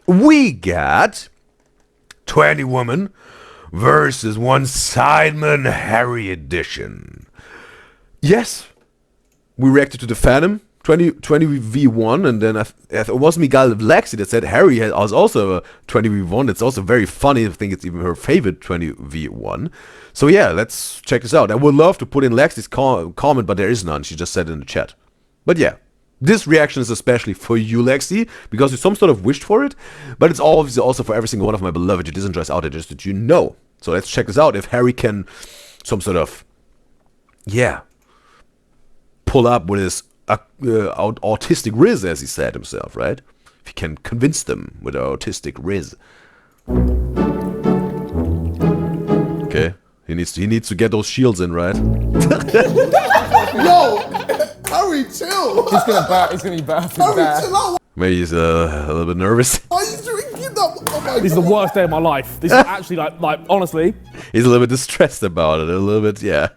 we got 20 women versus one Sidemen Harry edition. Yes, we reacted to the Phantom 20v1, and then it was Miguel Lexi that said Harry was also a 20v1. It's also very funny. I think it's even her favorite 20v1. So yeah, let's check this out. I would love to put in Lexi's comment, but there is none. She just said it in the chat. But yeah, this reaction is especially for you, Lexi, because you some sort of wished for it, but it's obviously also for every single one of my beloved Udyzyz enjoys out there, just that you know. So let's check this out. If Harry can some sort of, yeah, pull up with his autistic rizz, as he said himself, right? If he can convince them with our autistic rizz. Okay, he needs to get those shields in, right? Yo, Harry, chill. He's gonna be bathing there. Maybe he's a little bit nervous. Why are you drinking that? Oh my This is the worst day of my life. This is actually like honestly. He's a little bit distressed about it. A little bit, yeah.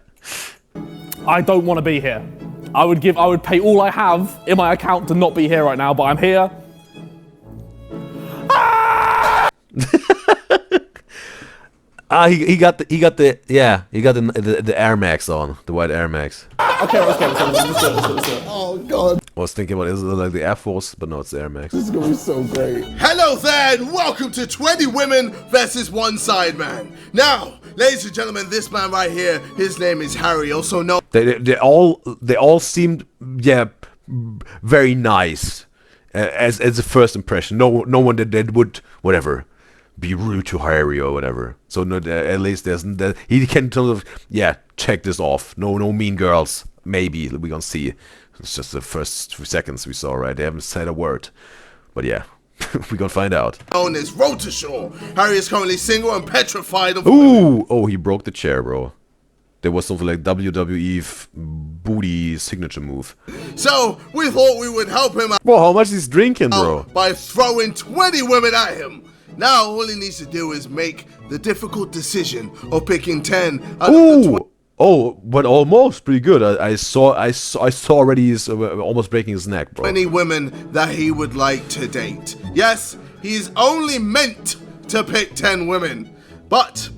I don't want to be here. I would pay all I have in my account to not be here right now, but I'm here. He got the Air Max on, the white Air Max. Okay, let's go. Oh god, I was thinking about, is it like the Air Force, but no, it's the Air Max. this is gonna be so great. Hello there, and welcome to 20 women versus one Sideman. Now, ladies and gentlemen, this man right here, his name is Harry, also known. They all seemed, yeah, very nice as a first impression. No one that would whatever be rude to Harry or whatever. So no, at least he can sort of, yeah, check this off. No mean girls. Maybe we're gonna see. It's just the first few seconds we saw, right? They haven't said a word, but yeah, we're gonna find out. Known as Road to Shore. Harry is currently single and petrified of. Ooh! Oh, he broke the chair, bro. There was something like WWE booty signature move. So we thought we would help him out. Bro, how much he's drinking, bro? By throwing 20 women at him. Now all he needs to do is make the difficult decision of picking 10 out of the 20. Oh, but almost pretty good. I saw already he's almost breaking his neck, bro. 20 women that he would like to date. Yes, he's only meant to pick 10 women, but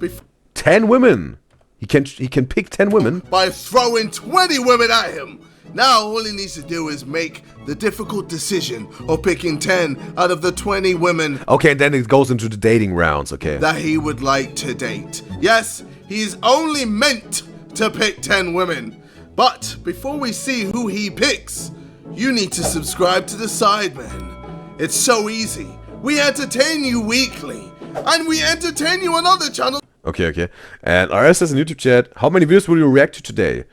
10 women. He can pick 10 women by throwing 20 women at him. Now all he needs to do is make the difficult decision of picking 10 out of the 20 women. Okay, and then it goes into the dating rounds, okay. That he would like to date. Yes, he's only meant to pick 10 women. But before we see who he picks, you need to subscribe to the Sidemen. It's so easy. We entertain you weekly, and we entertain you on other channels. Okay. And RS says in YouTube chat, how many videos will you react to today?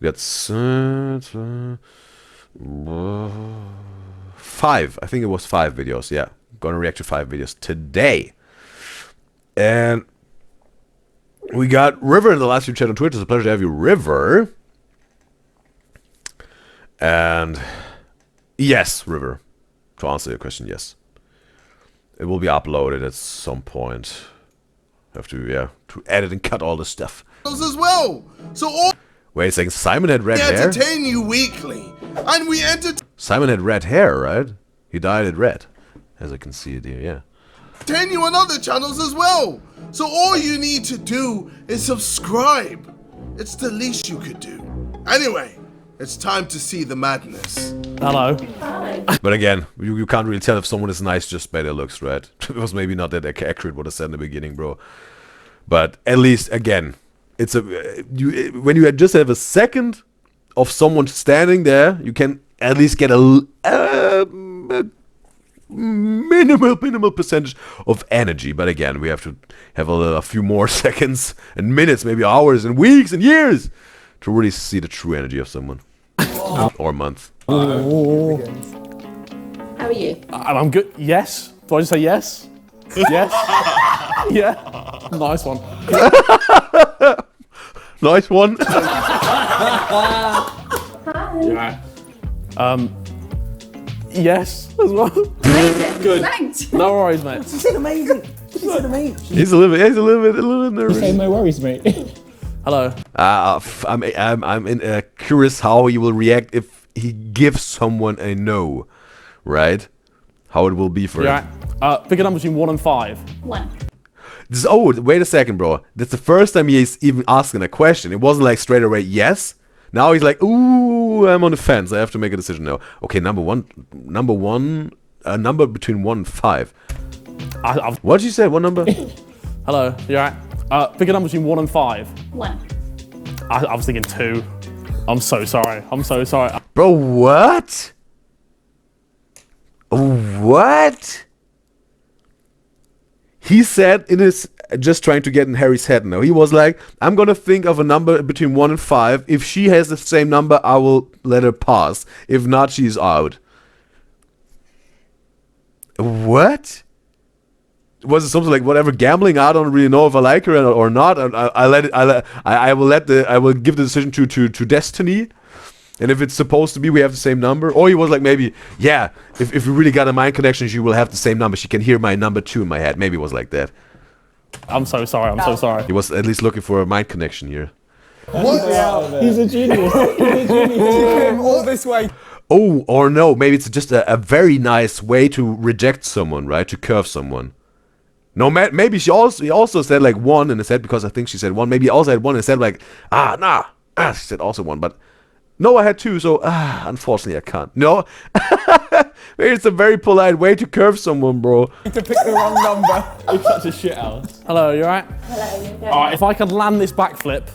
We got 5. I think it was 5 videos. Yeah, gonna react to 5 videos today. And we got River in the last few chat on Twitter. It's a pleasure to have you, River. And yes, River. To answer your question, yes. It will be uploaded at some point. Have to, to edit and cut all this stuff. As well. So all wait a second, Simon had red hair? We entertain you weekly, and we entertain. Simon had red hair, right? He dyed it red, as I can see it here, yeah. Entertain you on other channels as well. So all you need to do is subscribe. It's the least you could do. Anyway, it's time to see the madness. Hello. Hi. But again, you can't really tell if someone is nice just by their looks, right? It was maybe not that accurate what I said in the beginning, bro. But at least, again, it's when you just have a second of someone standing there, you can at least get a minimal percentage of energy. But again, we have to have a few more seconds and minutes, maybe hours and weeks and years to really see the true energy of someone. Or month. How are you? I'm good. Yes. Do I just say yes? Yes. Yeah. Nice one. Nice one. Hi. Yes as well. Amazing. Good. Thanks. No worries, mate. You said amazing. You said amazing. He's a little bit nervous. Say no worries, mate. Hello. I'm curious how he will react if he gives someone a no, right? how it will be for him. Pick a number between 1 and 5. 1. Oh, wait a second, bro. That's the first time he's even asking a question. It wasn't like straight away yes. Now he's like, ooh, I'm on the fence. I have to make a decision now. Okay, number one, a number between 1 and 5. What did you say? What number? Hello, you alright? Pick a number between 1 and 5. 1. I was thinking 2. I'm so sorry. I'm so sorry. Bro, what? What? He said in his, just trying to get in Harry's head now, he was like, I'm gonna think of a number between 1 and 5. If she has the same number, I will let her pass. If not, she's out. What? Was it something like whatever gambling? I don't really know if I like her or not. I will give the decision to destiny. And if it's supposed to be, we have the same number. Or he was like, maybe, yeah, if we really got a mind connection, she will have the same number. She can hear my number 2 in my head. Maybe it was like that. I'm so sorry. I'm so sorry. He was at least looking for a mind connection here. What? He's a genius. He's a genius. He came all this way. Oh, or no, maybe it's just a very nice way to reject someone, right? To curve someone. No, maybe he also said like 1 in his head, because I think she said 1. Maybe he also had 1 in his head, like, she said also 1, but no, I had 2, so unfortunately I can't. No, maybe it's a very polite way to curve someone, bro. To pick the wrong number. It's such a shit house. Hello, you alright? Hello, you okay? Alright, if I can land this backflip,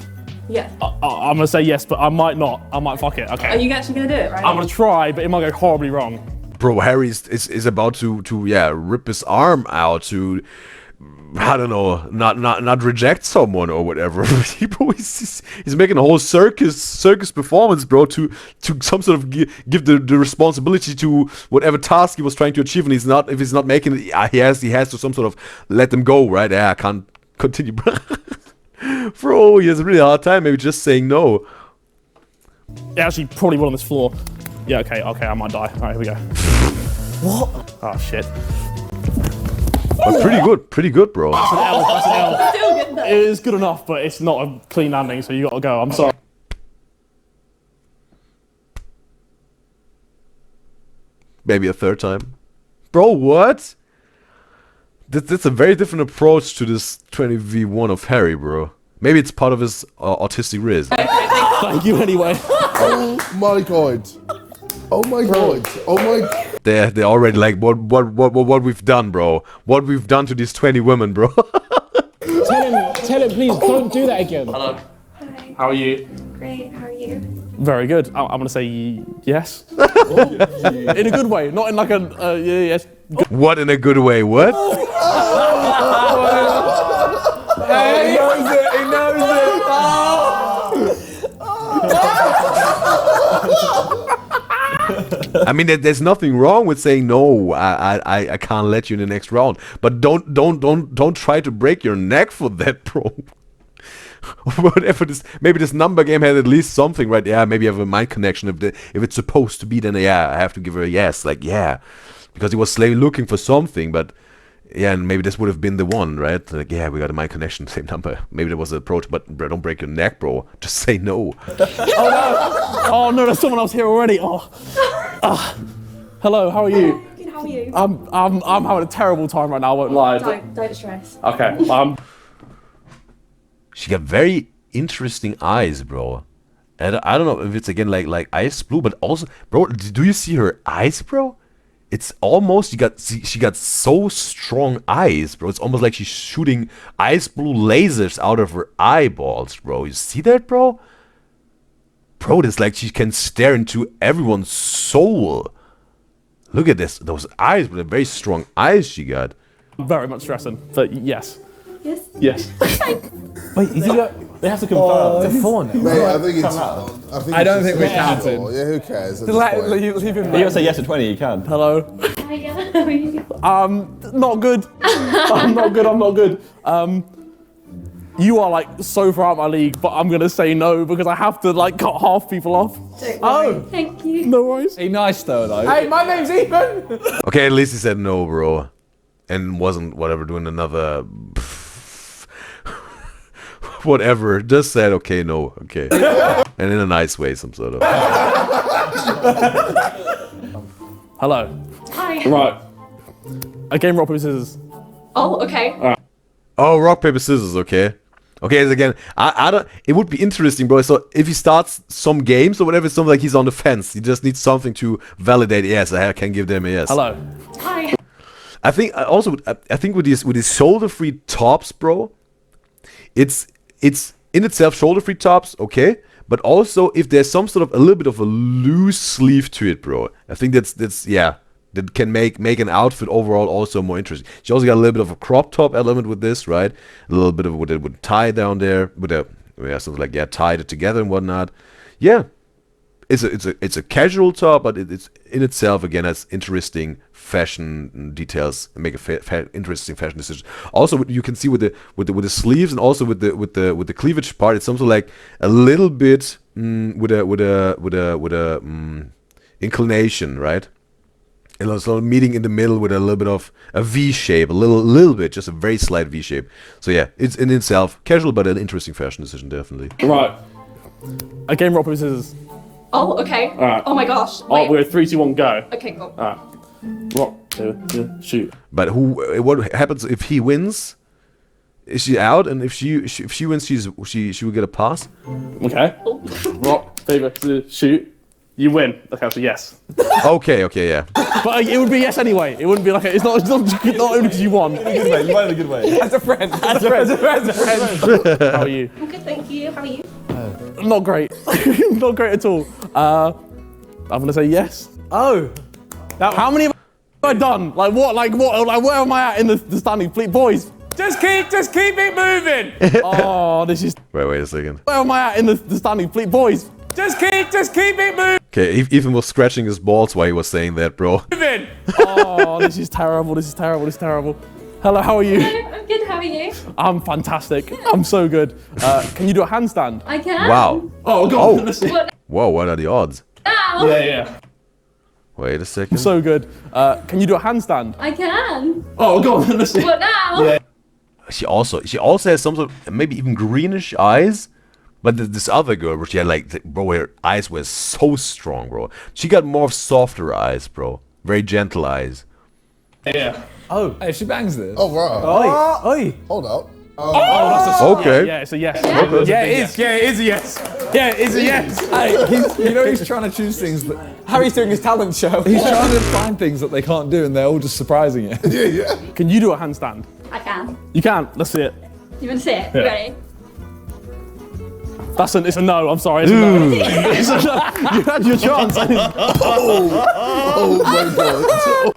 Yeah. I'm gonna say yes, but I might not. I might fuck it. Okay. Are you actually going to do it, right? I'm gonna try, but it might go horribly wrong. Bro, Harry is about to rip his arm out to, I don't know, not reject someone or whatever. He's making a whole circus performance, bro, to some sort of give the responsibility to whatever task he was trying to achieve, and if he's not making it, he has to some sort of let them go, right? Yeah, I can't continue. Bro, he has a really hard time maybe just saying no. Yeah, actually, probably one on this floor. Yeah, okay, I might die. Alright, here we go. What? Oh shit. But pretty good, bro. That's an L. Still good though. It is good enough, but it's not a clean landing, so you gotta go. I'm sorry. Maybe a third time. Bro, what? That's a very different approach to this 20v1 of Harry, bro. Maybe it's part of his autistic rizz. Thank you anyway. Oh my god. Oh my god. Oh my. They're already like, what we've done, bro. What we've done to these 20 women, bro. Tell him, please, don't do that again. Hello. Hi. How are you? Great, how are you? Very good. I'm gonna say yes. In a good way, not in like a yes. What in a good way? What? Hey, he knows it. He knows it. I mean, there's nothing wrong with saying no. I can't let you in the next round, but don't try to break your neck for that, bro. Whatever this, maybe this number game had at least something, right? Yeah, maybe you have a mind connection. If it's supposed to be, then yeah, I have to give her a yes, like yeah, because he was slowly looking for something, but yeah, and maybe this would have been the one, right? Like yeah, we got a mind connection, same number. Maybe that was the approach, but bro, don't break your neck, bro. Just say no. Oh no, there's someone else here already. Hello, how are you? Good, how are you? I'm having a terrible time right now. I won't lie. Don't stress. Okay. She got very interesting eyes, bro. And I don't know if it's again like ice blue, but also, bro, do you see her eyes, bro? It's almost she got so strong eyes, bro. It's almost like she's shooting ice blue lasers out of her eyeballs, bro. You see that, bro? Bro, it's like she can stare into everyone's soul. Look at this, those eyes, with very strong eyes she got. Very much stressing, but yes. Yes? Yes. Wait, they have to confirm. It's a 4 now. Mate, I think it's. I don't think we're counting. Yeah, who cares? At this point? Leave him. If you want to say yes to 20, you can. Hello. Hi, yeah, how are you? Not good. I'm not good. You are like so far out my league, but I'm gonna say no because I have to like cut half people off. Don't worry. Thank you. No worries. Be nice though, Hey, my name's Ethan. Okay, at least he said no, bro, and wasn't whatever doing another. Whatever, just said okay, no, okay, and in a nice way, some sort of. Hello. Hi. Right. A game rock paper scissors. Oh, okay. Oh, rock paper scissors. Okay. Okay. Again, I don't. It would be interesting, bro. So if he starts some games or whatever, it's something like he's on the fence. He just needs something to validate. Yes, I can give them a yes. Hello. Hi. I think also. I think with these shoulder-free tops, bro. It's in itself shoulder-free tops. Okay. But also, if there's some sort of a little bit of a loose sleeve to it, bro, I think that's yeah, that can make an outfit overall also more interesting. She also got a little bit of a crop top element with this, right? A little bit of with a tie down there, with a something like tied it together and whatnot. Yeah, it's a casual top, but it's in itself again has interesting fashion details and make a interesting fashion decision. Also, you can see with the sleeves and also with the cleavage part, it's something like a little bit with a inclination, right? And also meeting in the middle with a little bit of a V shape, a little bit, just a very slight V shape. So yeah, it's in itself casual, but an interesting fashion decision, definitely. Right. A game rock paper scissors. Oh, okay. Alright. Oh my gosh. Oh, Wait. we're 3, 2, 1, go. Okay, cool. Alright. Rock, paper, shoot. But what happens if he wins? Is she out? And if she wins, she will get a pass. Okay. Rock, paper, scissors, shoot. You win. Okay, so yes. Okay, yeah. But it would be yes anyway. It wouldn't be like it's not only because you won. In a good way, you won in a good way. As a friend. As a friend. How are you? I'm good, thank you. How are you? Not great. Not great at all. I'm gonna say yes. Oh. How many have I done? Like what? Like where am I at in the standing? Please, boys. Just keep it moving. Oh, this is. Wait a second. Where am I at in the standing? Please, boys. Just keep it moving. Okay, Ethan was scratching his balls while he was saying that, bro. Oh, this is terrible. This is terrible. Hello, how are you? I'm good, how are you? I'm fantastic. I'm so good. Can you do a handstand? I can. Wow. Oh God. Let's see. What Whoa, what are the odds? now? Yeah. Wait a second. So good. Can you do a handstand? I can. Oh God. Let's see. What now? Yeah. She also has some sort of maybe even greenish eyes. But this other girl, where she had like, bro, her eyes were so strong, bro. She got more softer eyes, bro. Very gentle eyes. Yeah. Oh. Hey, she bangs this. Oh, wow. Oi. Hold up. Oh, that's a Okay. Yeah, it's a yes. Yeah, it is. Yeah, it is a yes. Yeah, it is a yes. Hey, you know he's trying to choose things that Harry's doing his talent show. he's trying to find things that they can't do, and they're all just surprising you. Yeah. Can you do a handstand? I can. You can. Let's see it. You want to see it? You ready? It's a no. I'm sorry. It's a no. It's a no. You had your chance. Oh my god.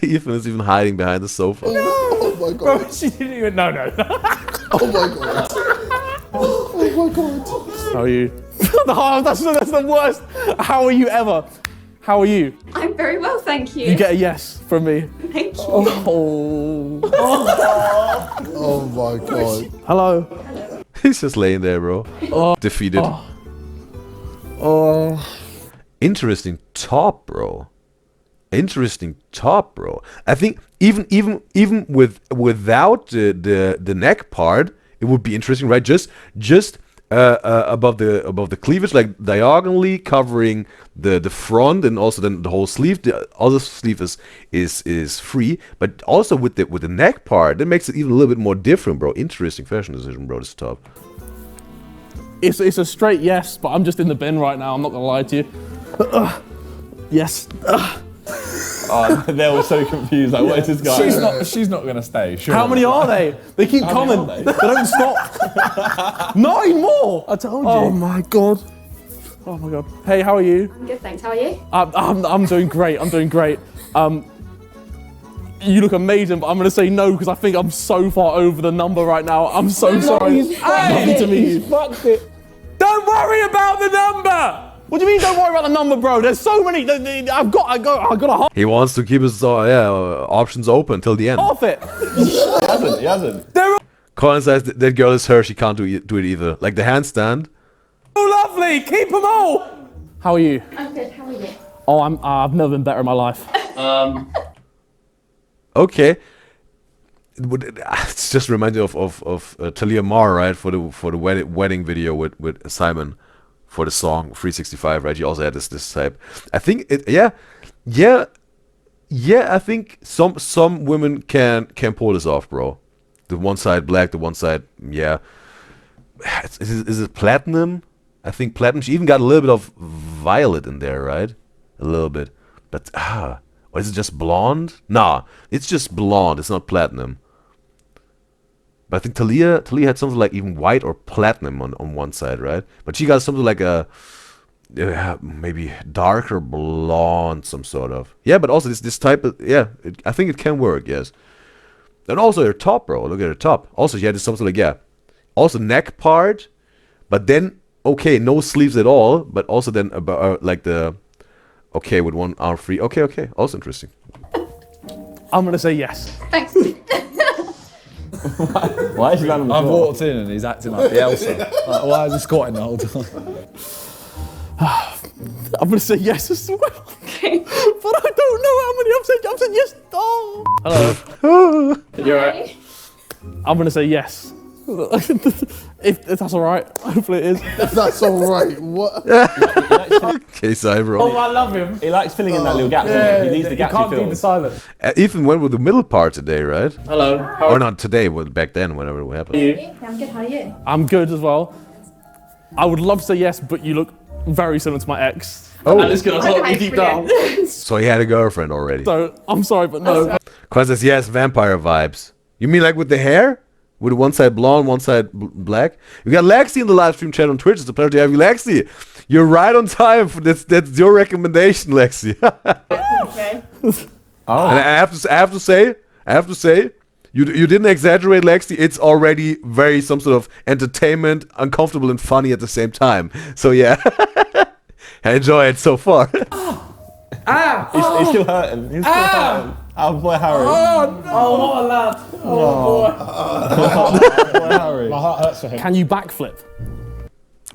Ethan is even hiding behind the sofa. Oh my god. She didn't even. No. Oh my god. Oh my god. How are you? That's the worst. How are you ever? How are you? I'm very well, thank you. You get a yes from me. Thank you. Oh. Oh my god. Hello. He's just laying there, bro. Defeated. Interesting top, bro. I think even without the neck part, it would be interesting, right? Just above the cleavage, like diagonally covering the front and also then the whole sleeve. The other sleeve is free, but also with the neck part, that makes it even a little bit more different, bro. Interesting fashion decision, bro. This top. It's a straight yes, but I'm just in the bin right now. I'm not gonna lie to you. Yes. Oh, they were so confused. Like, what is this guy? She's not gonna stay. Sure. How many are they? They keep coming. many They don't stop. 9 more. I told you. Oh my god. Oh my god. Hey, how are you? I'm good, thanks. How are you? I'm doing great. I'm doing great. You look amazing, but I'm gonna say no because I think I'm so far over the number right now. I'm so sorry. Lovely to meet you. Fucked it. Don't worry about the number. What do you mean? Don't worry about the number, bro. There's so many. I've got a He wants to keep his options open till the end. half it. He hasn't. Colin says that girl is her. She can't do it either. Like the handstand. Oh, lovely. Keep them all. How are you? I'm good. How are you? Oh, I've never been better in my life. Okay. It's just reminded of Talia Mar, right? For the wedding video with Simon for the song 365, right? He also had this type. I think Yeah, I think some women can pull this off, bro. The one side black, the one side, yeah. Is it platinum? I think platinum. She even got a little bit of violet in there, right? A little bit. But, or is it just blonde? Nah, it's just blonde. It's not platinum. But I think Talia had something like even white or platinum on one side, right? But she got something like a maybe darker blonde, some sort of. Yeah, but also this type of, yeah, I think it can work, yes. And also her top, bro. Look at her top. Also, she had something like, yeah. Also neck part, but then, okay, no sleeves at all, but also then about like the, okay, with one arm free. Okay, also interesting. I'm gonna say yes. Thanks. Why is he on the floor? I've walked in and he's acting like the Elsa. Like, why is he squatting the whole time? I'm gonna say yes as well. Okay. But I don't know how many I'm saying yes. Oh. Hello. You're right. I'm gonna say yes. if that's all right. Hopefully it is. If that's all right, what? Okay, side, bro. Oh, I love him. He likes filling in that little gap. Yeah, he needs the gap. You can't be the silent. Ethan went with the middle part today, right? Hello. Or not today, but back then, whenever it happened. I'm good. How are you? I'm good as well. I would love to say yes, but you look very similar to my ex. Oh. And it's gonna hurt me deep down. So he had a girlfriend already. So I'm sorry, but no. Quaz says, yes, vampire vibes. You mean like with the hair? With one side blonde, one side black? We got Lexi in the live stream chat on Twitch. It's a pleasure to have you, Lexi. You're right on time. That's your recommendation, Lexi. Okay. Oh. And I have to say, you didn't exaggerate, Lexi. It's already very some sort of entertainment, uncomfortable and funny at the same time. So yeah, I enjoy it so far. He's still hurting. He's still hurting. Oh boy, Harry. Oh, no. Oh, what a lad. Oh, boy. Boy, Harry. My heart hurts for him. Can you backflip?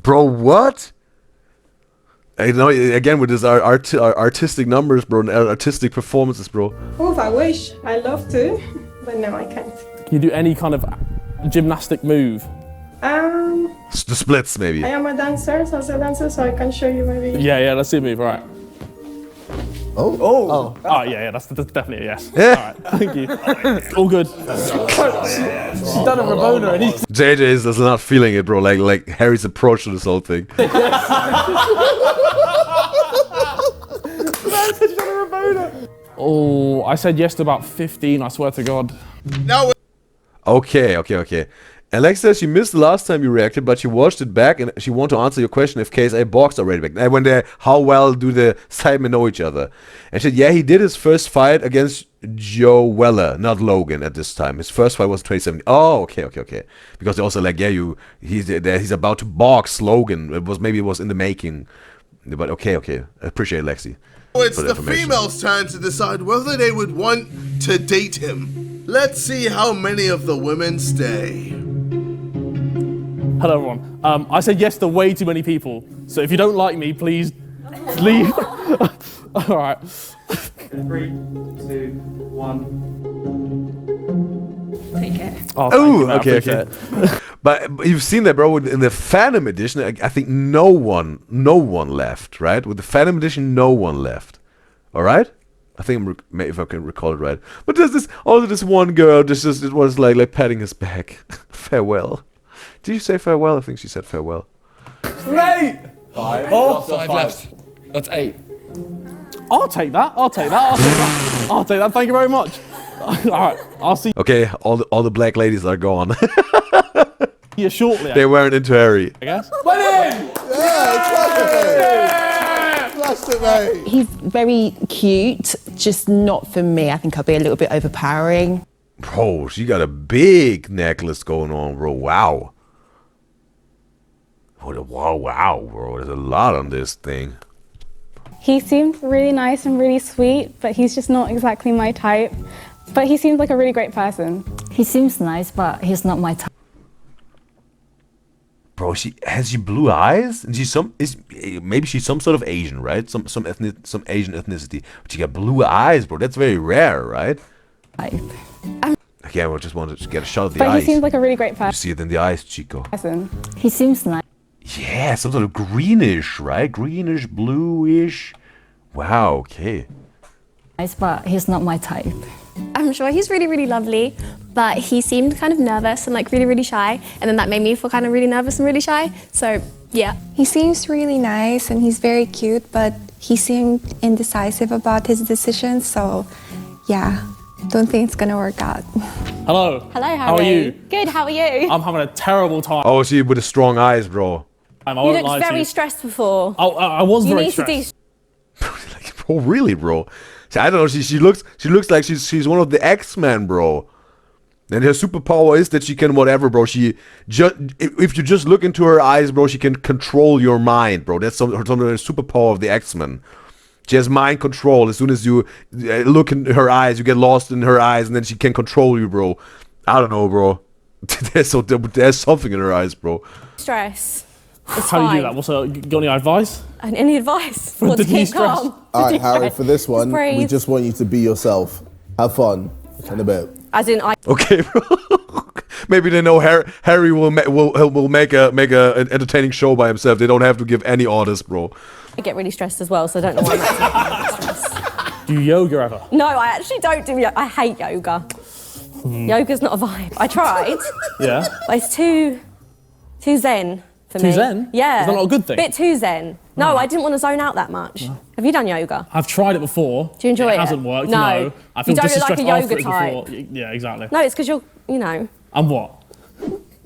Bro, what? I know, again, with this artistic numbers, bro, and artistic performances, bro. Oh, I wish. I love to, but no, I can't. Can you do any kind of gymnastic move? The splits, maybe. I am a dancer, salsa dancer, so I can show you maybe. Yeah, let's see a move, all right. Oh, Yeah, that's definitely a yes. Yeah. All right, thank you. All good. She's done a Ramona and he's... JJ is not feeling it, bro, like Harry's approach to this whole thing. Oh, I said yes to about 15, I swear to God. Now Okay. Alex says she missed the last time you reacted, but she watched it back and she wanted to answer your question if KSA boxed already back. And when how well do the Sidemen know each other? And she said, yeah, he did his first fight against Joe Weller, not Logan at this time. His first fight was 2017. Oh, okay. Because they also like, yeah, he's about to box Logan. Maybe it was in the making. But okay. I appreciate it, Lexi. it's the females' turn to decide whether they would want to date him. Let's see how many of the women stay. Hello, everyone. I said yes to way too many people. So if you don't like me, please leave. All right. 3, 2, 1. Take it. Oh, thank you, man. I okay. appreciate it. But you've seen that, bro. In the Phantom Edition, I think no one left, right? With the Phantom Edition, no one left. All right? I think if I can recall it right. But there's this one girl. It was like patting his back. Farewell. Did you say farewell? I think she said farewell. Mate! 5. Oh, 5 left. That's 8. I'll take that. Thank you very much. All right. I'll see Okay, all the black ladies are gone. you shortly. They weren't into Harry. I guess. Plastic, mate. He's very cute, just not for me. I think I'll be a little bit overpowering. Bro, she got a big necklace going on, bro. Wow. Wow, bro. There's a lot on this thing. He seemed really nice and really sweet, but he's just not exactly my type. But he seems like a really great person. He seems nice, but he's not my type. Bro, has she blue eyes? And maybe she's some sort of Asian, right? Some Asian ethnicity. But she got blue eyes, bro. That's very rare, right? Okay, I just wanted to get a shot of the eyes. But he seems like a really great You see it in the eyes, Chico. person. He seems nice. Yeah, some sort of greenish, right? Greenish, bluish. Wow, okay. nice, but he's not my type. I'm sure he's really, really lovely, but he seemed kind of nervous and like really, really shy. And then that made me feel kind of really nervous and really shy. So yeah. He seems really nice and he's very cute, but he seemed indecisive about his decisions. So yeah, don't think it's gonna work out. Hello. Hello, Harry. How are you? Good, how are you? I'm having a terrible time. Oh, she with the strong eyes, bro. I You won't lie looked to very you. stressed before. I was You very need to stressed. Oh, really, bro? See, I don't know. She looks like she's one of the X-Men, bro. And her superpower is that she can whatever, bro. If you just look into her eyes, bro, she can control your mind, bro. That's some of the superpower of the X-Men. She has mind control. As soon as you look in her eyes, you get lost in her eyes, and then she can control you, bro. I don't know, bro. There's something in her eyes, bro. Stress. It's How do you fine. do that? Got any advice? And any advice? For What, the to keep de-stress? calm? All To right, Harry, de-stress? for this one, we breathe. just want you to be yourself. Have fun. And a bit. As in, I Okay, bro. Maybe they know Harry will make an entertaining show by himself. They don't have to give any orders, bro. get really stressed as well, so I don't know why I'm actually stressed. Do you yoga ever? No, I actually don't do yoga. I hate yoga. Yoga's not a vibe. I tried, Yeah. but it's too zen for Too me. zen? Yeah. Is that not a good thing? Bit too zen. No, I didn't want to zone out that much. Have you done yoga? I've tried it before. Do you enjoy it? It hasn't worked. No. No. I feel You don't just as look like a stressed after yoga it type. before. Yeah, exactly. No, it's because you're, I'm what?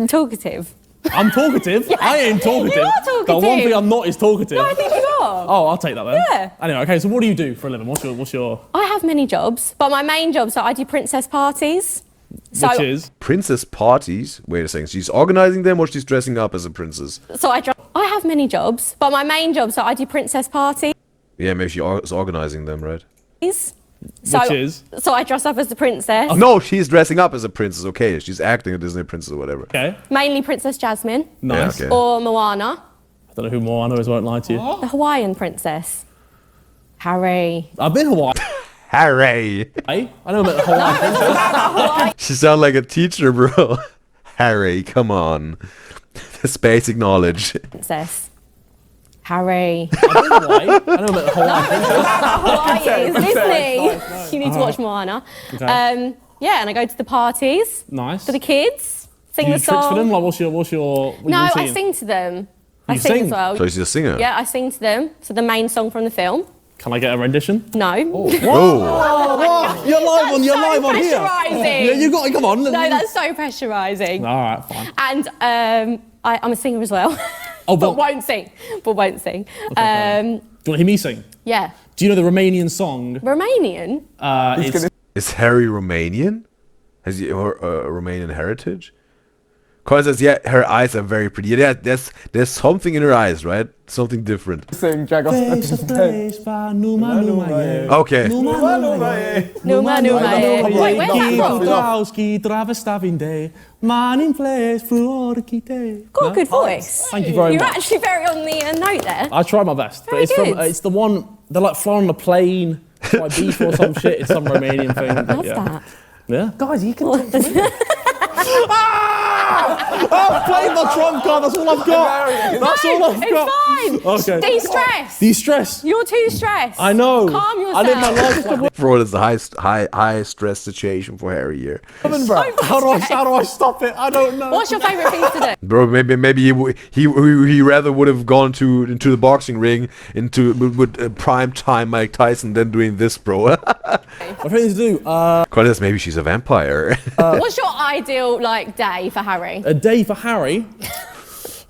talkative. I'm talkative. I ain't talkative. You are The one talkative. thing I'm not is talkative. No, I think you are. Oh, I'll take that then. Yeah. Anyway, okay. So what do you do for a living? What's your? I have many jobs, but my main job, so I do princess parties. So, Which is? Princess parties? Wait a second. She's organizing them or she's dressing up as a princess? so I have many jobs, but my main job, so I do princess parties. Yeah, maybe she's organizing them, right? So, Which is? So I dress up as the princess. No, she's dressing up as a princess. Okay, she's acting a Disney princess or whatever. Okay. Mainly Princess Jasmine Nice. Yeah, okay. or Moana, I don't know who Moana is. Won't lie to you. the Hawaiian princess. Harry. I've been Hawaii. Harry. I know about Hawaii. She sounds like a teacher, bro. Harry, come on. That's basic knowledge. Princess. Harry. I've been Hawaii. I know about Hawaii. Hawaii is Disney. You need to watch Moana. Okay. Yeah, and I go to the parties Nice. for the kids, sing Do you the do tricks song. for them? Like, what's your No, I routine? sing to them. I You sing sing? as well. So she's a singer. Yeah, I sing to them. So the main song from the film. Can I get a rendition? No. Oh. You're live on. You're so live on here. pressurising. Yeah, you got it. Come on. No, that's so pressurising. All right, fine. And I'm a singer as well. Oh, but but won't sing. But won't sing. do you want to hear me sing? Yeah. Do you know the Romanian song? Romanian? It's Is Harry Romanian? Has he a Romanian heritage? Cause says, yeah, her eyes are very pretty. Yeah, there's something in her eyes, right? Something different. Sing Jack off. Okay. Numa, numa. Wait, where's that from? Got a good voice. Thank you very You're much. actually very on the note there. I tried my best, Very but it's from good. it's the one they're like flying on a plane, like beef or some shit. It's some Romanian thing. Love yeah. that. Yeah. Guys, you can. I've played my trump card. That's all I've got. That's all I've got. It's fine. Okay. De-stress. De-stress. You're too stressed. I know. Calm yourself. I live my life. Bro, it's a high stress situation for Harry here. How do I stop it? I don't know. What's your favourite thing to do? Bro, maybe he rather would have gone into the boxing ring with prime time Mike Tyson than doing this, bro. My thing to do. Cause maybe she's a vampire. What's your ideal day for Harry? A day for Harry.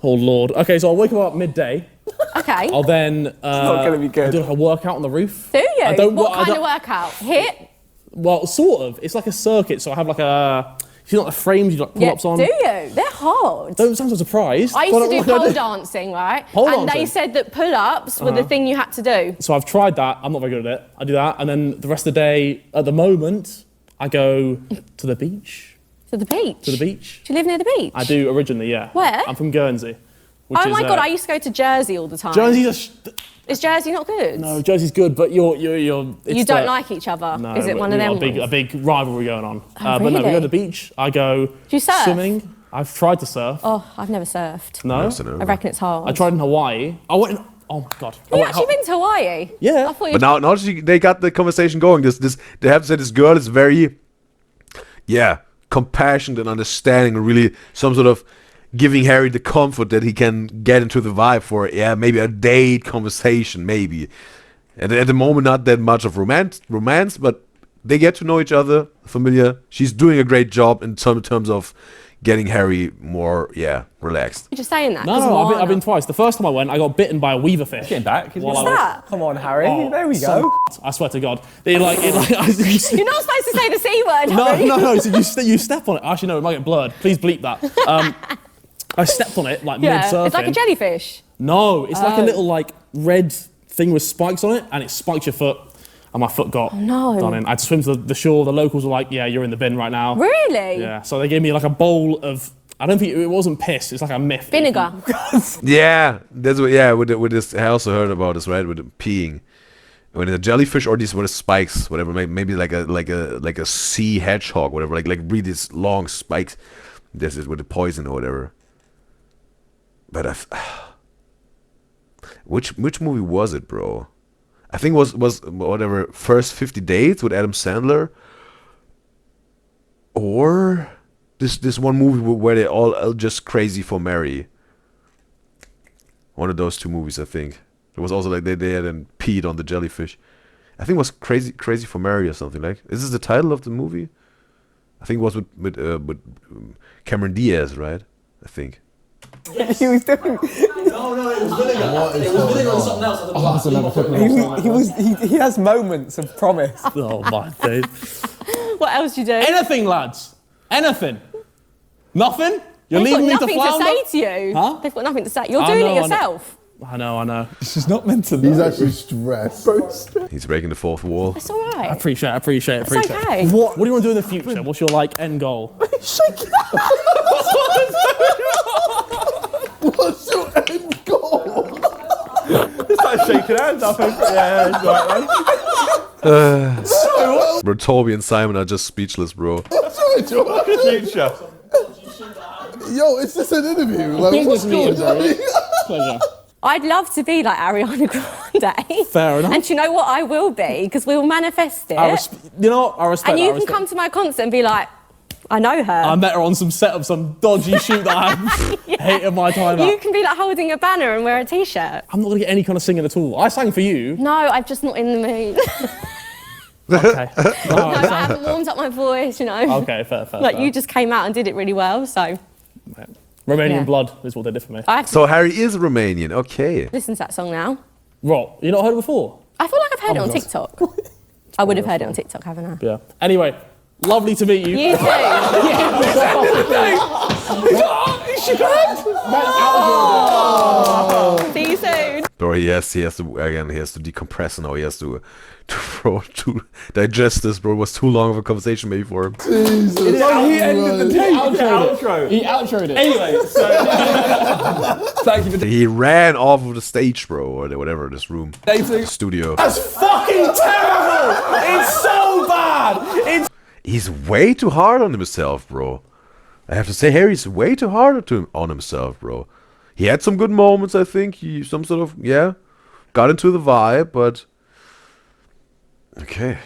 Oh Lord. Okay, so I'll wake up midday. Okay. I'll then not gonna be good. I do like a workout on the roof. Do you? I don't, What I kind don't- of workout? Hit? Well, sort of. It's like a circuit, so I have like a. You know, like the frames you like pull ups on. Do you? They're hard. Don't sound so surprised. I used to But do what I pole do- dancing, right? Pole and they dancing? said that pull-ups were the thing you had to do. So I've tried that. I'm not very good at it. I do that, and then the rest of the day, at the moment, I go to the beach. To the beach? To the beach. Do you live near the beach? I do originally, yeah. Where? I'm from Guernsey. Which Oh is, my God, I used to go to Jersey all the time. Jersey's Is Jersey not good? no, Jersey's good, but you're. It's You don't like each other? No, Is it one we of got them a ones? big rivalry going on. Oh, But no, we go really? to the beach. I go. Do you surf? Swimming. I've tried to surf. Oh, I've never surfed. No. So no. I reckon it's hard. I tried in Hawaii. I went. Oh my god. You actually been to Hawaii? Yeah. I thought But now they got the conversation going. They have to say this girl is very, compassionate and understanding, and really some sort of giving Harry the comfort that he can get into the vibe for, maybe a date conversation, maybe. And at the moment, not that much of romance, but they get to know each other, familiar. She's doing a great job in terms of getting Harry more, relaxed. You're just saying that. No, I've been twice. The first time I went, I got bitten by a weaverfish. Getting back. What's that? Come on, Harry. Oh, there we go. I swear to God. You're not supposed to say the C word, Harry. No. So you step on it. Actually, no, it might get blurred. Please bleep that. I stepped on it like mid-surfing. It's like a jellyfish. No, it's like a little like red thing with spikes on it, and it spiked your foot, and my foot got done in. I had to swim to the shore. The locals were like, "Yeah, you're in the bin right now." Really? Yeah. So they gave me like a bowl of. I don't think it wasn't piss. It's like a myth. Vinegar. Yeah, that's what. Yeah, with this, I also heard about this, right? With the peeing, when it's a jellyfish or these spikes, whatever. Maybe like a sea hedgehog, whatever. Like really these long spikes. This is with the poison or whatever. But which movie was it, bro? I think it was whatever, First 50 Dates with Adam Sandler, or this one movie where they all are just crazy for Mary. One of those two movies, I think. It was also like they had peed on the jellyfish. I think it was crazy for Mary or something like. Is this the title of the movie? I think it was with Cameron Diaz, right? I think. He was doing. No, it was vinegar. It was vinegar and something else. He has moments of promise. Oh my days. What else you do? Anything, lads. Anything. Nothing? You're They've leaving me got to nothing flounder? to say to you. Huh? They've got nothing to say. You're doing it yourself. I know. She's not meant to. He's actually stressed. He's breaking the fourth wall. It's all right. I appreciate it. It's okay. What do you want to do in the future? What's your end goal? What's your end goal? It's like shaking hands. I think. Yeah, it's right, man. Bro, Tobi and Simon are just speechless, bro. Future. Yo, it's just an interview. Like, what's going on? Pleasure. I'd love to be like Ariana Grande. Fair enough. And do you know what I will be? Because we will manifest it. I respect and you that. can come to my concert and be like, I know her. I met her on some set of some dodgy shoot that I hated my time You at. can be like holding a banner and wear a t-shirt. I'm not going to get any kind of singing at all. I sang for you. No, I'm just not in the mood. Okay. No, I haven't warmed up my voice, you know. Okay, fair. Like you just came out and did it really well, so. Romanian blood is what they did for me. I have to So Harry is Romanian. Okay. listen to that song now. Right. You not heard it before? I feel like I've heard it on God. TikTok. I would have heard it on TikTok, haven't I? Yeah. Anyway, lovely to meet you. You too. See you soon. Bro, he has to decompress now. He has to digest this, bro. It was too long of a conversation maybe for him. Jesus. He ended the tape. He outroed it. Anyway, so thank you for He ran off of the stage, bro, or whatever, this room. Studio. That's fucking terrible. It's so bad. He's way too hard on himself, bro. I have to say, Harry's way too hard on himself, bro. He had some good moments, I think. He got into the vibe, but okay.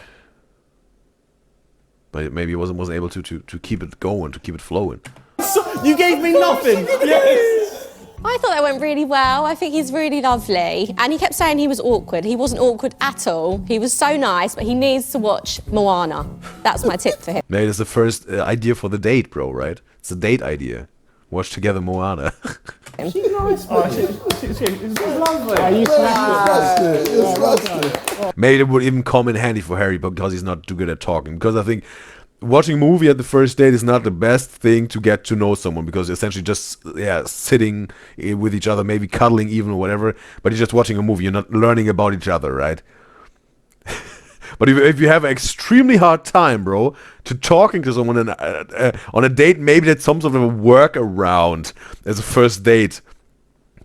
But maybe he wasn't able to keep it going, to keep it flowing. You gave me nothing. Yes. I thought that went really well. I think he's really lovely. And he kept saying he was awkward. He wasn't awkward at all. He was so nice, but he needs to watch Moana. That's my tip for him. Maybe it's the first idea for the date, bro, right? It's a date idea. Watch together Moana. She's nice, bro. She's lovely. It's rustic. Maybe it would even come in handy for Harry because he's not too good at talking. Because I think watching a movie at the first date is not the best thing to get to know someone, because you're essentially just sitting with each other, maybe cuddling even or whatever. But you're just watching a movie. You're not learning about each other, right? But if you have an extremely hard time, bro, to talking to someone on a date, maybe that's some sort of a workaround as a first date.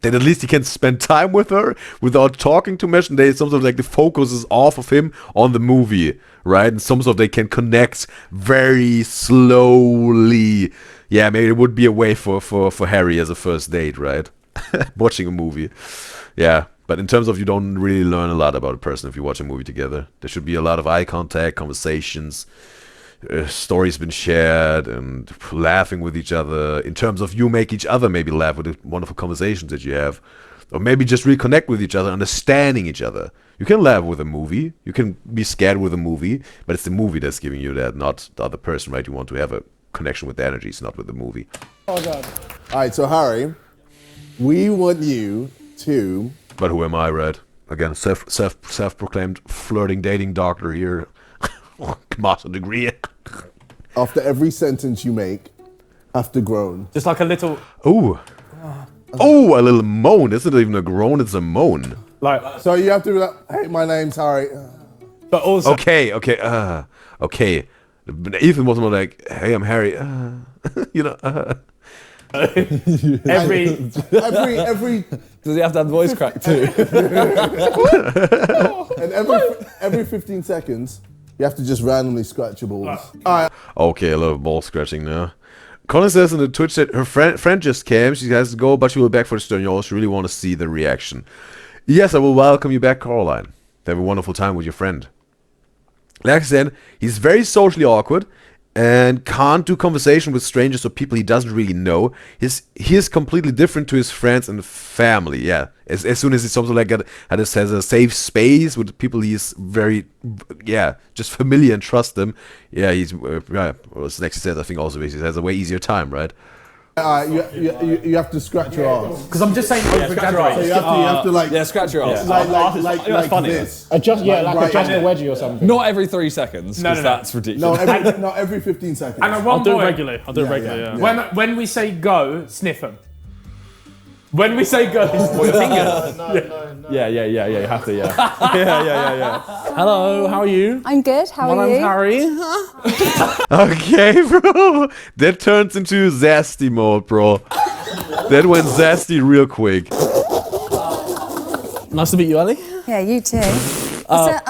Then at least you can spend time with her without talking too much, and some sort of like the focus is off of him on the movie, right? And some sort of they can connect very slowly. Yeah, maybe it would be a way for Harry as a first date, right? Watching a movie. Yeah. But in terms of you don't really learn a lot about a person if you watch a movie together. There should be a lot of eye contact, conversations, stories been shared, and laughing with each other. In terms of you make each other maybe laugh with the wonderful conversations that you have. Or maybe just reconnect with each other, understanding each other. You can laugh with a movie. You can be scared with a movie. But it's the movie that's giving you that, not the other person, right? You want to have a connection with the energies, not with the movie. Oh, God. All right, so Harry, we want you to... But who am I, Red? Again, self-proclaimed flirting, dating doctor here. Master degree. After every sentence you make, have to groan. Just like a little... Ooh. Oh, a little moan. It's not even a groan, it's a moan. Like, so you have to be like, hey, my name's Harry. But also... Okay. Ethan was more like, hey, I'm Harry. You know, every... Does he have to have voice crack too? And every 15 seconds, you have to just randomly scratch your balls. All right. Okay, a little ball scratching now. Colin says in the Twitch that her friend just came. She has to go, but she will be back for the stream. You also really want to see the reaction. Yes, I will welcome you back, Caroline. Have a wonderful time with your friend. Like I said, he's very socially awkward and can't do conversation with strangers or people he doesn't really know. He is completely different to his friends and family. Yeah, as soon as he's something like has a safe space with people he's very, just familiar and trust them. Yeah, he's what's next he says, I think also he has a way easier time, right? You have to scratch your ass. Because I'm just saying over-exaggerate. So you have to like... Yeah, scratch your ass. Like funny. this. Adjust a wedgie or something. Not every 3 seconds. No. That's ridiculous. No, every 15 seconds. And I'll do it regularly. Yeah. When we say go, sniff them. When we say go, What, your fingers? No. Yeah, you have to, yeah. yeah. Hello, how are you? I'm good. How My are name's you? Harry. Okay, bro. That turns into zesty mode, bro. That went zesty real quick. Nice to meet you, Ali. Yeah, you too. Yeah,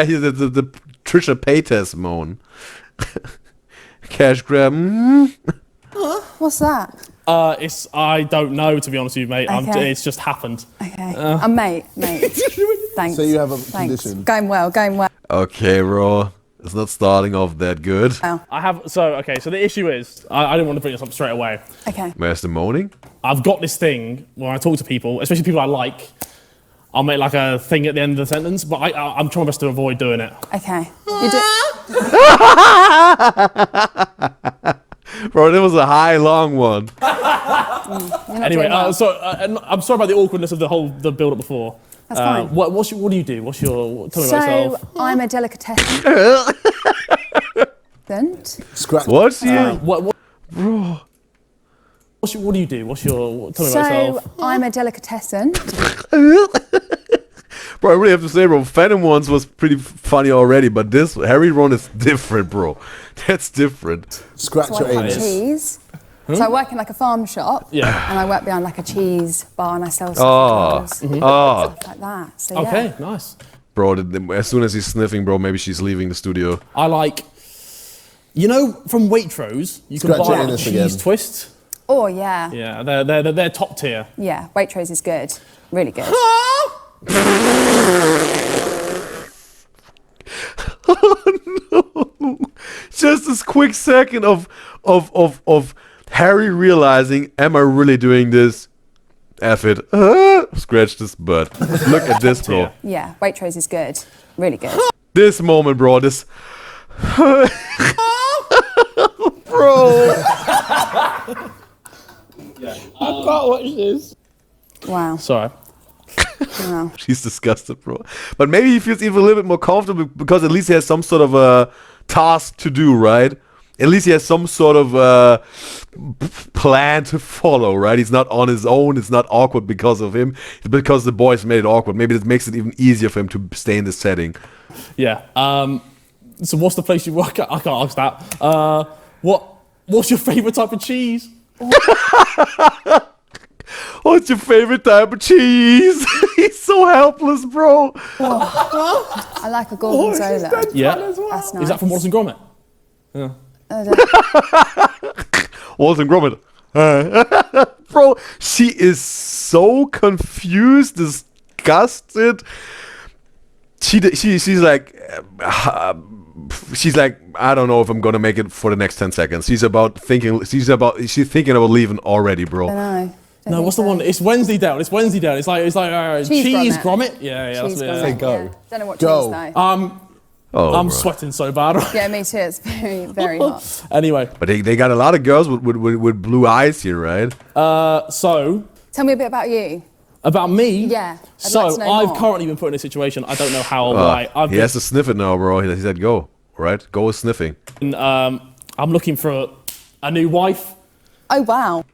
he's the Trisha Paytas moan. Cash grab. What's that? I don't know, to be honest with you, mate. Okay. It's just happened. Okay. Mate. Thanks. So you have a Thanks. condition. Going well. Okay, bro. It's not starting off that good. Oh. So the issue is, I didn't want to bring this up straight away. Okay. Where's the moaning? I've got this thing where I talk to people, especially people I like. I'll make like a thing at the end of the sentence, but I'm trying my best to avoid doing it. Okay. You do. Bro, that was a high, long one. Anyway, I'm sorry about the awkwardness of the build-up before. That's fine. What do you do? Tell me about yourself. So I'm a delicatessen. Scratch. What's you? Bro. What do you do? Tell me about yourself. So I'm a delicatessen. Bro, I really have to say, bro, Phantom ones was pretty funny already, but this Harry one is different, bro. That's different. Scratch So your I have anus. cheese. So I work in like a farm shop. Yeah. And I work behind like a cheese bar and I sell stuff stuff like that. So Okay, nice. Bro, as soon as he's sniffing, bro, maybe she's leaving the studio. I like, from Waitrose, you can Scratch your buy a anus cheese again. twist. Oh yeah. Yeah, they're top tier. Yeah. Waitrose is good. Really good. Oh no! Just this quick second of Harry realizing, am I really doing this? F it. Scratch this butt. Look at this, bro. Yeah. Waitrose is good. Really good. This moment, bro. This. Bro. I can't watch this. Wow. Sorry. Wow. She's disgusted, bro. But maybe he feels even a little bit more comfortable because at least he has some sort of a task to do, right? At least he has some sort of plan to follow, right? He's not on his own. It's not awkward because of him. It's because the boys made it awkward. Maybe it makes it even easier for him to stay in the setting. Yeah. So what's the place you work at? I can't ask that. What's your favourite type of cheese? What's your favorite type of cheese? He's so helpless, bro. I like a gorgonzola. Yeah. That's nice. Is that from Wallace and Gromit? Yeah. Wallace and Gromit. Bro, she is so confused, disgusted. She's like, I don't know if I'm gonna make it for the next 10 seconds. She's thinking about leaving already, bro. I know. No, what's the one? It's Wednesday down. It's Wednesday down. It's like cheese grommet. Yeah, Cheese that's grommet. it. Go. Yeah. Don't know what Go. cheese though. I'm bro. sweating so bad. Yeah, me too. It's very, very hot. Anyway, But they got a lot of girls with blue eyes here, right? so Tell me a bit about you. about me. Yeah. So like to know I've more. currently been put in a situation. I don't know how. Right. He has to sniff it now, bro. He said go. Right? Go with sniffing. I'm looking for a new wife. Oh wow.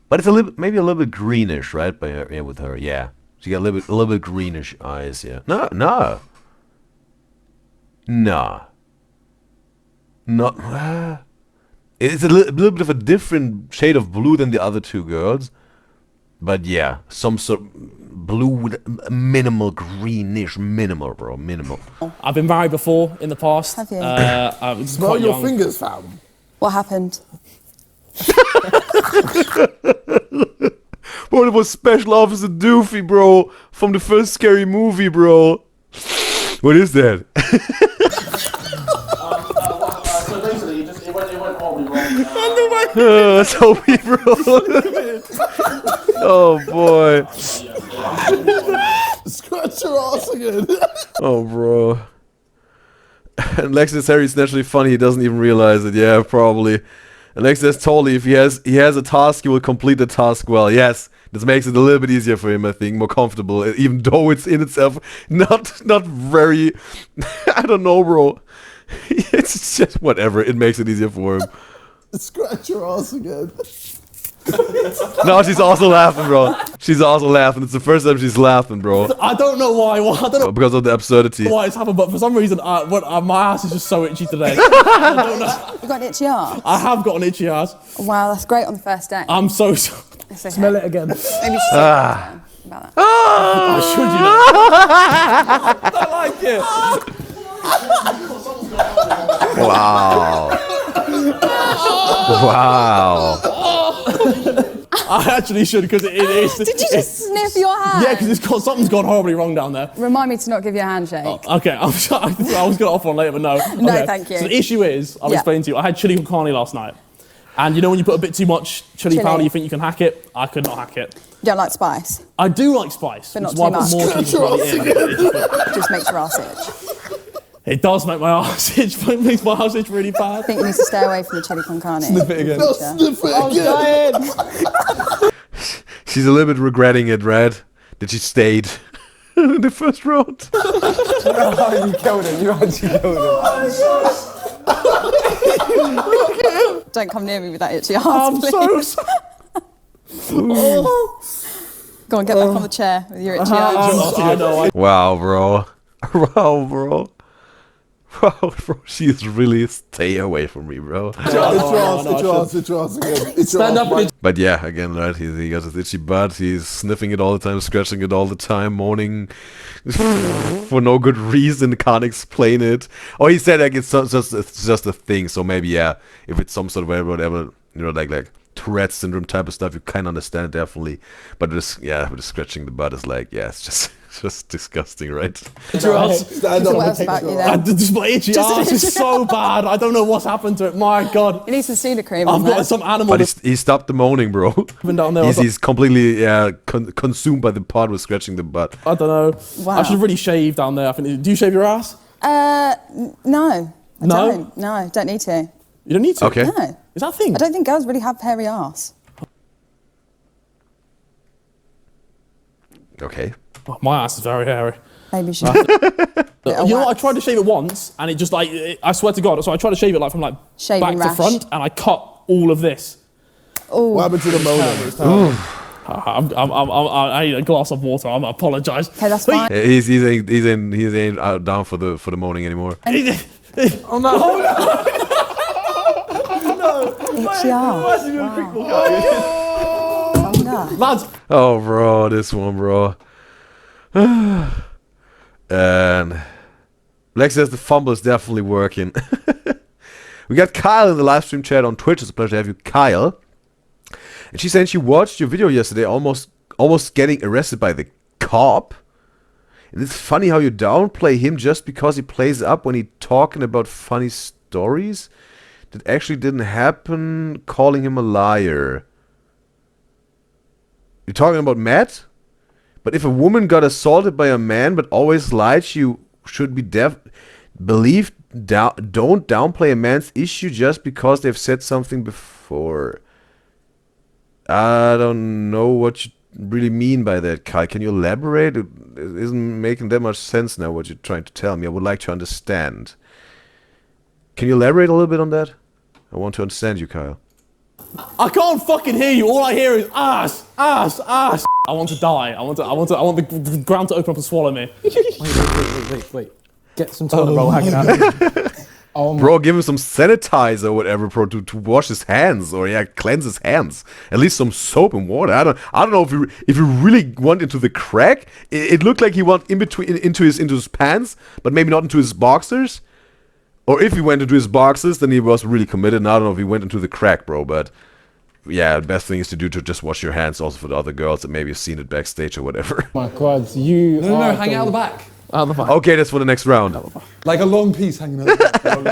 But it's maybe a little bit greenish, right? With her, yeah. She got a little bit greenish eyes, yeah. No. It's a little bit of a different shade of blue than the other two girls. But yeah, some sort of blue with minimal greenish, minimal, bro, minimal. I've been married before in the past. Have you? I was Smell quite your young. fingers, fam. What happened? Bro, it was Special Officer Doofy, bro, from the first Scary Movie, bro. What is that? So basically, it went horribly wrong. Toby, bro. Oh boy. Scratch your ass again. Oh, bro. And Lex says Harry's naturally funny. He doesn't even realize it. Yeah, probably. And Lex says totally. If he has a task, he will complete the task well. Yes, this makes it a little bit easier for him. I think more comfortable, even though it's in itself not very. I don't know, bro. It's just whatever. It makes it easier for him. Scratch your ass again. No, she's also laughing, bro. She's also laughing. It's the first time she's laughing, bro. I don't know why. I don't know Because of the absurdity. why it's happened, but for some reason, my ass is just so itchy today. I don't know. You got an itchy arse? I have got an itchy ass. Wow, that's great on the first day. I'm so. It's okay. Smell it again. Maybe you should say about that. Oh, should you know? I like it. Wow. Wow. I actually should because it is. Did you just sniff your hand? Yeah, because something's gone horribly wrong down there. Remind me to not give you a handshake. Okay, I was going to offer one later, but no. No, Okay. thank you. So the issue is, I'll Yeah. explain to you. I had chili con carne last night, and you know when you put a bit too much chili powder, you think you can hack it. I could not hack it. You don't like spice? I do like spice, But which not is why I too put much. more chili con carne in. Just makes your ass itch. It does make my ass itch, but it makes my ass itch really bad. I think you need to stay away from the chili con carne. Sniff it again. No, sniff it again. She's a little bit regretting it, right? That she stayed in the first round. You killed him. You actually killed him. Don't come near me with that itchy ass, I'm please. Go on, get back on the chair with your itchy ass. I know. Wow, bro. Wow, bro. Wow, bro. She's really stay away from me, bro. It's your ass again. Stand up and But yeah, again, right? He got his itchy butt. He's sniffing it all the time, scratching it all the time, moaning for no good reason. Can't explain it. Oh, he said like it's just a thing. So maybe yeah, if it's some sort of whatever, you know, like Tourette syndrome type of stuff, you kind of understand it definitely. But with the scratching the butt is like, yeah, it's just disgusting, right? Your ass. Stand So up what and else take about your you ass. then? just my itchy ass is so bad. I don't know what's happened to it. My God. You need some Sudocreme I've on there. got some animal But that's he stopped the moaning, bro. been down there. He's completely consumed by the part with scratching the butt. I don't know. Wow. I should really shave down there. I think. Do you shave your ass? No. I No? don't. No, don't need to. You don't need to. Okay. No. Is that a thing? I don't think girls really have hairy ass. Okay. Oh, my ass is very hairy. Maybe you should. You know what? I tried to shave it once, and it just like I swear to God. So I tried to shave it like from like Shaving back rash. to front, and I cut all of this. What happened to the moaning? I need a glass of water. I apologise. Okay, that's fine. He's ain't out down for the moaning anymore. Oh no! Itchy ass. Oh no. Lads, Oh, bro, this one, bro. And Lex says the fumble is definitely working. We got Kyle in the live stream chat on Twitch. It's a pleasure to have you, Kyle. And she said she watched your video yesterday, almost getting arrested by the cop. And it's funny how you downplay him just because he plays up when he's talking about funny stories that actually didn't happen, calling him a liar. You're talking about Matt? But if a woman got assaulted by a man but always lied, she should be believed. Don't downplay a man's issue just because they've said something before. I don't know what you really mean by that, Kai. Can you elaborate? It isn't making that much sense now what you're trying to tell me. I would like to understand. Can you elaborate a little bit on that? I want to understand you, Kyle. I can't fucking hear you. All I hear is ass, ass, ass. I want to die. I want the ground to open up and swallow me. Wait. Get some toilet roll hanging out. Bro, give him some sanitizer or whatever, bro, to wash his hands or cleanse his hands. At least some soap and water. I don't know if you really went into the crack. It looked like he went into his pants, but maybe not into his boxers. Or if he went into his boxers, then he was really committed. And I don't know if he went into the crack, bro, but yeah, the best thing is to do to just wash your hands also for the other girls that maybe have seen it backstage or whatever. Oh my God, you No, hang out the back. Okay, that's for the next round. Like a long piece hanging out. long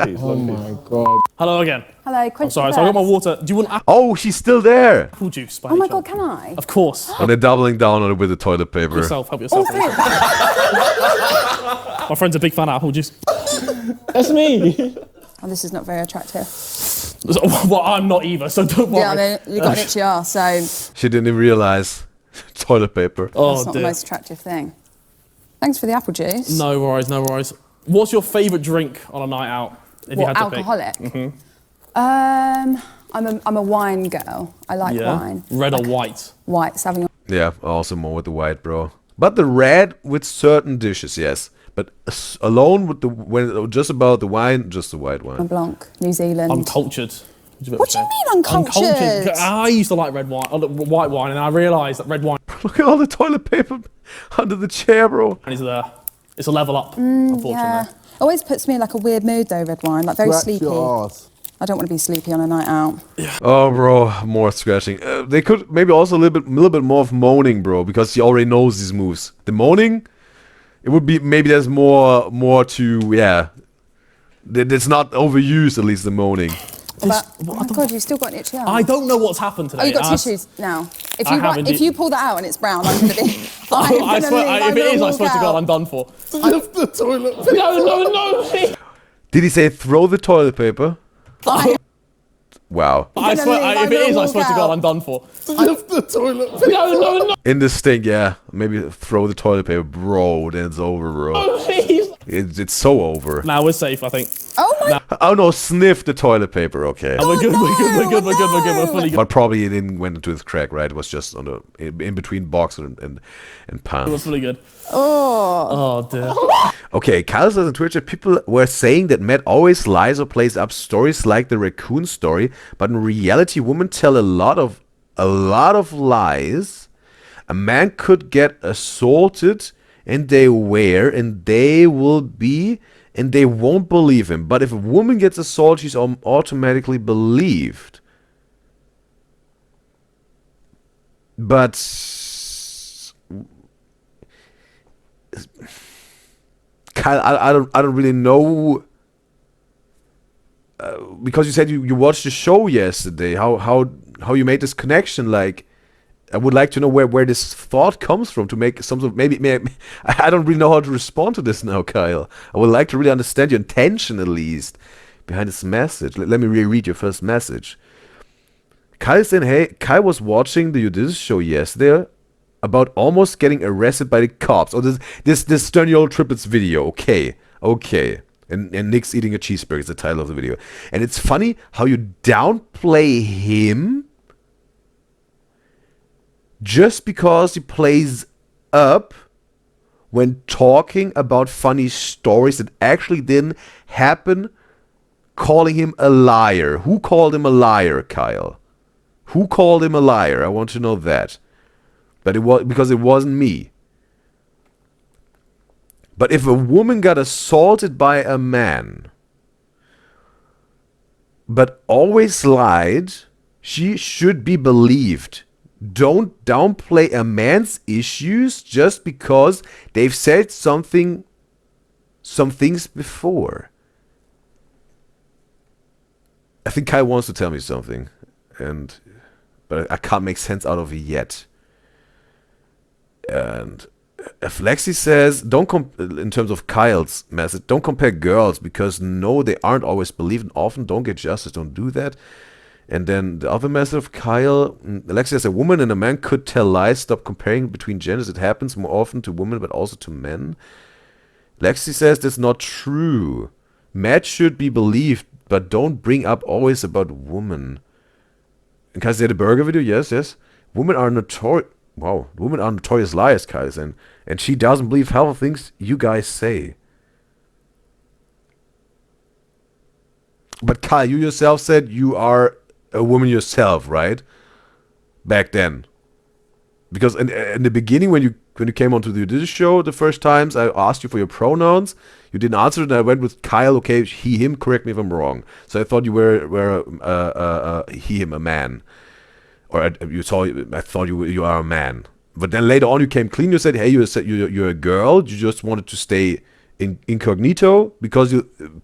piece. Oh my God. Hello again. Hello, I'm sorry, so I got my water. Do you want Oh, she's still there. apple juice? By Oh my any god, chance? can I? Of course. And they're doubling down on it with the toilet paper. Help yourself. My friend's a big fan of apple juice. That's me. Oh, this is not very attractive. Well, I'm not either, so don't worry. Yeah, I mean, you've got an itchy arse, so She didn't even realize. Toilet paper. Oh, that's not the dear. most attractive thing. Thanks for the apple juice. No worries. What's your favourite drink on a night out? If you What, had to alcoholic? pick? I'm a wine girl. I like wine. Red or white? White, Sauvignon. Yeah, also more with the white, bro. But the red with certain dishes, yes. But alone with just about the wine, just the white wine. Blanc, New Zealand. Uncultured. What do you mean uncultured? I used to like red wine, white wine, and I realised that red wine Look at all the toilet paper under the chair, bro. is it's a level up, unfortunately. Yeah. Always puts me in like a weird mood though, red wine, like very sleepy. I don't want to be sleepy on a night out. Oh, bro, more scratching. They could maybe also a little bit more of moaning, bro, because he already knows these moves. The moaning, it would be maybe there's more to it's not overused, at least the moaning. But, oh my god, you've still got an itchy arm. I don't know what's happened today. Oh, you've got tissues now. I If you pull that out and it's brown, I'm going to be... I swear, if it is, I swear to God, I'm done for. Lift the toilet paper. No. Did he say throw the toilet paper? Wow. I swear, if it is, I swear to God, I'm done for. Lift the toilet paper. No. In this thing, yeah. Maybe throw the toilet paper, bro. Then it's over, bro. Please. It's so over. Now we're safe, I think. Oh my... Oh no, sniff the toilet paper, okay. We're good. We're fully good. But probably it didn't went into his crack, right? It was just on in between boxer and pants. We're fully good. Oh. Oh, dear. Okay, Kyle says on Twitter, people were saying that Matt always lies or plays up stories like the raccoon story, but in reality, women tell a lot of lies. A man could get assaulted, and they won't believe him. But if a woman gets assaulted, she's automatically believed. But Kyle, I don't really know, because you said you watched the show yesterday. How you made this connection? Like, I would like to know where this thought comes from to make some sort of maybe I don't really know how to respond to this now, Kyle. I would like to really understand your intention at least behind this message. Let me reread your first message. Kyle saying, hey, Kyle was watching the Udyzyz show yesterday about almost getting arrested by the cops. Oh, this Stern Old Triplets video. Okay. And Nick's eating a cheeseburger is the title of the video. And it's funny how you downplay him just because he plays up when talking about funny stories that actually didn't happen, calling him a liar. Who called him a liar, Kyle? Who called him a liar? I want to know that. But it was because it wasn't me. But if a woman got assaulted by a man, but always lied, she should be believed. Don't downplay a man's issues just because they've said some things before. I think Kyle wants to tell me something, but I can't make sense out of it yet. And if Lexi says, in terms of Kyle's message, don't compare girls because no, they aren't always believed and often don't get justice. Don't do that. And then the other message of Kyle, Lexi says, a woman and a man could tell lies. Stop comparing between genders. It happens more often to women, but also to men. Lexi says that's not true. Matt should be believed, but don't bring up always about women. And Kyle said the burger video, yes. Women are notorious. Wow, women are notorious liars, Kyle said. And she doesn't believe half of things you guys say. But Kyle, you yourself said you are a woman yourself, right? Back then. Because in the beginning, when you came onto the Udyzyz show the first times, I asked you for your pronouns. You didn't answer it, and I went with Kyle. Okay, he, him. Correct me if I'm wrong. So I thought you were he, him, a man, or I thought you are a man. But then later on, you came clean. You said, hey, you're a girl. You just wanted to stay incognito because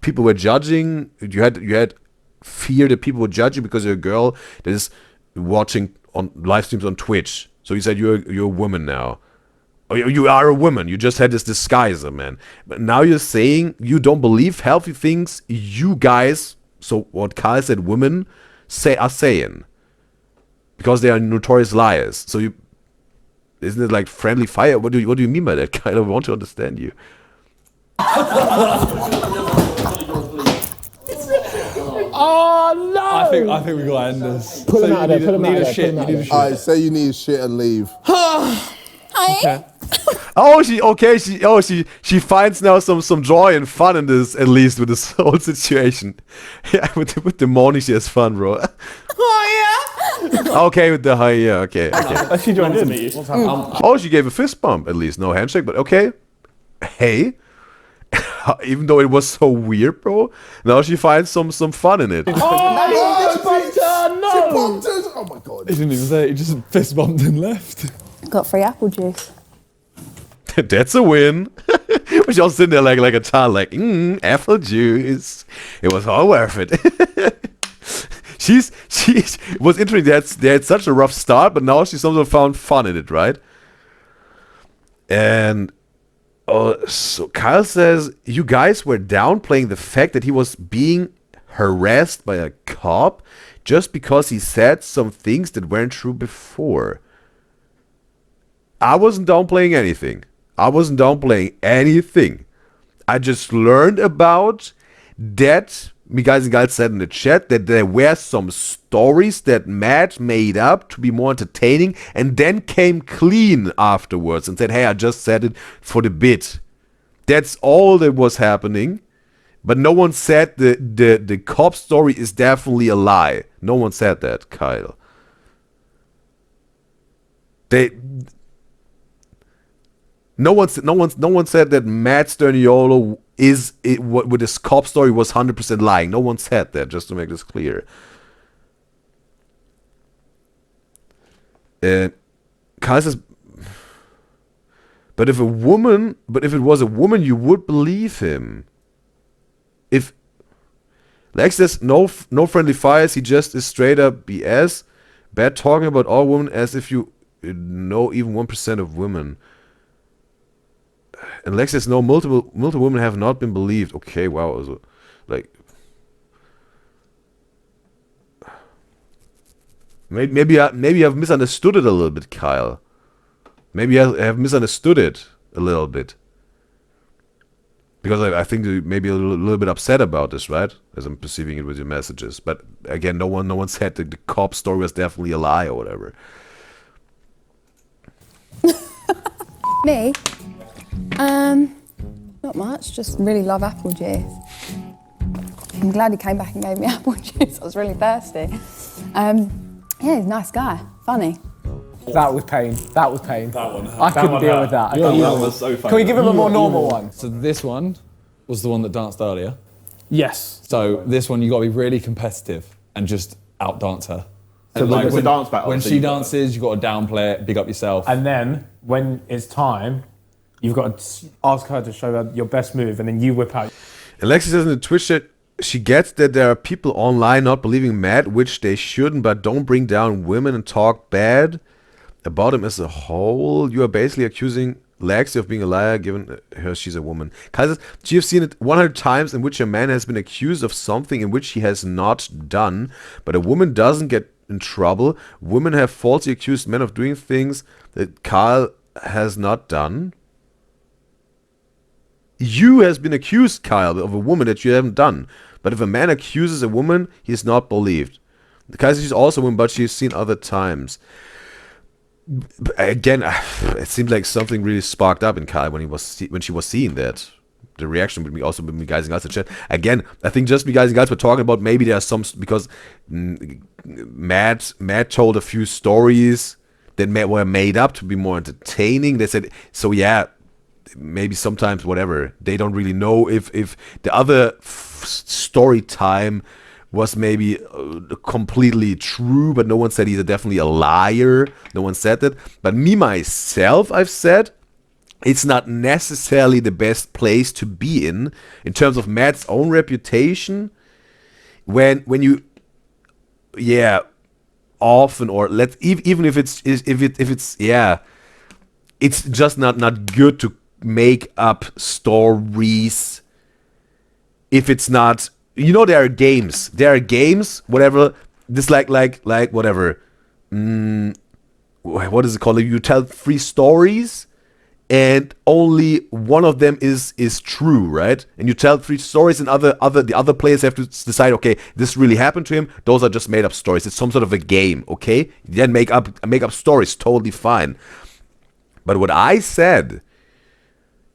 people were judging. You had fear that people would judge you because you're a girl that is watching on live streams on Twitch. So you said you're a woman now. Or you are a woman. You just had this disguise, man. But now you're saying you don't believe healthy things you guys, so what Kyle said women are saying. Because they are notorious liars. So isn't it like friendly fire? What do you mean by that? Kyle, I want to understand you. Oh no! I think we gotta end this. Pull him out of there. Alright, say you need shit and leave. Hi. Okay. She finds now some joy and fun in this, at least with this whole situation. Yeah, with the morning she has fun, bro. Oh yeah. Okay, with the high, yeah, okay. She joined in. Oh, she gave a fist bump at least, no handshake, but okay. Hey. Even though it was so weird, bro, now she finds some fun in it. No! Oh my god. He didn't even say it, he just fist bumped and left. Got free apple juice. That's a win. She's all sitting there like a child, like, apple juice. It was all worth it. It was interesting. They had such a rough start, but now she somehow found fun in it, right? And so Kyle says, you guys were downplaying the fact that he was being harassed by a cop just because he said some things that weren't true before. I wasn't downplaying anything. I just learned about that. Me guys and guys said in the chat that there were some stories that Matt made up to be more entertaining and then came clean afterwards and said, hey, I just said it for the bit. That's all that was happening. But no one said the cop story is definitely a lie. No one said that, Kyle. No one said that Matt Sterniolo with his cop story was 100% lying. No one said that, just to make this clear. Kyle says, but if it was a woman, you would believe him. If Lex says no friendly fires, he just is straight up BS. Bad talking about all women as if you know even 1% of women. And Lex says no, multiple women have not been believed. Okay, wow, so, like maybe I've misunderstood it a little bit, Kyle. Maybe I have misunderstood it a little bit. Because I think you may be a little bit upset about this, right? As I'm perceiving it with your messages. But again, no one said that the cop story was definitely a lie or whatever. Me? Not much, just really love apple juice. I'm glad he came back and gave me apple juice. I was really thirsty. Yeah, he's a nice guy, funny. That was pain. That one. I couldn't deal with that. That was so funny. Can we give him a more normal one? So this one was the one that danced earlier. Yes. So this one, you got to be really competitive and just outdance her. So And it's a dance battle. When so she you've got- dances, you got to downplay it, big up yourself. And then when it's time, you've got to ask her to show her your best move, and then you whip out. Alexi says in the Twitch chat, she gets that there are people online not believing Matt, which they shouldn't, but don't bring down women and talk bad about him as a whole. You are basically accusing Lexi of being a liar, given her she's a woman. Kyle says, you have seen it 100 times in which a man has been accused of something in which he has not done, but a woman doesn't get in trouble. Women have falsely accused men of doing things that Kyle has not done. You has been accused, Kyle, of a woman that you haven't done. But if a man accuses a woman, he is not believed. Kyle says she's also a woman, but she's seen other times. Again, it seemed like something really sparked up in Kyle when she was seeing that. The reaction with me, also with me guys and girls in chat. Again, I think just me guys and girls were talking about maybe there are some, because Matt told a few stories that were made up to be more entertaining. They said, so yeah, maybe sometimes whatever, they don't really know if the other story time was maybe completely true, but no one said he's definitely a liar. No one said that. But me, myself, I've said it's not necessarily the best place to be in terms of Matt's own reputation. When you, yeah, often, or even if it's yeah, it's just not good to make up stories if it's not, you know, there are games, whatever, this like whatever, what is it called, you tell 3 stories and only one of them is true, right? And you tell 3 stories and the other players have to decide, okay, this really happened to him, those are just made up stories. It's some sort of a game, okay? You then make up stories, totally fine. But what I said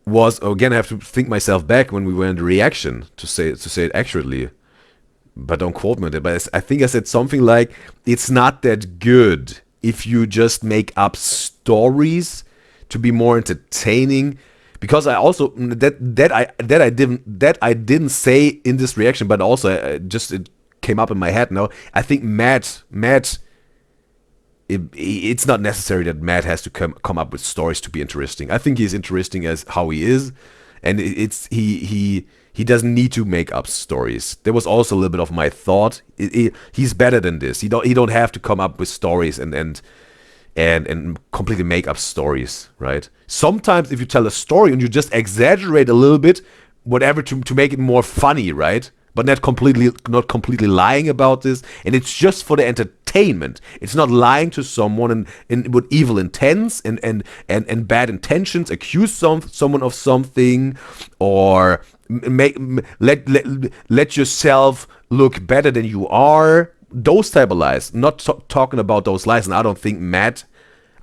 was, again, I have to think myself back when we were in the reaction to say it accurately, but don't quote me on that. But I think I said something like, it's not that good if you just make up stories to be more entertaining, because I also that I didn't say in this reaction, but also it came up in my head now. I think Matt. It's not necessary that Matt has to come up with stories to be interesting. I think he's interesting as how he is, and he doesn't need to make up stories. There was also a little bit of my thought. He's better than this. He don't have to come up with stories and completely make up stories, right? Sometimes if you tell a story and you just exaggerate a little bit, whatever, to make it more funny, right? But not completely lying about this, and it's just for the entertainment. It's not lying to someone and with evil intents and bad intentions, accuse someone of something, or let yourself look better than you are. Those type of lies. Not talking about those lies, and I don't think Matt.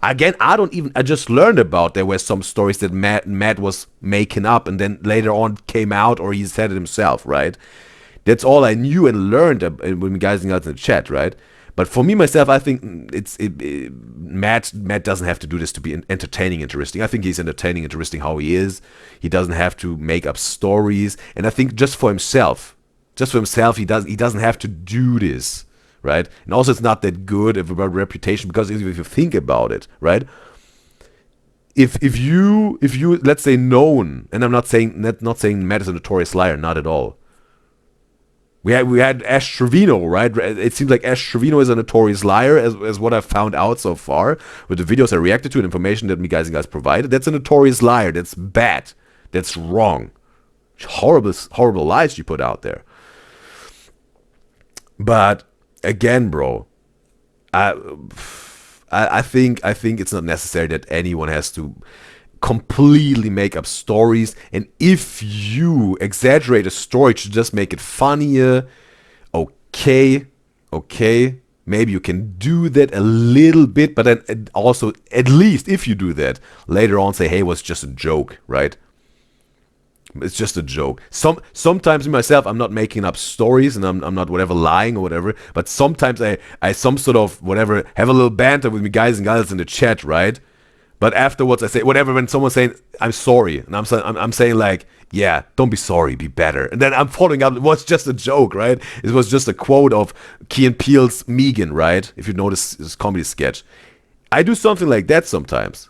Again, I just learned about there were some stories that Matt was making up, and then later on came out, or he said it himself, right? That's all I knew and learned when guys got in the chat, right? But for me, myself, I think Matt doesn't have to do this to be entertaining, interesting. I think he's entertaining, interesting how he is. He doesn't have to make up stories. And I think just for himself, he doesn't have to do this, right? And also, it's not that good about reputation, because if you think about it, right? If you let's say known, and I'm not saying Matt is a notorious liar, not at all. We had Ash Trevino, right? It seems like Ash Trevino is a notorious liar, as what I've found out so far with the videos I reacted to and information that me guys provided. That's a notorious liar. That's bad. That's wrong. Horrible lies you put out there. But again, bro, I think it's not necessary that anyone has to completely make up stories, and if you exaggerate a story to just make it funnier, okay, maybe you can do that a little bit, but then also, at least if you do that, later on say, hey, it was just a joke, right? It's just a joke. Sometimes myself, I'm not making up stories, and I'm not whatever lying or whatever, but sometimes I some sort of whatever, have a little banter with me guys and girls in the chat, right? But afterwards, I say whatever. When someone's saying I'm sorry, and I'm saying like, yeah, don't be sorry, be better. And then I'm following up. It was just a joke, right? It was just a quote of Key and Peele's Megan, right? If you notice this comedy sketch, I do something like that sometimes,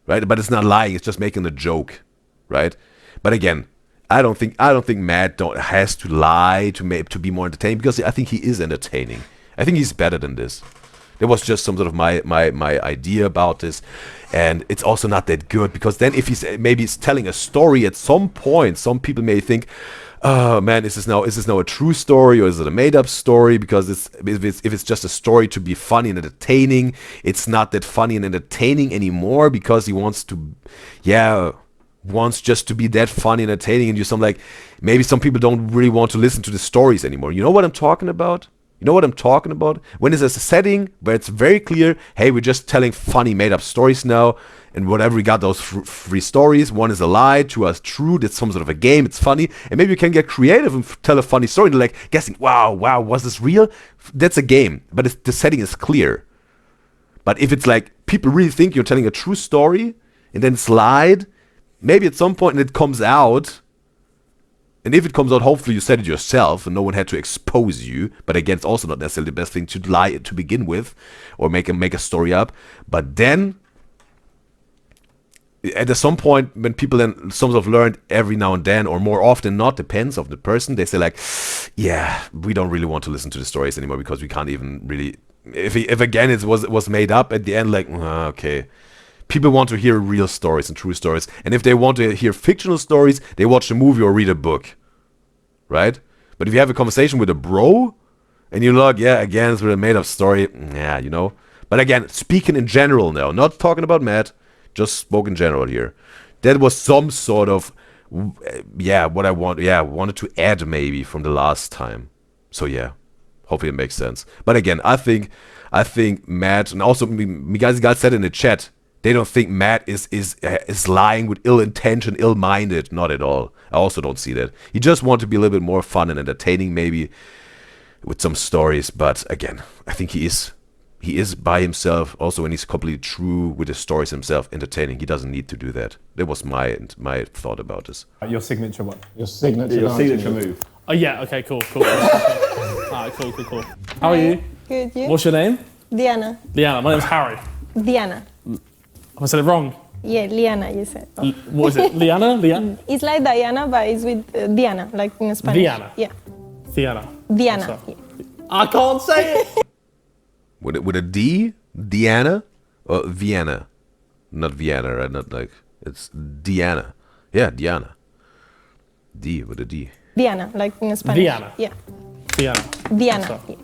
right? But it's not lying. It's just making a joke, right? But again, I don't think Matt has to lie to be more entertaining, because I think he is entertaining. I think he's better than this. There was just some sort of my idea about this, and it's also not that good, because then if he's telling a story at some point, some people may think, oh man, is this now a true story, or is it a made up story? Because if it's just a story to be funny and entertaining, it's not that funny and entertaining anymore, because he wants just to be that funny and entertaining, and maybe some people don't really want to listen to the stories anymore. You know what I'm talking about? When there's a setting where it's very clear, hey, we're just telling funny made-up stories now, and whatever, we got those three stories. One is a lie, two are true. It's some sort of a game. It's funny, and maybe you can get creative and tell a funny story. They're like guessing, wow, was this real? That's a game, but the setting is clear. But if it's like people really think you're telling a true story, and then it's lied, maybe at some point it comes out. And if it comes out, hopefully you said it yourself and no one had to expose you. But again, it's also not necessarily the best thing to lie to begin with, or make a story up. But then, at some point, when people then some sort of learned every now and then, or more often not, depends on the person, they say like, yeah, we don't really want to listen to the stories anymore, because we can't even really, if again it was made up at the end, like, okay. People want to hear real stories and true stories. And if they want to hear fictional stories, they watch a movie or read a book. Right? But if you have a conversation with a bro, and you're like, yeah, again, it's a made-up story. Yeah, you know. But again, speaking in general now, not talking about Matt, just spoke in general here. That was some sort of, what I wanted to add maybe from the last time. So yeah, hopefully it makes sense. But again, I think Matt, and also you guys said in the chat, they don't think Matt is lying with ill intention, ill-minded. Not at all. I also don't see that. He just wants to be a little bit more fun and entertaining, maybe, with some stories. But again, I think he is by himself. Also, when he's completely true with his stories himself, entertaining, he doesn't need to do that. That was my thought about this. Your signature one. Your signature move. Oh yeah. Okay. Cool. Alright. Cool. How are you? Good. You? What's your name? Diana. Liana. My name's Harry. Diana. Have I said it wrong? Yeah, Liana, you said. Oh. What is it? Liana? It's like Diana, but it's with Diana, like in Spanish. Diana? Yeah. Diana. Diana. Yeah. I can't say it! With a D? Diana? Or Vienna? Not Vienna, right? Not like, it's Diana. Yeah, Diana. D with a D. Diana, like in Spanish. Diana? Yeah. Diana. Diana. Yeah.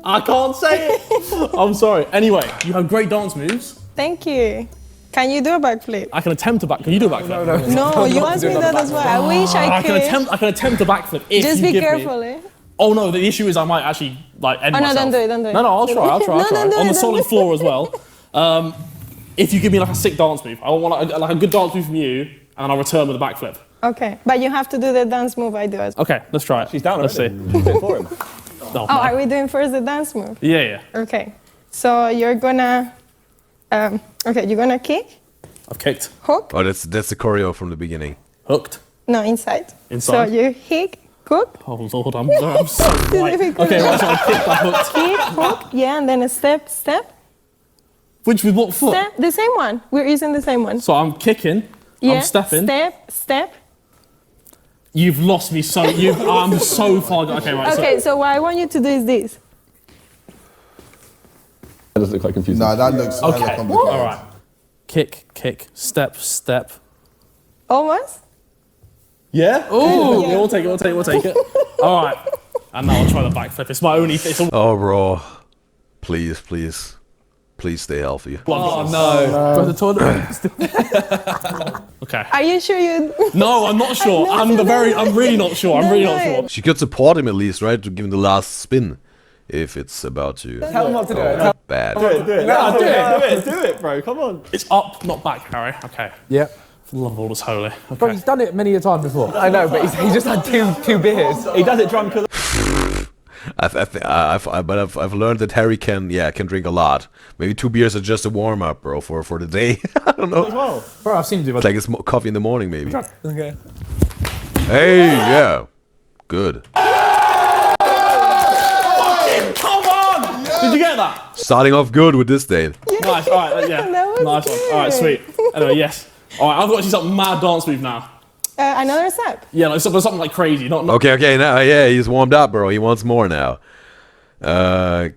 I can't say it! I'm sorry. Anyway, you have great dance moves. Thank you. Can you do a backflip? I can attempt a backflip. Can you do a backflip? No, you asked me that as well. I wish I could. I can attempt a backflip if Just you be give careful, me... eh? Oh no, the issue is I might actually end myself. No, don't do it. No, I'll try. No, On the solid floor as well. If you give me like a sick dance move, I want like a good dance move from you, and I'll return with a backflip. Okay, but you have to do the dance move I do as well. Okay, let's try it. She's down. Let's see. For him. No, are we doing first the dance move? Yeah. Okay, so you're gonna, you're gonna kick. I've kicked. Hook. Oh, that's the choreo from the beginning. Hooked. No, inside. Inside. So you kick, hook. Oh Lord, I'm so white. Okay, right, so I kicked, I hooked. Kick, hook, yeah, and then a step. Which with what foot? Step, the same one. We're using the same one. So I'm kicking. Yeah. I'm stepping. Step. You've lost me so. I'm so far. Okay, right. Okay, so what I want you to do is this. That does look quite confusing. No, that looks hella Okay. complicated. All right. Kick, step. Almost? Yeah? Ooh, yeah. We'll take it. All right. And now I'll try the backflip. It's my only... Oh, bro. Please stay healthy. Oh, no. Go to the toilet. Okay. Are you sure you... No, I'm not sure. I'm really not sure. I'm really not sure. She could support him at least, right? To give him the last spin. If it's about to... Tell him not to do it. Bad. Do it. No, Do it, bro. Come on. It's up, not back, Harry. Okay. Yeah. For the love of all that's holy. Okay. Bro, he's done it many a time before. I know, but he just had two beers. He does it drunk. I've learned that Harry can drink a lot. Maybe 2 beers are just a warm up, bro, for the day. I don't know. Well, bro, I've seen you do It's like it's coffee in the morning, maybe. Okay. Hey, yeah, good. Come on! Did you get that? Starting off good with this date. Nice. All right. Yeah. Nice one. All right. Sweet. Anyway, yes. All right. I've got to see some mad dance move now. Another step. Yeah, like something like crazy. Not. Okay, now, yeah, he's warmed up, bro. He wants more now. Okay.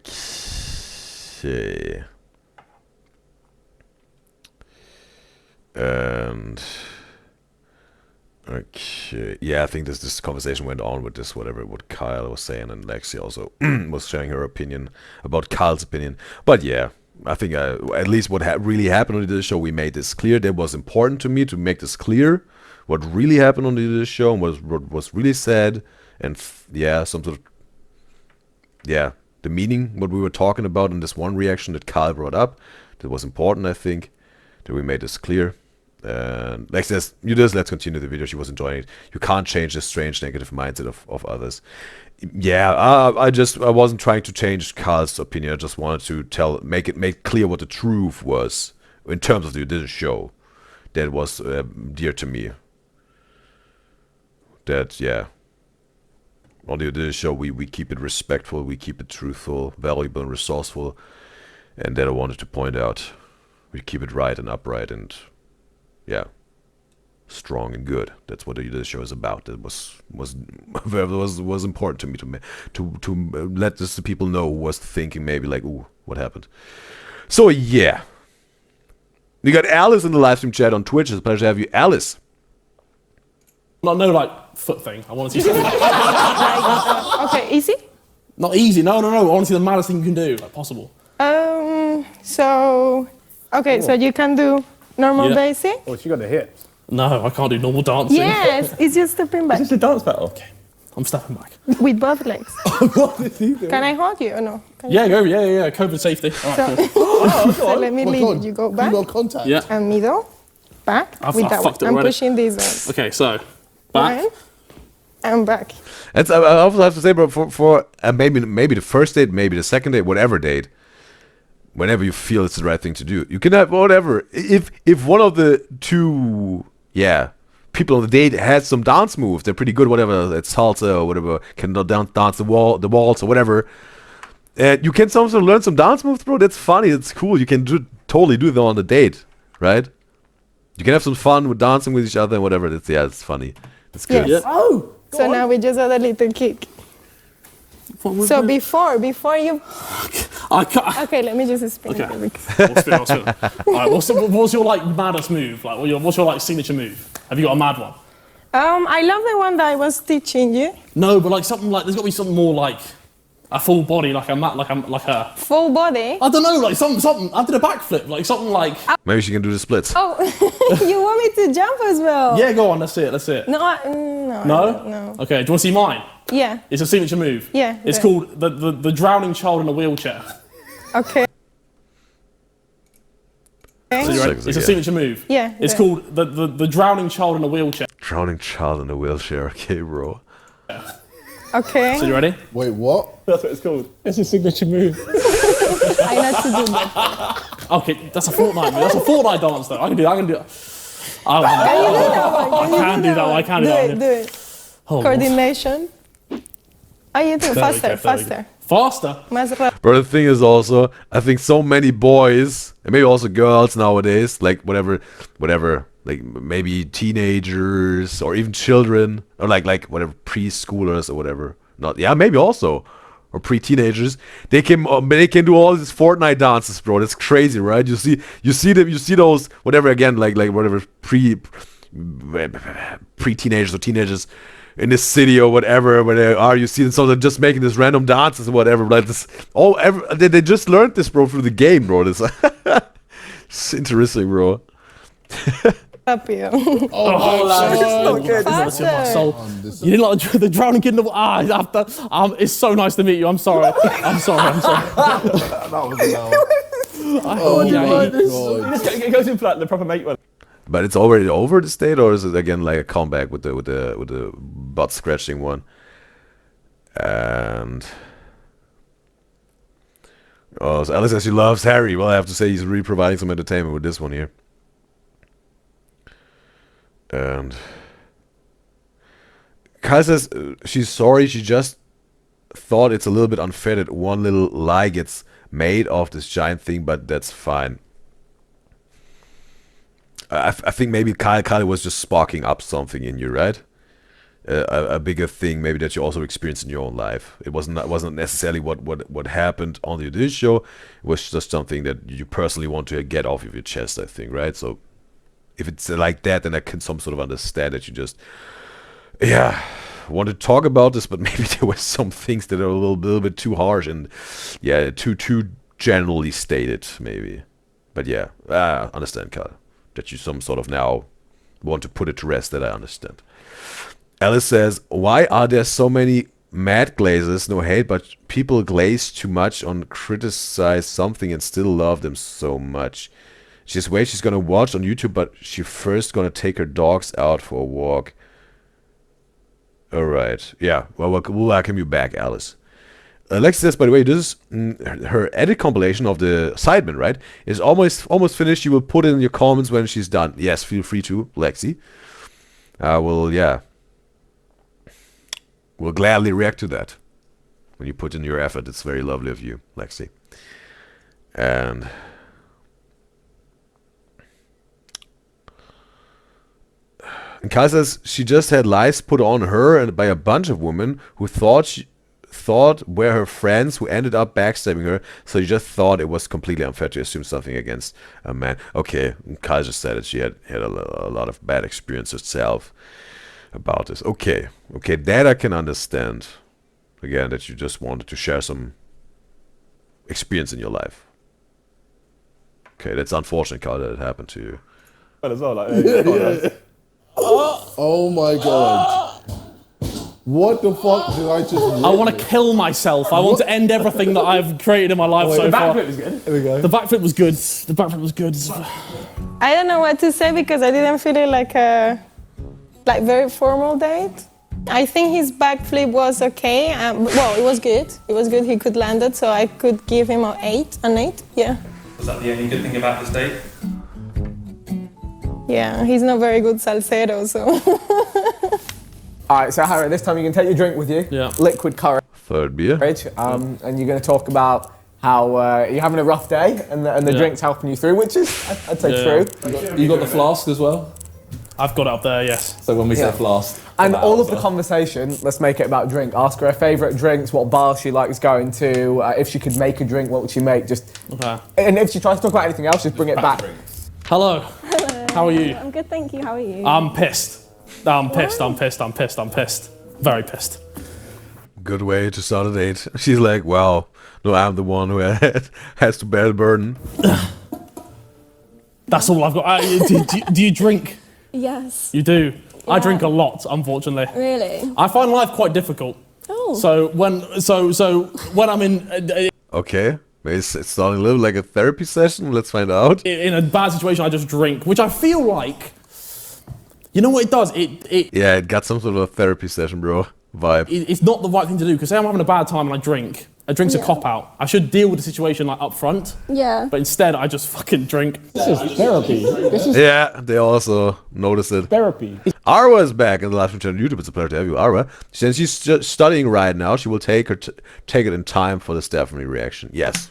And okay, yeah, I think this conversation went on with this, what Kyle was saying, and Lexi also was sharing her opinion about Kyle's opinion. But yeah, I think at least what really happened on this show, we made this clear. That was important to me to make this clear. What really happened on this show and what was really said, and yeah, some sort of, yeah, the meaning, what we were talking about in this one reaction that Kyle brought up, that was important, I think, that we made this clear. And like says, let's continue the video. She was enjoying it. You can't change the strange negative mindset of others. Yeah, I wasn't trying to change Kyle's opinion. I just wanted to make clear what the truth was in terms of this show that was dear to me. That, yeah, on this show we keep it respectful, we keep it truthful, valuable and resourceful, and that I wanted to point out. We keep it right and upright and, yeah, strong and good. That's what this show is about. That was important to me to let the people know who was thinking maybe like, ooh, what happened? So yeah, we got Alice in the live stream chat on Twitch. It's a pleasure to have you, Alice. No, like foot thing. I want to see something. Okay, easy? Not easy. No. I want to see the maddest thing you can do, like possible. So you can do normal basic? Oh, she got the hips. No, I can't do normal dancing. Yes, it's just stepping back. Is this a dance battle? Okay, I'm stepping back. With both legs. What is he doing? Can I hold you or no? Yeah, go. Yeah. COVID safety. All right, so, so let me lead you. Go back. No contact. Yeah. And middle. Back. I with that fucked it one. I'm already. pushing these ones. Okay, so back. One. And back. I also have to say, bro, for maybe the first date, maybe the second date, whatever date, whenever you feel it's the right thing to do, you can have whatever. If one of the two, people on the date has some dance moves, they're pretty good, whatever, it's salsa or whatever, can dance the waltz or whatever, and you can sometimes learn some dance moves, bro. That's funny. It's cool. You can totally do them on the date, right? You can have some fun with dancing with each other and whatever. It's funny. It's good. Yes. Oh. So now we just add a little kick. So before you. Okay, let me just spin it. Okay. I'll spin. All right, what's your like maddest move? Like, what's your like signature move? Have you got a mad one? I love the one that I was teaching you. No, but like something like there's got to be something more like a full body, like a full body. I don't know, like something. I did a backflip, like something like. Maybe she can do the splits. Oh, you want me to jump as well? Yeah, go on. Let's see it. No. Okay. Do you want to see mine? Yeah. It's a signature move. Yeah. It's called the drowning child in a wheelchair. Okay. So it's a signature move. Yeah. It's called the drowning child in a wheelchair. Drowning child in a wheelchair. Okay, bro. Okay. So you ready? Wait, what? That's what it's called. It's a signature move. I know to do that. Okay, that's a Fortnite move. That's a Fortnite dance though. I can do that. I can do that. Do it. Coordination. Oh, you do faster. Faster? Más rápido. But the thing is also, I think so many boys, and maybe also girls nowadays, like whatever, like maybe teenagers or even children, or like whatever, preschoolers or whatever. Maybe also, or pre-teenagers, they can do all these Fortnite dances, bro. That's crazy, right? You see those whatever again, like whatever pre-teenagers or teenagers in the city or whatever, where they are, you see them, so they're just making this random dances or whatever, like this. They just learned this, bro, through the game, bro. This it's interesting, bro. Rápido. You didn't like the drowning kid in the it's so nice to meet you. I'm sorry. I'm sorry. That was It goes in for like the proper mate one. But it's already over the state, or is it again like a comeback with the butt scratching one? And Oh, so Alice says she loves Harry. Well, I have to say he's really providing some entertainment with this one here. And Kyle says she's sorry. She just thought it's a little bit unfair that one little lie gets made of this giant thing, but that's fine. I think maybe Kyle was just sparking up something in you, right? A bigger thing maybe that you also experienced in your own life. It wasn't necessarily what happened on the Udyzyz show. It was just something that you personally want to get off of your chest, I think, right? So if it's like that, then I can some sort of understand that you just want to talk about this, but maybe there were some things that are a little bit too harsh and too generally stated, maybe. But yeah, I understand, Kyle, that you some sort of now want to put it to rest. That I understand. Alice says, why are there so many mad glazers? No hate, but people glaze too much on criticize something and still love them so much. She's gonna watch on YouTube, but she first gonna take her dogs out for a walk. Alright, yeah, well, we'll welcome you back, Alice. Lexi says, by the way, this is her edit compilation of the Sidemen, right? Is almost finished. You will put it in your comments when she's done. Yes, feel free to, Lexi. We'll gladly react to that. When you put in your effort, it's very lovely of you, Lexi. And Kai says she just had lies put on her and by a bunch of women who thought were her friends who ended up backstabbing her, so she just thought it was completely unfair to assume something against a man. Okay, Kai just said that she had a lot of bad experience herself about this. Okay, that I can understand. Again, that you just wanted to share some experience in your life. Okay, that's unfortunate, Carl, that it happened to you. Oh my god. What the fuck did I just I want to kill myself. I want to end everything that I've created in my life so far. The backflip was good. Here we go. The backflip was good. The backflip was good. I don't know what to say because I didn't feel it like a very formal date. I think his backflip was okay. Well, it was good. It was good. He could land it, so I could give him an 8. Yeah. Was that the only good thing about this date? Yeah, he's not very good salsero, so. All right, so Harry, this time you can take your drink with you. Yeah. Liquid courage. Third beer. And you're going to talk about how you're having a rough day and the drink's helping you through, which is, I'd say, true. You got the flask as well? I've got it up there, yes. So when we say flask. And all of the conversation, let's make it about drink. Ask her favourite drinks, what bar she likes going to. If she could make a drink, what would she make? And if she tries to talk about anything else, just bring it back. Hello. Hello. How are you? I'm good, thank you. How are you? I'm pissed. I'm pissed. Very pissed. Good way to start a date. She's like, wow, no, I'm the one who has to bear the burden. That's all I've got. Do you drink? Yes. You do? Yeah. I drink a lot, unfortunately. Really? I find life quite difficult. Oh. So when I'm in... Okay, it's starting a little like a therapy session. Let's find out. In a bad situation, I just drink, which I feel like... You know what it does? Yeah, it got some sort of a therapy session, bro. Vibe. It's not the right thing to do, because say I'm having a bad time and I drink. A drink's a cop-out. I should deal with the situation like up front. Yeah. But instead, I just fucking drink. This is therapy. Yeah, they also noticed it. Therapy. Arwa is back in the live stream channel on YouTube. It's a pleasure to have you, Arwa. Since she's studying right now, she will take it in time for the Stephanie reaction. Yes.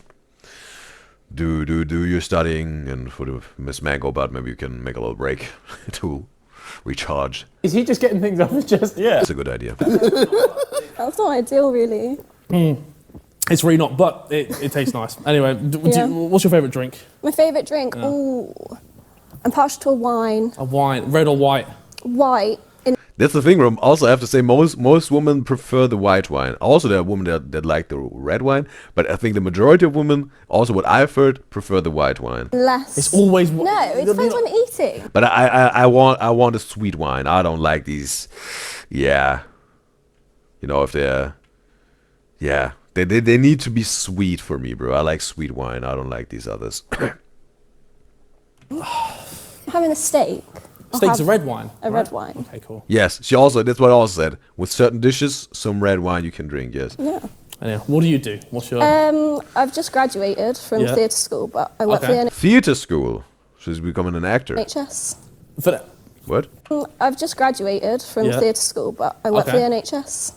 Do your studying, and for the Miss Mango, but maybe you can make a little break to recharge. Is he just getting things off his chest? Yeah. That's a good idea. That's not ideal, really. It's really not, but it tastes nice. Anyway, what's your favourite drink? My favourite drink? Yeah. Ooh. I'm partial to a wine. A wine. Red or white? White. That's the thing, Rom. Also, I have to say, most women prefer the white wine. Also, there are women that like the red wine, but I think the majority of women, also what I've heard, prefer the white wine. Less. It's always... No, it depends on eating. But I want a sweet wine. I don't like these... Yeah. You know, if they're... Yeah. They need to be sweet for me, bro. I like sweet wine. I don't like these others. Having a steak. Steak's a red wine. A red wine. Okay, cool. Yes, that's what I also said. With certain dishes, some red wine you can drink, yes. Yeah. Anyway, what do you do? What's your... I've just graduated from Yeah. theatre school, but I work for the Theatre school. She's becoming an actor. NHS. What? I've just graduated from Yeah. theatre school, but I work for the Okay. NHS.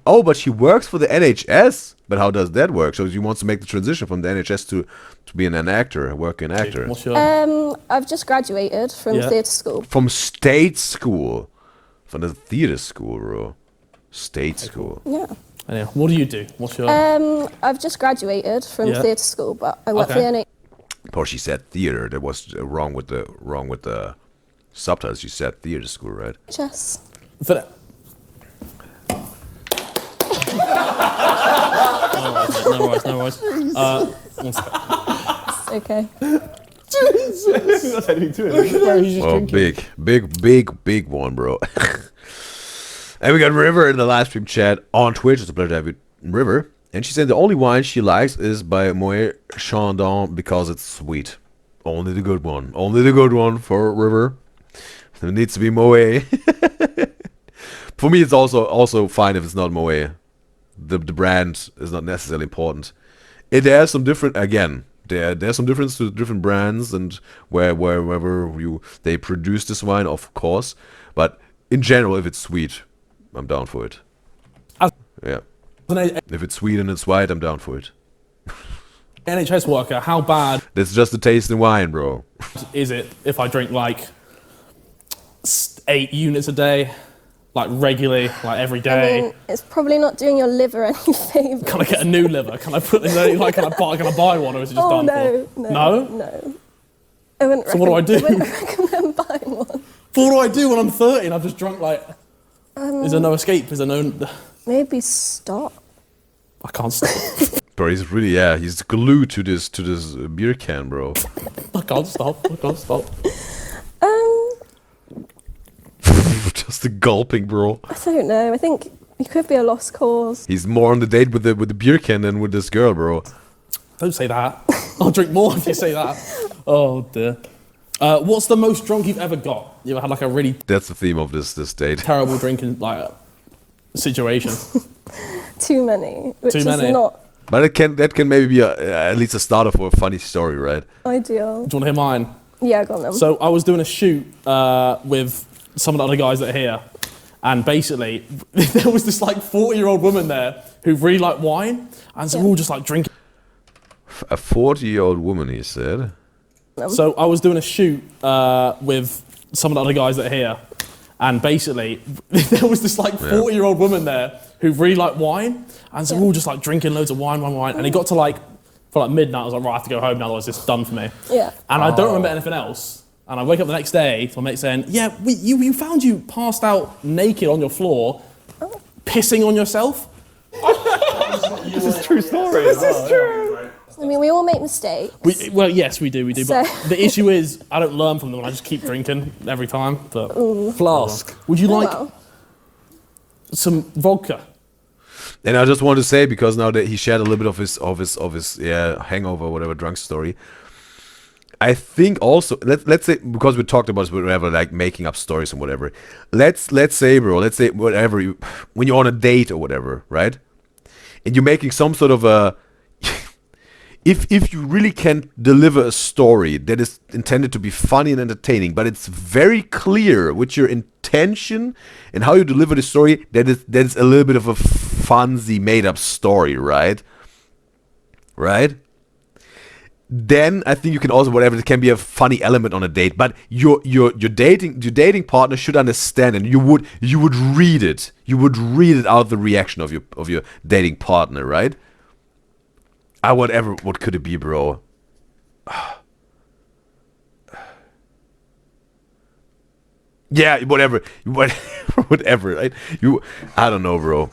Oh, but she works for the NHS. But how does that work? So she wants to make the transition from the NHS to being an actor, a working actor. What's your... I've just graduated from Yeah. theatre school. From state school. From the theatre school, bro. State school. Yeah. Anyway, what do you do? What's your... I've just graduated from Yeah. theatre school, but I work for the NHS. Or she said theater. That was wrong with the subtitles. She said theater school, right? NHS. No worries, no worries. One second. Okay. Jesus. That's anything to it. Bro, he's just Oh, drinking. big one, bro. And we got River in the live stream chat on Twitch. It's a pleasure to have you, River. And she said the only wine she likes is by Moet Chandon because it's sweet. Only the good one. Only the good one for River. It needs to be Moet. For me, it's also fine if it's not Moet. The brand is not necessarily important. There's some different, again, there's some difference to different brands and wherever they produce this wine, of course. But in general, if it's sweet, I'm down for it. Yeah. If it's sweet and it's white, I'm down for it. NHS worker, how bad That's just the taste in wine, bro. is it if I drink like 8 units a day, like regularly, like every I day? mean, it's probably not doing your liver any favours. Can I get a new liver? Can I put like can I buy one or is it just Oh, done no, for? no, no. I wouldn't So what do I do? I wouldn't recommend buying one. What do I do when I'm 30 and I've just drunk like? Is there no escape? Is there no? Maybe stop. I can't stop. Bro, he's really, he's glued to this beer can, bro. I can't stop. I can't stop. Just the gulping, bro. I don't know. I think it could be a lost cause. He's more on the date with the beer can than with this girl, bro. Don't say that. I'll drink more if you say that. Oh dear. What's the most drunk you've ever got? You ever had like a really That's the theme of this date. terrible drinking like situation? Too many, which Too is many. not But that can maybe be at least a starter for a funny story, right? ideal. Do you want to hear mine? Yeah, go on then. So I was doing a shoot with some of the other guys that are here, and basically there was this like 40-year-old woman there who really liked wine, and so we were all just like drinking. A 40-year-old woman, he said. So I was doing a shoot with some of the other guys that are here, and basically there was this like 40-year-old woman there who really liked wine, and so we were all just like drinking loads of wine, and it got to like for like midnight. I was like, right, I have to go home now, otherwise it's done for me. Yeah. And I don't remember anything else. And I wake up the next day to my mate saying, yeah, you found you passed out naked on your floor, pissing on yourself. This is true story. This is true. I mean, we all make mistakes. Well, yes, we do. So- But the issue is, I don't learn from them. I just keep drinking every time. But Ooh. Flask. Would you Oh, like well. some vodka? And I just want to say, because now that he shared a little bit of his hangover, whatever, drunk story. I think also let's say, because we talked about whatever, like making up stories and whatever. Let's say, bro, whatever when you're on a date or whatever, right? And you're making some sort of a if you really can deliver a story that is intended to be funny and entertaining, but it's very clear with your intention and how you deliver the story, that is a little bit of a fancy made up story, right? Right? Then I think you can also, whatever, it can be a funny element on a date, but your dating partner should understand, and you would read it. You would read it out, the reaction of your dating partner, right? What could it be, bro? Yeah, whatever, right? I don't know, bro.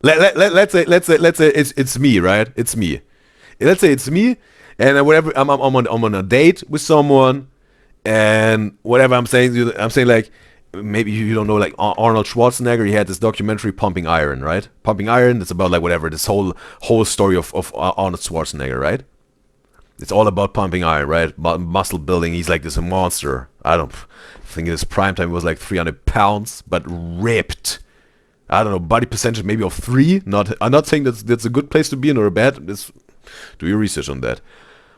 Let's say it's me, right? It's me. Let's say it's me, and whatever, I'm on a date with someone, and whatever I'm saying like, maybe you don't know, like Arnold Schwarzenegger, he had this documentary Pumping Iron, right? Pumping Iron, it's about like whatever, this whole story of Arnold Schwarzenegger, right? It's all about pumping iron, right? Muscle building. He's like this monster. I think his prime time was like 300 pounds, but ripped. I don't know, body percentage maybe of 3. I'm not saying that's a good place to be in or a bad. Do your research on that.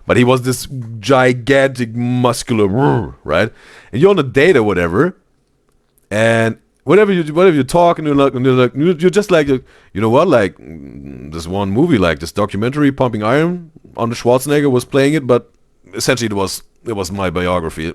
But he was this gigantic, muscular, right? And you're on a date or whatever, and whatever you talk, and you're just like, you know what? Like this one movie, like this documentary, Pumping Iron, Arnold Schwarzenegger was playing it, but essentially it was my biography.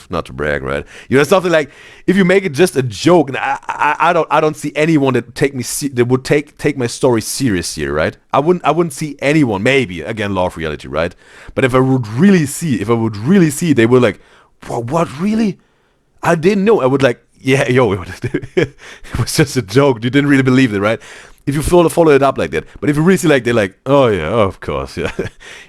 Not to brag, right? You know, something like if you make it just a joke, and I don't see anyone that would take my story serious here, right? I wouldn't see anyone. Maybe again, law of reality, right? But if I would really see, they were like, what really? I didn't know. I would like, yeah, yo, it was just a joke. You didn't really believe it, right? If you follow it up like that, but if you really see, like, they're like, oh yeah, of course, yeah,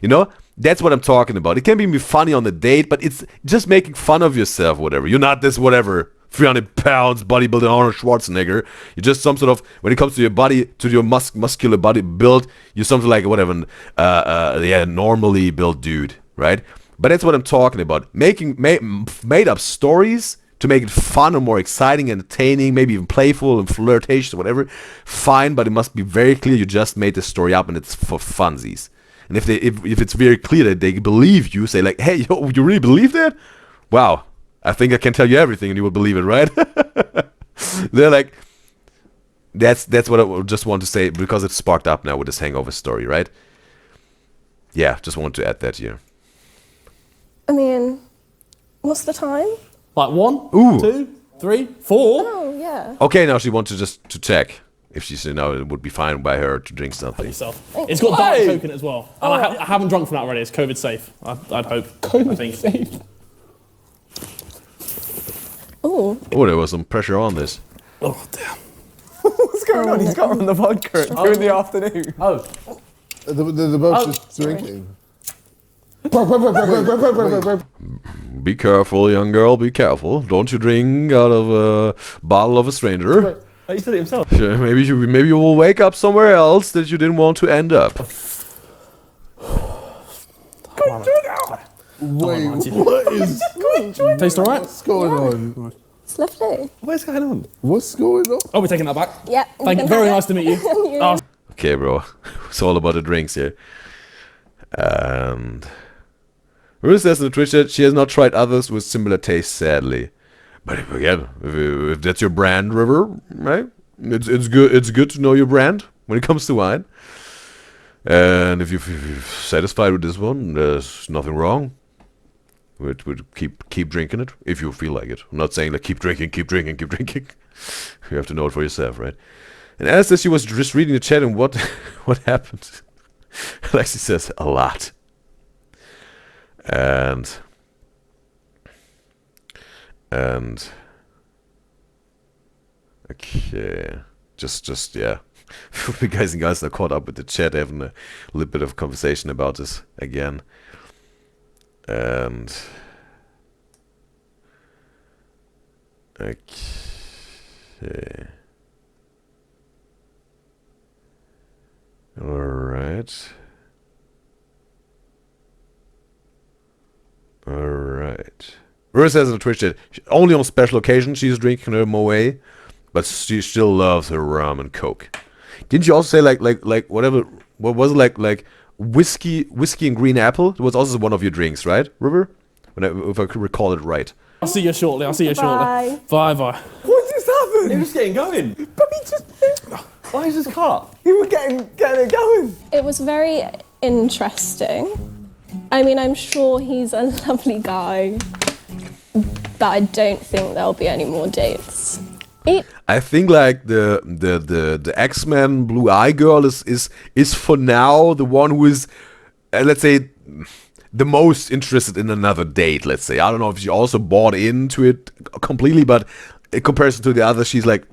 you know. That's what I'm talking about. It can be funny on the date, but it's just making fun of yourself, whatever. You're not this, whatever, 300 pounds bodybuilder Arnold Schwarzenegger. You're just some sort of, when it comes to your body, to your muscular body build, you're something like, whatever, normally built dude, right? But that's what I'm talking about. Made up stories to make it fun or more exciting, entertaining, maybe even playful and flirtatious or whatever. Fine, but it must be very clear you just made the story up and it's for funsies. And if it's very clear that they believe you, say like, hey, yo, you really believe that? Wow, I think I can tell you everything and you will believe it, right? They're like, that's what I just want to say, because it's sparked up now with this hangover story, right? Yeah, just wanted to add that here. I mean, what's the time? Like 1, Ooh. 2, 3, 4. Oh, yeah. Okay, now she wanted just to check if she said no, it would be fine by her to drink something. It's got Diet Coke in it as well. And I haven't drunk from that already. It's COVID safe. I'd hope. COVID safe. Oh, there was some pressure on this. Oh, damn. What's going on? He's got her on the vodka at 2 in the afternoon. Oh. They're both just drinking. Be careful, young girl, be careful. Don't you drink out of a bottle of a stranger. Oh, he said it himself. Sure, maybe you will wake up somewhere else that you didn't want to end up. Wait, what is... Taste alright? What's going on? it's lovely. What's going on? What's going on? Oh, we're taking that back. Yeah. Thank you. Very nice to meet you. Oh. Okay, bro. It's all about the drinks here. And Ruth says in the Twitch chat she has not tried others with similar taste, sadly. But again, if that's your brand, River, right? It's good. It's good to know your brand when it comes to wine. And if you're satisfied with this one, there's nothing wrong. We'd keep drinking it if you feel like it. I'm not saying like keep drinking. You have to know it for yourself, right? And as she was just reading the chat and what happened, Alexi says a lot. And okay, just yeah. The guys and girls are caught up with the chat, having a little bit of conversation about this again. And okay, all right. Rose says in the Twitch chat, only on special occasions she's drinking her Moët, but she still loves her rum and Coke. Didn't you also say like whatever? What was it like whiskey and green apple? It was also one of your drinks, right, River? If I could recall it right. I'll see you shortly. Bye. Bye. What just happened? He was getting going. But he just... Why is this cut? You were getting it going. It was very interesting. I mean, I'm sure he's a lovely guy, but I don't think there'll be any more dates. I think like the X-Men Blue Eye Girl is for now the one who is, let's say, the most interested in another date. Let's say, I don't know if she also bought into it completely, but in comparison to the others, she's like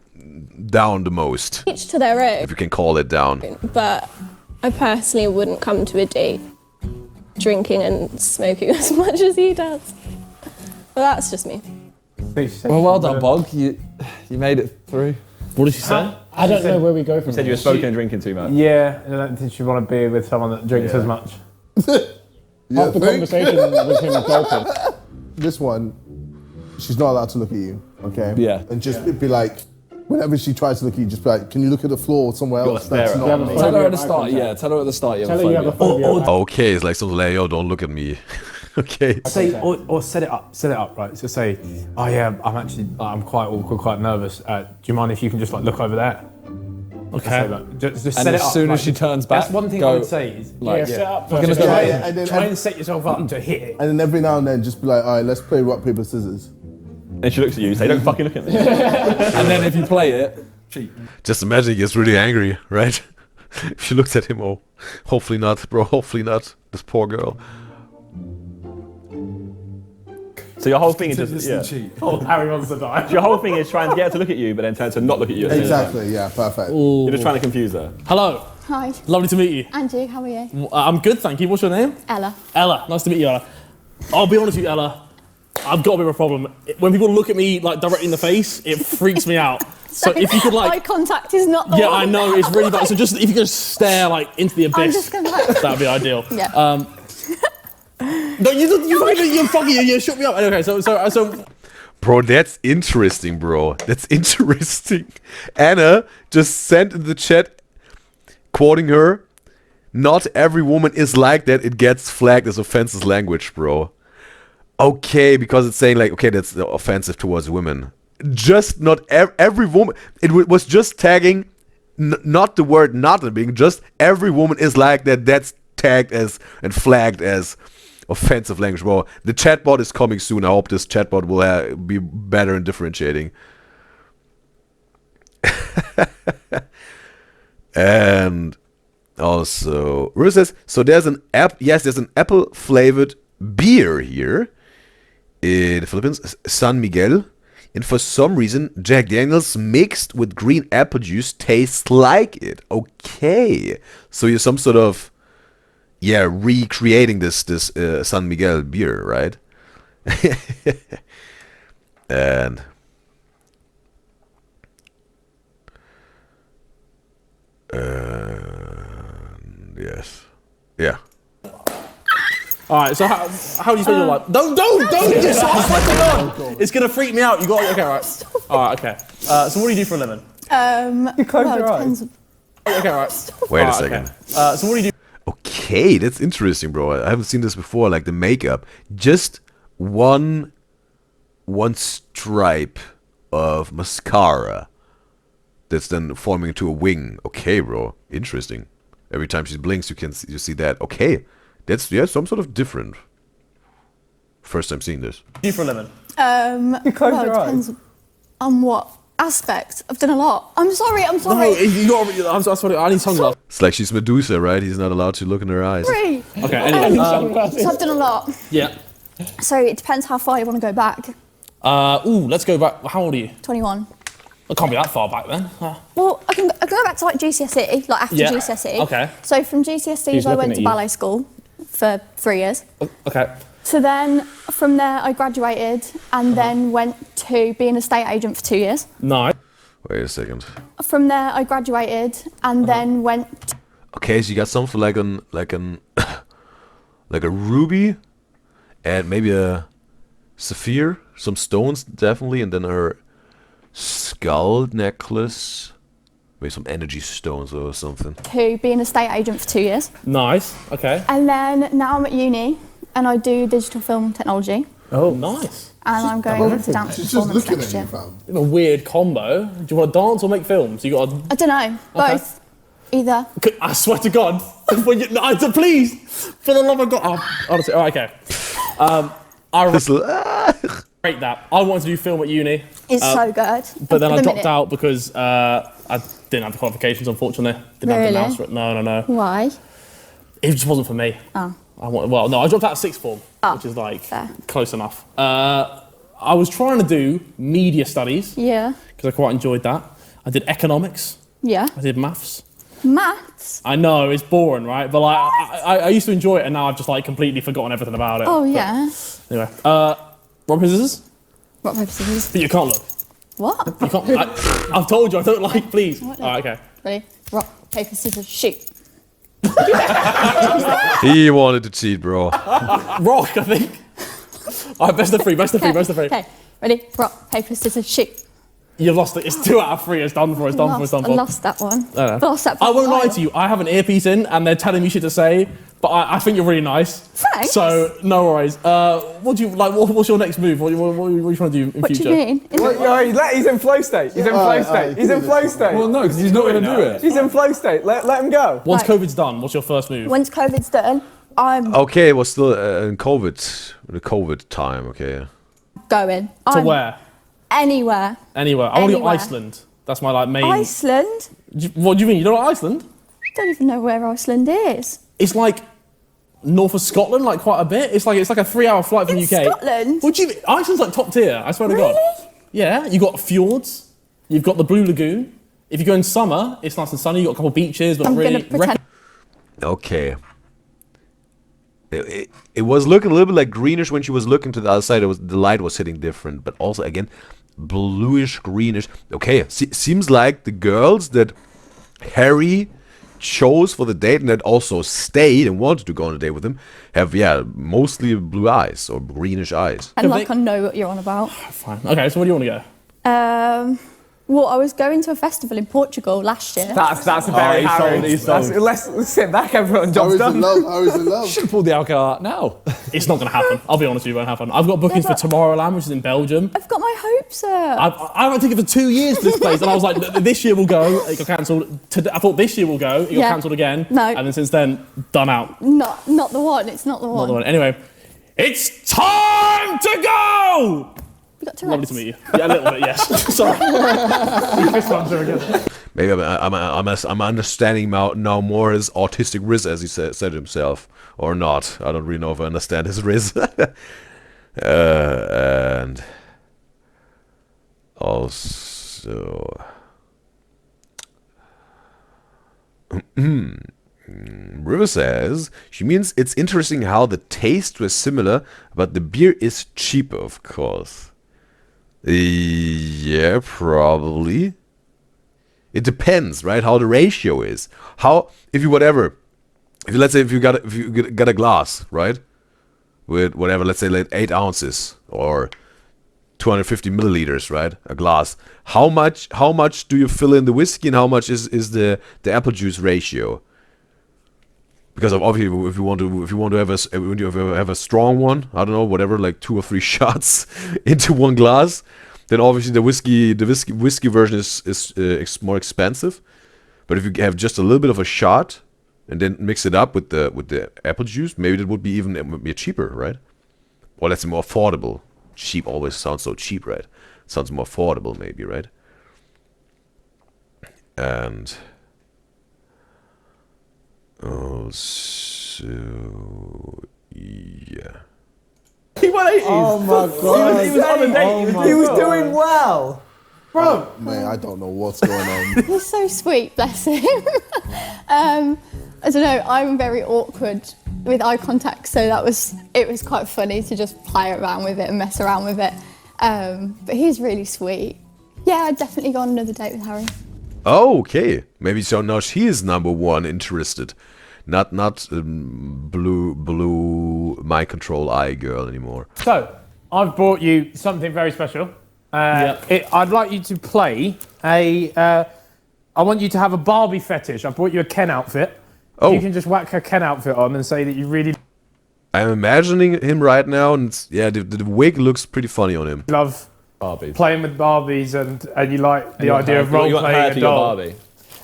down the most. Each to their own. If you can call it down. But I personally wouldn't come to a date drinking and smoking as much as he does. Well, that's just me. Well, well done, Bog. You made it through. What did she say? I don't know where we go from You said you were here. smoking and drinking too much. Yeah, and I don't think you want to be with someone that drinks as much. Half the conversation was him gulping. This one, she's not allowed to look at you, okay? Yeah. And just be like, whenever she tries to look at you, just be like, can you look at the floor or somewhere else? Tell her at the start, Tell her at the start you have a phobia. Okay, it's like something like, yo, don't look at me. Okay. Say, or set it up, right? So say, oh yeah, I'm quite awkward, quite nervous. Do you mind if you can just like look over there? Okay. Just and set it up. as soon as she turns back, that's one thing I would say is set up. Try and set yourself up to hit it. And then every now and then, just be like, all right, let's play rock, paper, scissors. And she looks at you, you say, don't fucking look at me. And then if you play it, cheat. Just imagine he gets really angry, right? If she looks at him, oh, hopefully not, bro, hopefully not. This poor girl. So your whole thing is just, Oh, Harry wants to die. Your whole thing is trying to get her to look at you, but then turn to not look at you. Exactly, yeah, perfect. You're just trying to confuse her. Hello. Hi. Lovely to meet you. Andrew, how are you? I'm good, thank you. What's your name? Ella. Ella. Nice to meet you, Ella. I'll be honest with you, Ella. I've got a bit of a problem. When people look at me like directly in the face, it freaks me out. So if you could like eye contact is not the yeah, one. I know it's really bad. So just if you could just stare like into the abyss, I'm just gonna like that'd be ideal. Yeah. No, you shook me up. Okay, so. Bro, that's interesting, bro. That's interesting. Anna just sent in the chat, quoting her, "Not every woman is like that. It gets flagged as offensive language, bro." Okay, because it's saying like, okay, that's offensive towards women. Just not every woman. It was just tagging, not the word not being. Just every woman is like that. That's tagged as and flagged as offensive language. Well, the chatbot is coming soon. I hope this chatbot will be better in differentiating. And also, Rose says, so there's an there's an apple flavored beer here in the Philippines, San Miguel, and for some reason Jack Daniels mixed with green apple juice tastes like it. Okay, so you're some sort of recreating this San Miguel beer, right? And yes, yeah. All right, so how do you spend your life? Don't just start. It's gonna freak me out. You got okay, right? All right, okay. So what do you do for a living? Depends. Okay, right. Wait a second. Okay. So what do you do? Okay, that's interesting, bro. I haven't seen this before. Like the makeup, just one stripe of mascara that's then forming into a wing. Okay, bro. Interesting. Every time she blinks, you see that. Okay. That's some sort of different. First time seeing this. What do you do for a living? Depends on what aspect. I've done a lot. I'm sorry. No, I'm sorry. I need sunglasses. It's like she's Medusa, right? He's not allowed to look in her eyes. Sorry. Okay. Anyway, so I've done a lot. Yeah. So it depends how far you want to go back. Let's go back. How old are you? 21. It can't be that far back then. Well, I can go back to like GCSE, like after GCSE. Okay. So from GCSEs, I went to ballet school for 3 years. Okay. So then from there, I graduated and then went to be an estate agent for 2 years. Nice. Wait a second. From there, I graduated and then went. Okay, so you got something like a ruby, and maybe a sapphire, some stones definitely, and then her skull necklace, maybe some energy stones or something. To be an estate agent for 2 years. Nice. Okay. And then now I'm at uni and I do digital film technology. Oh, nice. And I'm going into dance performance next year. A weird combo. Do you want to dance or make films? You got. I don't know. Both. Either. I swear to God. Please, for the love of God. Oh, honestly, all right, okay. I rate that. I wanted to do film at uni. It's so good. But then I dropped out because I didn't have the qualifications, unfortunately. Didn't have the mouse. No. Why? It just wasn't for me. Oh. I dropped out of sixth form, which is like close enough. I was trying to do media studies. Yeah. Because I quite enjoyed that. I did economics. Yeah. I did maths. Maths? I know, it's boring, right? But like, I used to enjoy it and now I've just like completely forgotten everything about it. Oh, yeah. Anyway, rock, paper, scissors? Rock, paper, scissors. But you can't look. What? You can't. I've told you, I don't like, please. All right, okay. Ready? Rock, paper, scissors, shoot. He wanted to cheat, bro. Rock, I think. All right, best of three. Okay, ready? Rock, paper, scissors, shoot. You've lost it. It's 2 out of 3. It's done for. I lost that one. I won't lie to you. I have an earpiece in, and they're telling me shit to say. But I think you're really nice. Thanks. So no worries. What do you like? What's your next move? What are you trying to do in What future? do you mean? He's in flow state. He's in flow state. He's in flow state. Well, no, because he's not going to do it. He's in flow state. Let him go. Once COVID's done, what's your first move? Once COVID's done, I'm Okay, it was still in the COVID time. Okay. going. To where? Anywhere. Anywhere. I want to go Anywhere. Iceland. That's my like main. Iceland? What do you mean? You don't like Iceland? I don't even know where Iceland is. It's like north of Scotland, like quite a bit. It's like a 3-hour flight from the UK. Scotland? What do you mean? Iceland's like top tier. I swear to God. Yeah, you got fjords. You've got the Blue Lagoon. If you go in summer, it's nice and sunny. You got a couple beaches, but I'm really. gonna pretend. Okay. It was looking a little bit like greenish when she was looking to the other side. The light was hitting different, but also again, bluish greenish. Okay, seems like the girls that Harry chose for the date and that also stayed and wanted to go on a date with him have mostly blue eyes or greenish eyes. And like I know what you're on about. Fine. Okay, so where do you want to go? Well, I was going to a festival in Portugal last year. That's a very Harry. Let's sit back, everyone. Job's done. Harry's in love. Should have pulled the alcohol out now. It's not going to happen. I'll be honest with you, it won't happen. I've got bookings for Tomorrowland, which is in Belgium. I've got my hopes up. I've had tickets for 2 years for this place, and I was like, this year will go. It got cancelled. I thought this year will go. It got cancelled again. No. And then since then, done out. Not the one. It's not the one. Not the one. Anyway, it's time to go! You got Lovely to meet you. Yeah, a little bit, yes. Sorry. Fist bumps are again. Maybe I'm understanding now more his autistic rizz, as he said himself, or not. I don't really know if I understand his rizz. And also, River says she means it's interesting how the taste was similar, but the beer is cheaper, of course. Yeah, probably. It depends, right? How the ratio is. If you got a glass, right? With whatever, let's say like 8 ounces or 250 milliliters, right? A glass. How much do you fill in the whiskey and how much is the apple juice ratio? Because obviously, if you want to have a strong one, I don't know, whatever, like 2 or 3 shots into one glass, then obviously the whiskey version is more expensive. But if you have just a little bit of a shot and then mix it up with the apple juice, maybe it would be even cheaper, right? Or let's say more affordable. Cheap always sounds so cheap, right? Sounds more affordable, maybe, right? And so yeah. He won 80s. Oh my god. He was on a date. He was doing well. Bro. Man, I don't know what's going on. He's so sweet, bless him. I don't know, I'm very awkward with eye contact, so it was quite funny to just play around with it and mess around with it. But he's really sweet. Yeah, I'd definitely go on another date with Harry. Oh, okay. Maybe so now she is number one interested. Not blue mind control eye girl anymore. So, I've brought you something very special. I'd like you to play I want you to have a Barbie fetish. I brought you a Ken outfit. Oh. You can just whack a Ken outfit on and say that you really I'm imagining him right now, and the wig looks pretty funny on him. love Barbies. playing with Barbies and you like the idea of You want role-playing her a to your doll. Barbie.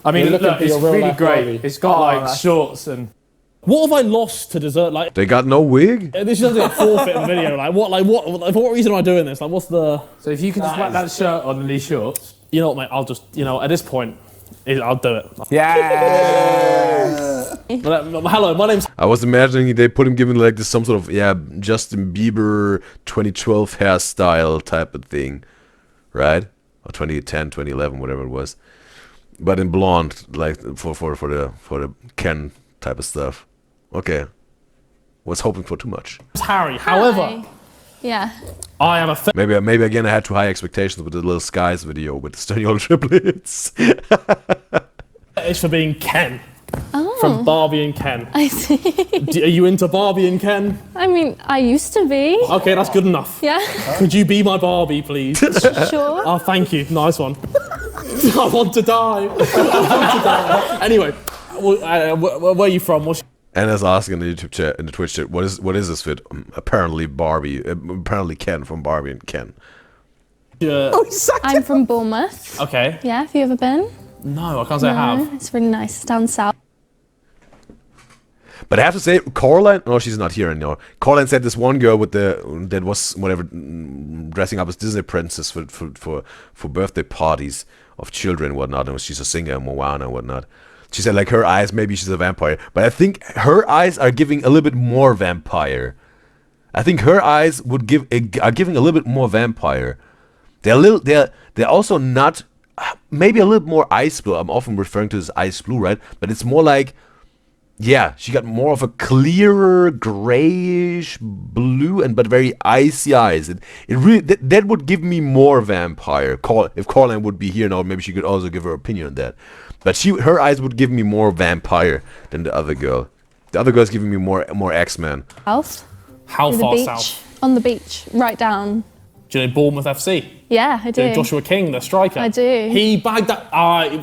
I mean, You're look, looking for it's your real really life great. Barbie. It's got shorts and... What have I lost to dessert? Like, They got no wig? this is like a forfeit in the video. For what reason am I doing this? Like, what's the? So if you can just whack that shirt on and these shorts. You know what, mate? I'll just, at this point, I'll do it. Yeah. Hello, my name's. I was imagining they put him giving like this some sort of Justin Bieber 2012 hairstyle type of thing, right? Or 2010, 2011, whatever it was, but in blonde, like for the Ken type of stuff. Okay, was hoping for too much. It's Harry. However, Yeah. I am a. Maybe again I had too high expectations with the Little Skies video with the Stony Old triplets. It's for being Ken. Oh. from Barbie and Ken. I see. Are you into Barbie and Ken? I mean, I used to be. Okay, that's good enough. Yeah. Could you be my Barbie, please? Sure. Oh, thank you. Nice one. I want to die. I want to die. Anyway, where are you from? Anna's asking in the YouTube chat, in the Twitch chat, what is this fit? Apparently apparently Ken from Barbie and Ken. I'm from Bournemouth. Okay. Yeah, have you ever been? No, I can't say I have. It's really nice. It's down south. But I have to say, Coraline, oh, she's not here anymore. Coraline said this one girl with that was whatever dressing up as Disney princess for birthday parties of children and whatnot, and she's a singer in Moana and whatnot. She said like her eyes, maybe she's a vampire, but I think her eyes are giving a little bit more vampire. I think her eyes are giving a little bit more vampire. They're also not, maybe a little more ice blue. I'm often referring to this ice blue, right? But it's more like, yeah, she got more of a clearer grayish blue but very icy eyes. It really that would give me more vampire. If Coraline would be here now, maybe she could also give her opinion on that. But her eyes would give me more vampire than the other girl. The other girl's giving me more X-Men. South. How To the far beach. south? On the beach, right down. Do you know Bournemouth FC? Yeah, I Do you do. know Joshua King, the striker? I do. He bagged that.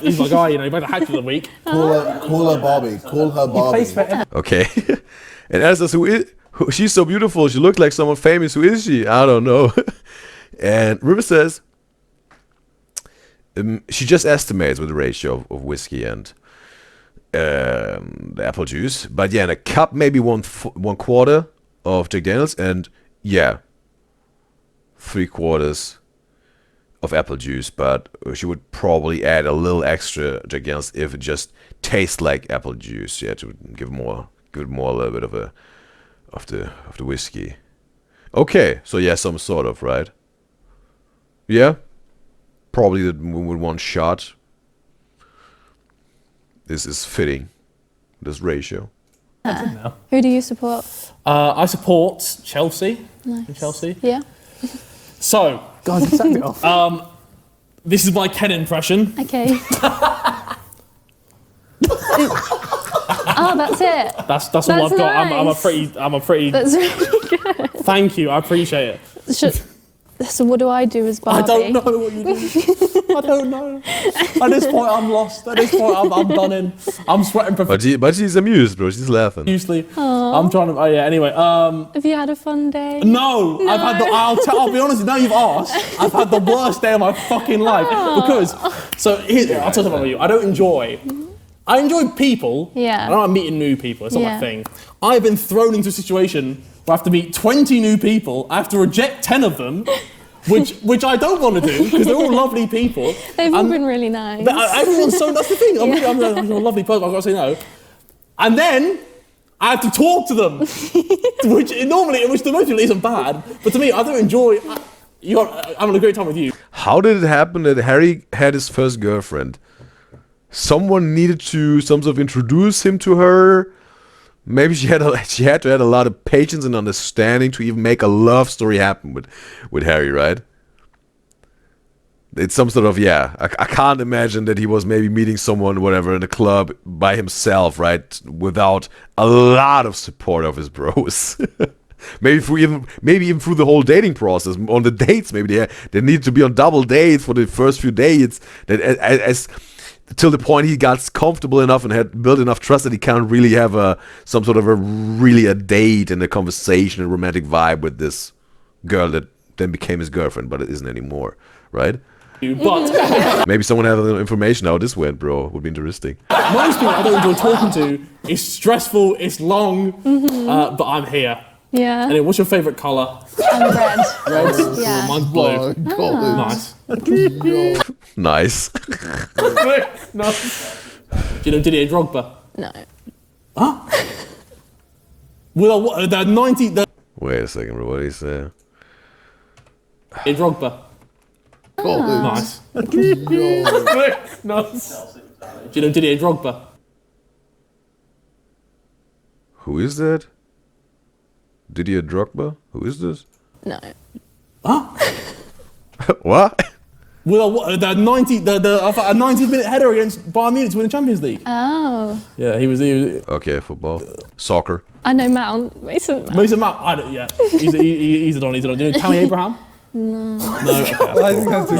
He's my guy, you know. He bagged the hat of the week. Call her Barbie. Call her Barbie. Okay. And Anna says, she's so beautiful. She looks like someone famous. Who is she? I don't know. And River says, she just estimates with the ratio of whiskey and the apple juice. But yeah, in a cup, maybe one quarter of Jack Daniels, and yeah, 3/4 of apple juice. But she would probably add a little extra Jack Daniels if it just tastes like apple juice. Yeah, to give more a little bit of the whiskey. Okay, so yeah, some sort of, right? Yeah, probably with one shot. This is fitting, this ratio. Who do you support? I support Chelsea. Nice. Chelsea. Yeah. So, guys, set me off. This is my Ken impression. Okay. Oh, that's it. That's all I've got. I'm a pretty. That's really good. Thank you. I appreciate it. So what do I do as Barbie? I don't know what you do. I don't know. At this point, I'm lost. At this point, I'm done in. I'm sweating. But she's amused, bro. She's laughing. Usually, Aww. I'm trying to. Oh yeah. Anyway. Have you had a fun day? No, I've had the. I'll be honest. Now you've asked. I've had the worst day of my fucking life because. So I'll tell you something about you. I enjoy people. Yeah. I don't like meeting new people. It's not Yeah. my thing. I've been thrown into a situation where I have to meet 20 new people. I have to reject 10 of them, which I don't want to do because they're all lovely people. They've all been really nice. Everyone's so. That's the thing. I'm a lovely person. I've got to say no. And then I have to talk to them, which the most people isn't bad, but to me, I don't enjoy. I'm having a great time with you. How did it happen that Harry had his first girlfriend? Someone needed to some sort of introduce him to her. Maybe she had to have a lot of patience and understanding to even make a love story happen with Harry, right? It's some sort of, yeah, I can't imagine that he was maybe meeting someone, whatever, in a club by himself, right? Without a lot of support of his bros. maybe even through the whole dating process. On the dates, maybe they need to be on double dates for the first few dates. That as till the point he got comfortable enough and had built enough trust that he can't really have some sort of a date and a conversation and romantic vibe with this girl that then became his girlfriend, but it isn't anymore, right? But maybe someone has information how this went, bro. Would be interesting. Most people I don't enjoy talking to. It's stressful. It's long. But I'm here. Yeah. Anyway, what's your favourite colour? Red. Red. Yeah. Mine's blue. Nice. Nice. No. Do you know Didier Drogba? No. Huh? With the 90. Wait a second, bro. What did he say? Didier Drogba. Nice. No. Do you know Didier Drogba? Who is that? Didier Drogba? Who is this? No. Huh? What? With the 90-minute header against Bayern Munich to win the Champions League. Oh. Yeah, he was. Okay, football, soccer. I know Mount. Mason Mount. Mason Mount. I don't. Yeah, he's a don. He's a don. Do you know Tammy Abraham? No. No. Okay. I think that's too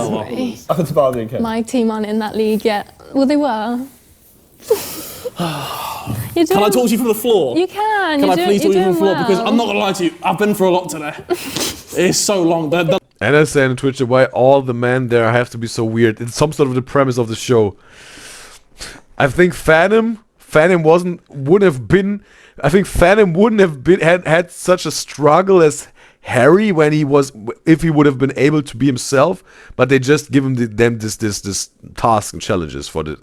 Sorry. My team aren't in that league yet. Well, they were. Can I talk to you from the floor? You can. Can I please talk to you from the floor? Well. Because I'm not gonna lie to you, I've been through a lot today. It's so long. And I say on Twitter, why all the men there have to be so weird? It's some sort of the premise of the show. I think Phantom wouldn't have been had such a struggle as Harry when he was, if he would have been able to be himself, but they just give him them this task and challenges for the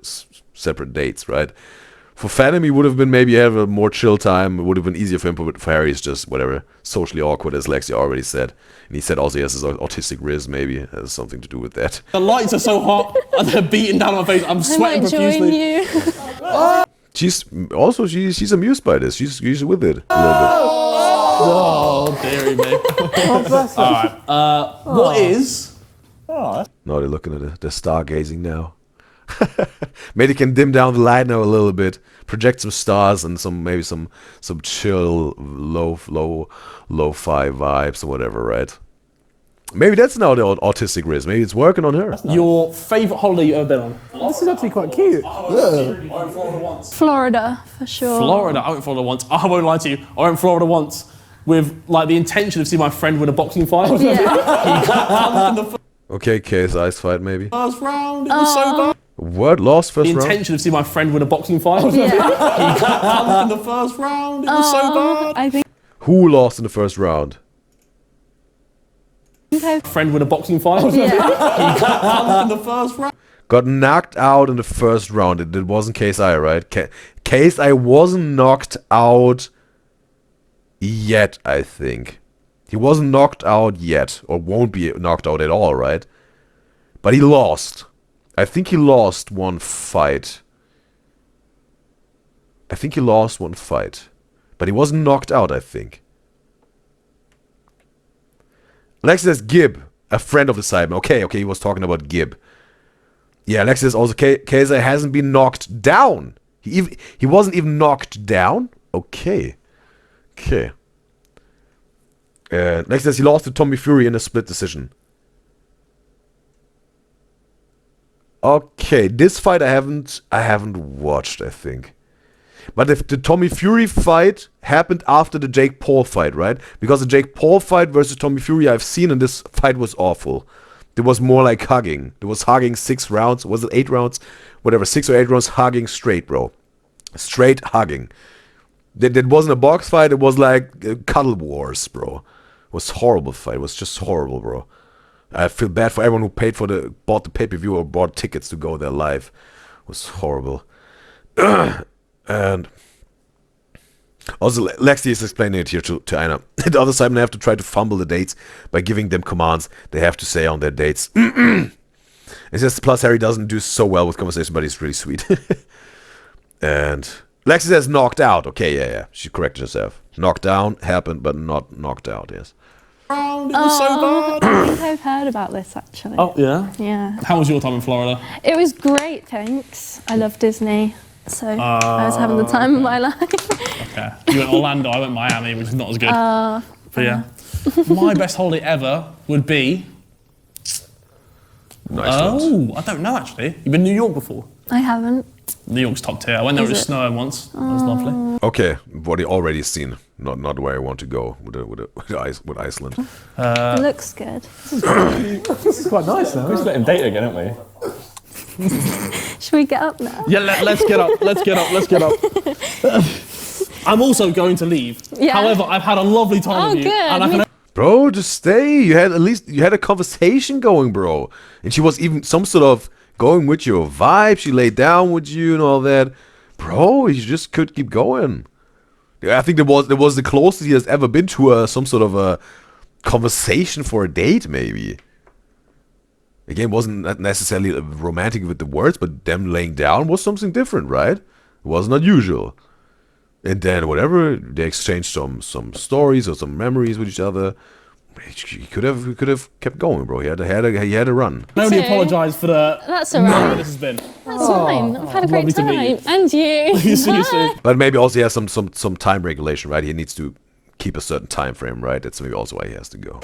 separate dates, right? For Phantom, he would have been maybe have a more chill time. It would have been easier for him, but for Harry, it's just whatever, socially awkward, as Lexi already said. And he said also he has his autistic rizz, maybe it has something to do with that. The lights are so hot and they're beating down on my face. I'm sweating profusely. She's amused by this. She's with it a little bit. Oh, dearie me. Alright. What is? No, they're looking at the stargazing now. Maybe they can dim down the light now a little bit, project some stars and maybe some chill lo-fi vibes or whatever, right? Maybe that's now the autistic rizz. Maybe it's working on her. Your favourite holiday you've ever been on? This is actually quite cute. Florida, for sure. Florida. I went Florida once. I won't lie to you. I went Florida once with like the intention of seeing my friend win a boxing fight. Okay, KSI's fight maybe. First round. It was so bad. What? Lost first round? The intention of seeing my friend win a boxing fight. He got in the first round. It was so bad. I think Who lost in the first round? Friend win a boxing fight. He got in the first round. Got knocked out in the first round. It wasn't KSI, right? KSI wasn't knocked out yet, I think. He wasn't knocked out yet, or won't be knocked out at all, right? But he lost. I think he lost one fight. But he wasn't knocked out, I think. Lex says Gib, a friend of the Sidemen. Okay, he was talking about Gib. Yeah, Lex says also KSI hasn't been knocked down. He wasn't even knocked down? Okay. Lex says he lost to Tommy Fury in a split decision. Okay, this fight I haven't watched, I think. But if the Tommy Fury fight happened after the Jake Paul fight, right? Because the Jake Paul fight versus Tommy Fury I've seen, and this fight was awful. It was more like hugging. It was hugging 6 rounds. Was it 8 rounds? Whatever, 6 or 8 rounds hugging straight, bro. Straight hugging. That wasn't a box fight. It was like cuddle wars, bro. It was a horrible fight. It was just horrible, bro. I feel bad for everyone who bought the pay-per-view or bought tickets to go there live. It was horrible. And also, Lexi is explaining it here to Aina. The other side, they have to try to fumble the dates by giving them commands they have to say on their dates. It says, plus Harry doesn't do so well with conversation, but he's really sweet. And Lexi says knocked out. Okay, yeah. She corrected herself. Knocked down happened, but not knocked out, yes. It was so bad. I think I've heard about this actually. Oh, yeah? Yeah. How was your time in Florida? It was great, thanks. I love Disney, so I was having the time of my life. Okay. You went Orlando, I went Miami, which is not as good. But yeah. My best holiday ever would be... Nice I don't know actually. You've been to New York before? I haven't. New York's top tier. I went there with snow once. That was lovely. Okay, what you already seen. Not where I want to go with Iceland. It looks good. This is quite nice now. We're splitting date again, aren't we? Should we get up now? Yeah, let's get up. Let's get up. I'm also going to leave. Yeah. However, I've had a lovely time with you. Good. And I can Bro, just stay. You had a conversation going, bro. And she was even some sort of going with your vibe. She laid down with you and all that. Bro, you just could keep going. I think that was the closest he has ever been to some sort of a conversation for a date, maybe. Again, wasn't necessarily romantic with the words, but them laying down was something different, right? It wasn't unusual. And then whatever, they exchanged some stories or some memories with each other. He could have kept going, bro. He had a run. I only apologise for the. That's all right. This has been. That's fine. I've had a great Lovely to meet time. And you. See you soon. But maybe also he has some time regulation, right? He needs to keep a certain time frame, right? That's maybe also why he has to go.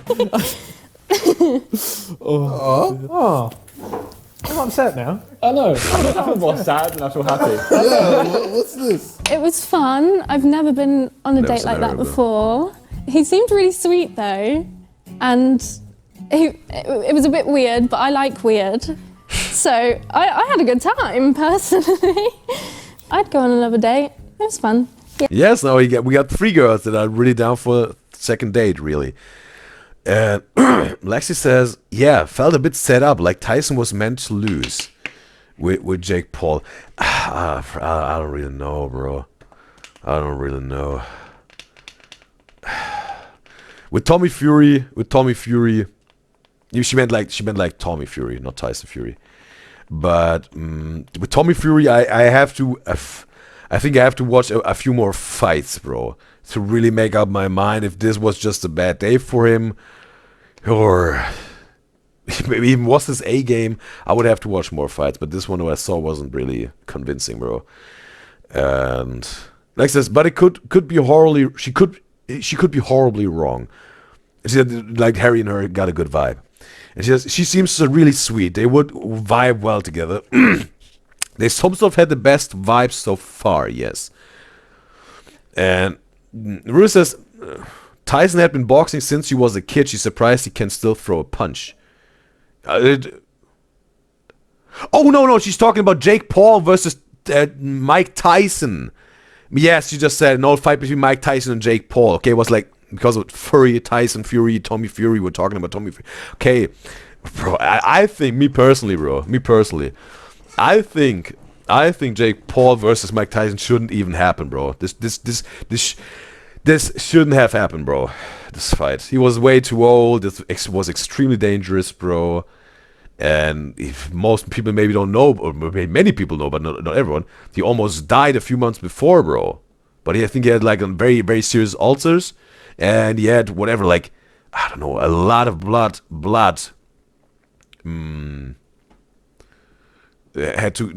I'm upset now. I know. I feel more sad than I feel happy. Yeah, what's this? It was fun. I've never been on a Never date seen like her that either. before. He seemed really sweet though, and it was a bit weird, but I like weird. So I had a good time personally. I'd go on another date. It was fun. Yeah. Yes, now we got 3 girls that are really down for a second date, really. And Lexi says, yeah, felt a bit set up, like Tyson was meant to lose with Jake Paul. I don't really know, bro. I don't really know. With Tommy Fury, she meant like Tommy Fury, not Tyson Fury. But with Tommy Fury, I think I have to watch a few more fights, bro, to really make up my mind if this was just a bad day for him, or maybe even was this A game. I would have to watch more fights, but this one I saw wasn't really convincing, bro. And like says, but it could be horribly. She could be horribly wrong. She said like Harry and her got a good vibe, and she seems really sweet. They would vibe well together. They some sort of had the best vibes so far, yes. And Rue says, Tyson had been boxing since he was a kid. She's surprised he can still throw a punch. Oh, no, she's talking about Jake Paul versus Mike Tyson. Yes, she just said an old fight between Mike Tyson and Jake Paul. Okay, it was like, because of Tyson Fury, Tommy Fury, we're talking about Tommy Fury. Okay, bro, I think, me personally, I think Jake Paul versus Mike Tyson shouldn't even happen, bro. This shouldn't have happened, bro. This fight. He was way too old. This was extremely dangerous, bro. And if most people maybe don't know, or maybe many people know, but not everyone, he almost died a few months before, bro. But I think he had like a very, very serious ulcers, and he had whatever, like, I don't know, a lot of blood. They had to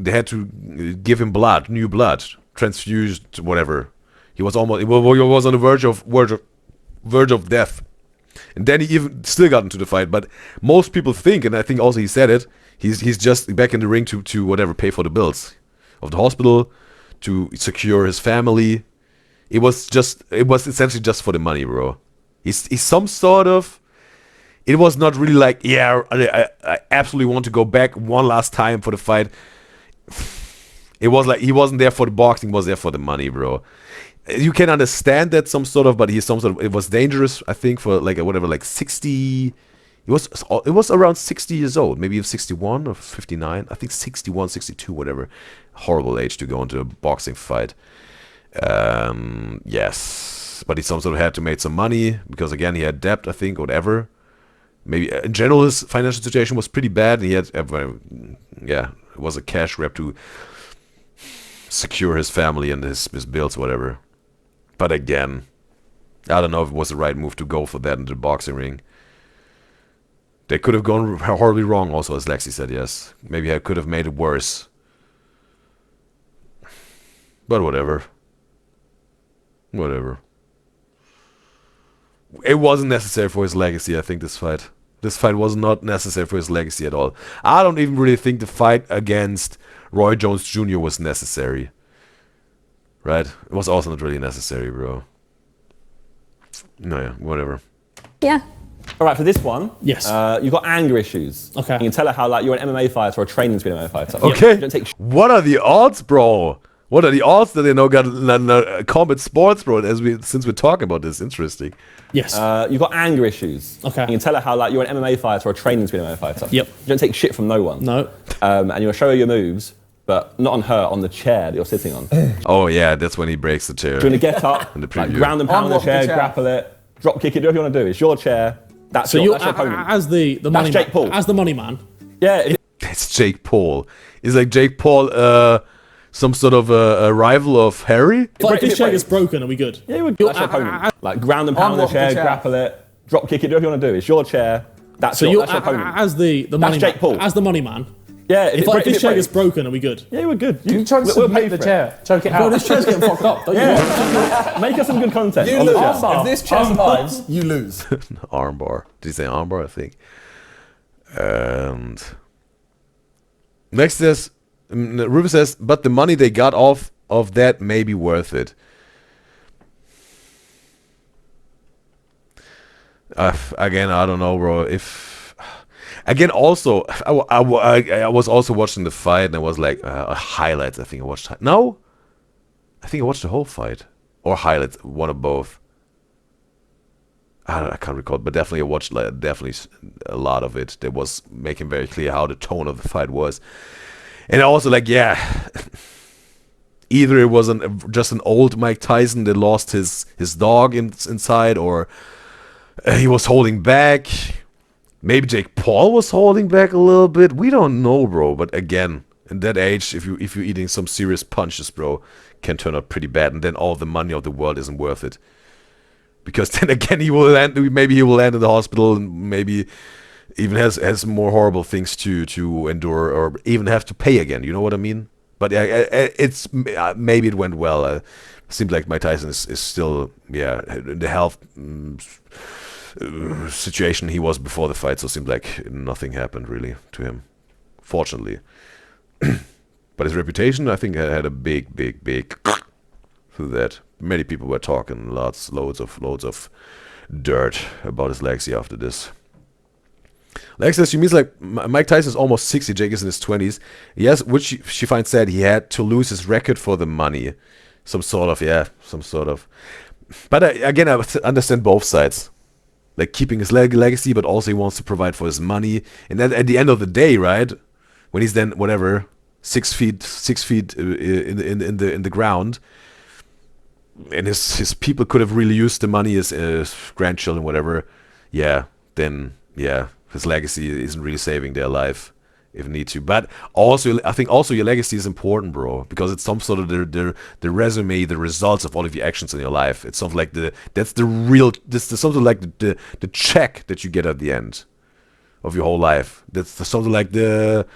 give him new blood, transfused, whatever. He was on the verge of death, and then he even still got into the fight. But most people think, and I think also he said it, he's just back in the ring to whatever, pay for the bills of the hospital, to secure his family. It was essentially just for the money, bro. He's some sort of. It was not really like, yeah, I absolutely want to go back one last time for the fight. It was like he wasn't there for the boxing, he was there for the money, bro. You can understand that but he's some sort of, it was dangerous, I think, for like whatever, like 60, it was around 60 years old, maybe 61 or 59, I think 61, 62, whatever. Horrible age to go into a boxing fight. Yes, but he some sort of had to make some money, because again, he had debt, I think, whatever. Maybe in general his financial situation was pretty bad, and he had, it was a cash grab to secure his family and his bills, whatever. But again, I don't know if it was the right move to go for that in the boxing ring. They could have gone horribly wrong also, as Lexi said, yes. Maybe I could have made it worse. But whatever. Whatever. It wasn't necessary for his legacy, I think, this fight. This fight was not necessary for his legacy at all. I don't even really think the fight against Roy Jones Jr. was necessary. Right? It was also not really necessary, bro. No, yeah, whatever. Yeah. All right, for this one, yes, you've got anger issues. Okay. You can tell her how like you're an MMA fighter or training to be an MMA fighter. Okay. Don't take what are the odds, bro? What are the odds that they now got combat sports, bro? Since we're talking about this, interesting. Yes. You've got anger issues. Okay. You can tell her how like you're an MMA fighter or training to be an MMA fitter. Yep. You don't take shit from no one. No. And you'll show her your moves, but not on her, on the chair that you're sitting on. Oh yeah, that's when he breaks the chair. You're gonna get up, like, ground and pound the chair, grapple it, drop kick it, do whatever you want to do. It's your chair. That's so your opponent. As the money Jake Paul. As the money man. Yeah. It's Jake Paul. Is like Jake Paul some sort of a rival of Harry? But if this chair gets broken, are we good? Yeah, that's your opponent. Like ground and pound the chair, grapple it, drop kick it, do whatever you want to do. It's your chair. That's So your you're opponent. as the money Jake man, Paul. as the money man. Yeah, If this chair gets broken, are we good? Yeah, we're good. You try and we'll submit pay the for it. chair. Choke it Bro, out. this chair's getting fucked up. Don't Yeah. Make us some good content. You on the lose. chair. If this chair survives, you lose. Armbar. Did you say armbar? I think. And next is Ruben says, but the money they got off of that may be worth it. Again, I don't know, bro. Again, also, I was also watching the fight, and I was like, highlights. I think I watched. No, I think I watched the whole fight, or highlights, one of both. I can't recall, but definitely I watched definitely a lot of it. That was making very clear how the tone of the fight was, and also like, yeah, either it was just an old Mike Tyson that lost his dog inside, or he was holding back. Maybe Jake Paul was holding back a little bit. We don't know, bro. But again, in that age, if you're eating some serious punches, bro, can turn out pretty bad. And then all the money of the world isn't worth it. Because then again, maybe he will land in the hospital, and maybe even has more horrible things to endure, or even have to pay again. You know what I mean? But it's maybe it went well. Seems like Mike Tyson is still in the health situation he was before the fight, so it seemed like nothing happened really to him, fortunately. But his reputation, I think, had a big through that. Many people were talking loads of dirt about his legacy after this. Lex says she means like Mike Tyson is almost 60, Jake is in his 20s. Yes, which she finds sad. He had to lose his record for the money. Some sort of. But again, I understand both sides. Like keeping his legacy, but also he wants to provide for his money. And then at the end of the day, right, when he's then 6 feet in the ground, and his people could have really used the money, his grandchildren, whatever. Yeah, then his legacy isn't really saving their life if need to. But also, I think also your legacy is important, bro, because it's some sort of the resume, the results of all of your actions in your life. It's something like something like the check that you get at the end of your whole life. That's something like the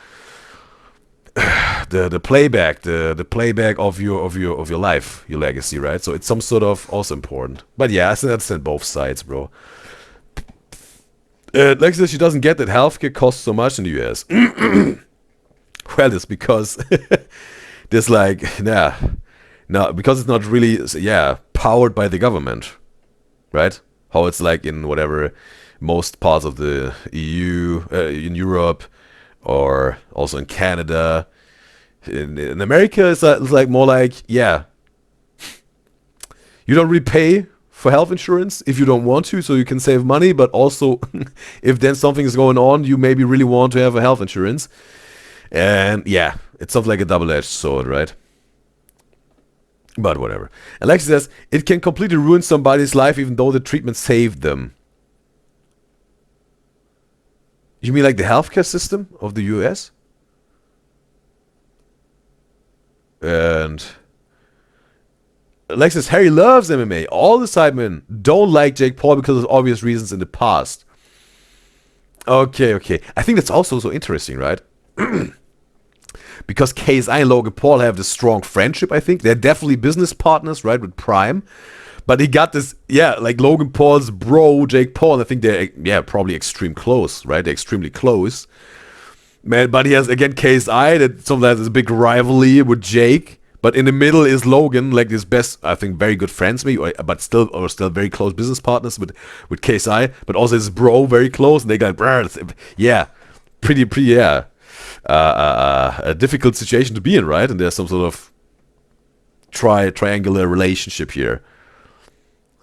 playback, the playback of your life, your legacy, right? So it's some sort of also important. But yeah, I understand both sides, bro. Lex says she doesn't get that healthcare costs so much in the US. Well, it's because there's no, because it's not really powered by the government, right? How it's like in whatever most parts of the EU, in Europe, or also in Canada. In America, it's like more like you don't really pay for health insurance if you don't want to, so you can save money, but also if then something is going on, you maybe really want to have a health insurance. And it's something like a double-edged sword, right? But whatever. Alexis says, it can completely ruin somebody's life even though the treatment saved them. You mean like the healthcare system of the US? And Alexis, Harry loves MMA. All the Sidemen don't like Jake Paul because of obvious reasons in the past. Okay. I think that's also so interesting, right? Because KSI and Logan Paul have this strong friendship, I think. They're definitely business partners, right, with Prime. But he got this, like Logan Paul's bro, Jake Paul, and I think they're, probably extreme close, right? They're extremely close. Man, but he has, again, KSI, that sometimes has a big rivalry with Jake. But in the middle is Logan, like his best, I think, very good friends, maybe, but still very close business partners with KSI. But also his bro, very close, and they got, pretty, a difficult situation to be in, right? And there's some sort of triangular relationship here.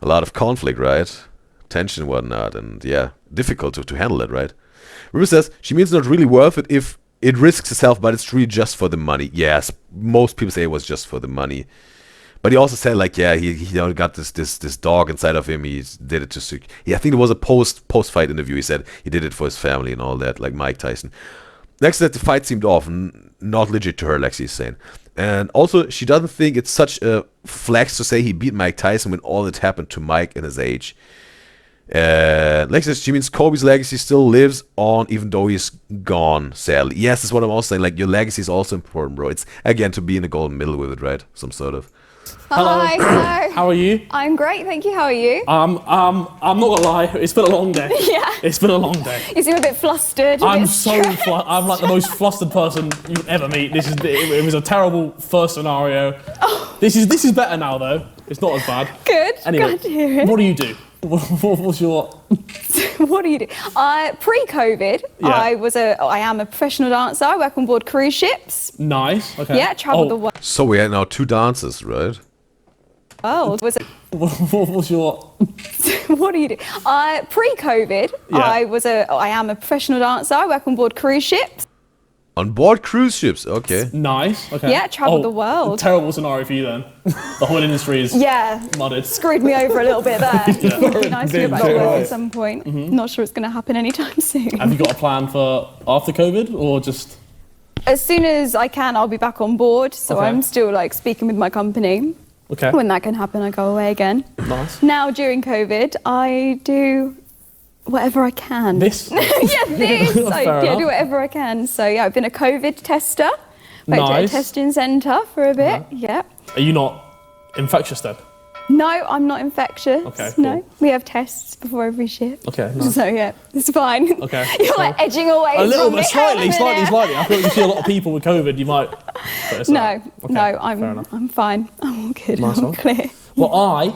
A lot of conflict, right? Tension and whatnot, and difficult to handle it, right? Ruby says, she means it's not really worth it if it risks itself, but it's really just for the money. Yes, most people say it was just for the money. But he also said, like, he got this dog inside of him. He did it to... I think it was a post-fight interview. He said he did it for his family and all that, like Mike Tyson. Next, that the fight seemed off, not legit to her, like she's saying. And also, she doesn't think it's such a flex to say he beat Mike Tyson when all that happened to Mike in his age. Lex says she means Kobe's legacy still lives on even though he's gone, sadly. Yes, that's what I'm also saying. Like, your legacy is also important, bro. It's, again, to be in the golden middle with it, right? Some sort of. Hi, hello. How are you? I'm great, thank you. How are you? I'm not gonna lie, it's been a long day. Yeah. It's been a long day. You seem a bit flustered. I'm so I'm like the most flustered person you'd ever meet. It was a terrible first scenario. Oh. This is better now though. It's not as bad. Good. Anyway, Glad to hear it. what do you do? What's your? What do you do? Pre-COVID, Yeah. I am a professional dancer. I work on board cruise ships. Nice. Okay. Yeah, travel the world. So we had now 2 dancers, right? Was it? What's your? What do you do? Pre-COVID, Yeah. I am a professional dancer. I work on board cruise ships. On board cruise ships, okay. Nice. Okay. Yeah, travel the world. Terrible scenario for you then. The whole industry is mudded. Screwed me over a little bit there. Yeah. It'd be nice to get back to Big work right. at some point. Mhm. Not sure it's going to happen anytime soon. Have you got a plan for after COVID or just? As soon as I can, I'll be back on board. So Okay. I'm still like speaking with my company. Okay. When that can happen, I go away again. Nice. Now during COVID, I do whatever I can. This? Yeah, this. Fair I enough. do whatever I can. So yeah, I've been a COVID tester. Worked at a Nice. testing centre for a bit. Yeah. Are you not infectious then? No, I'm not infectious. Okay, No, we have tests before every shift. Okay. Nice. So yeah, it's fine. Okay. You're like edging away A little from bit, me. slightly. I feel like you see a lot of people with COVID. You might. But it's No, okay, no, fair I'm enough. fine. I'm all good. Nice I'm one. clear. Well, I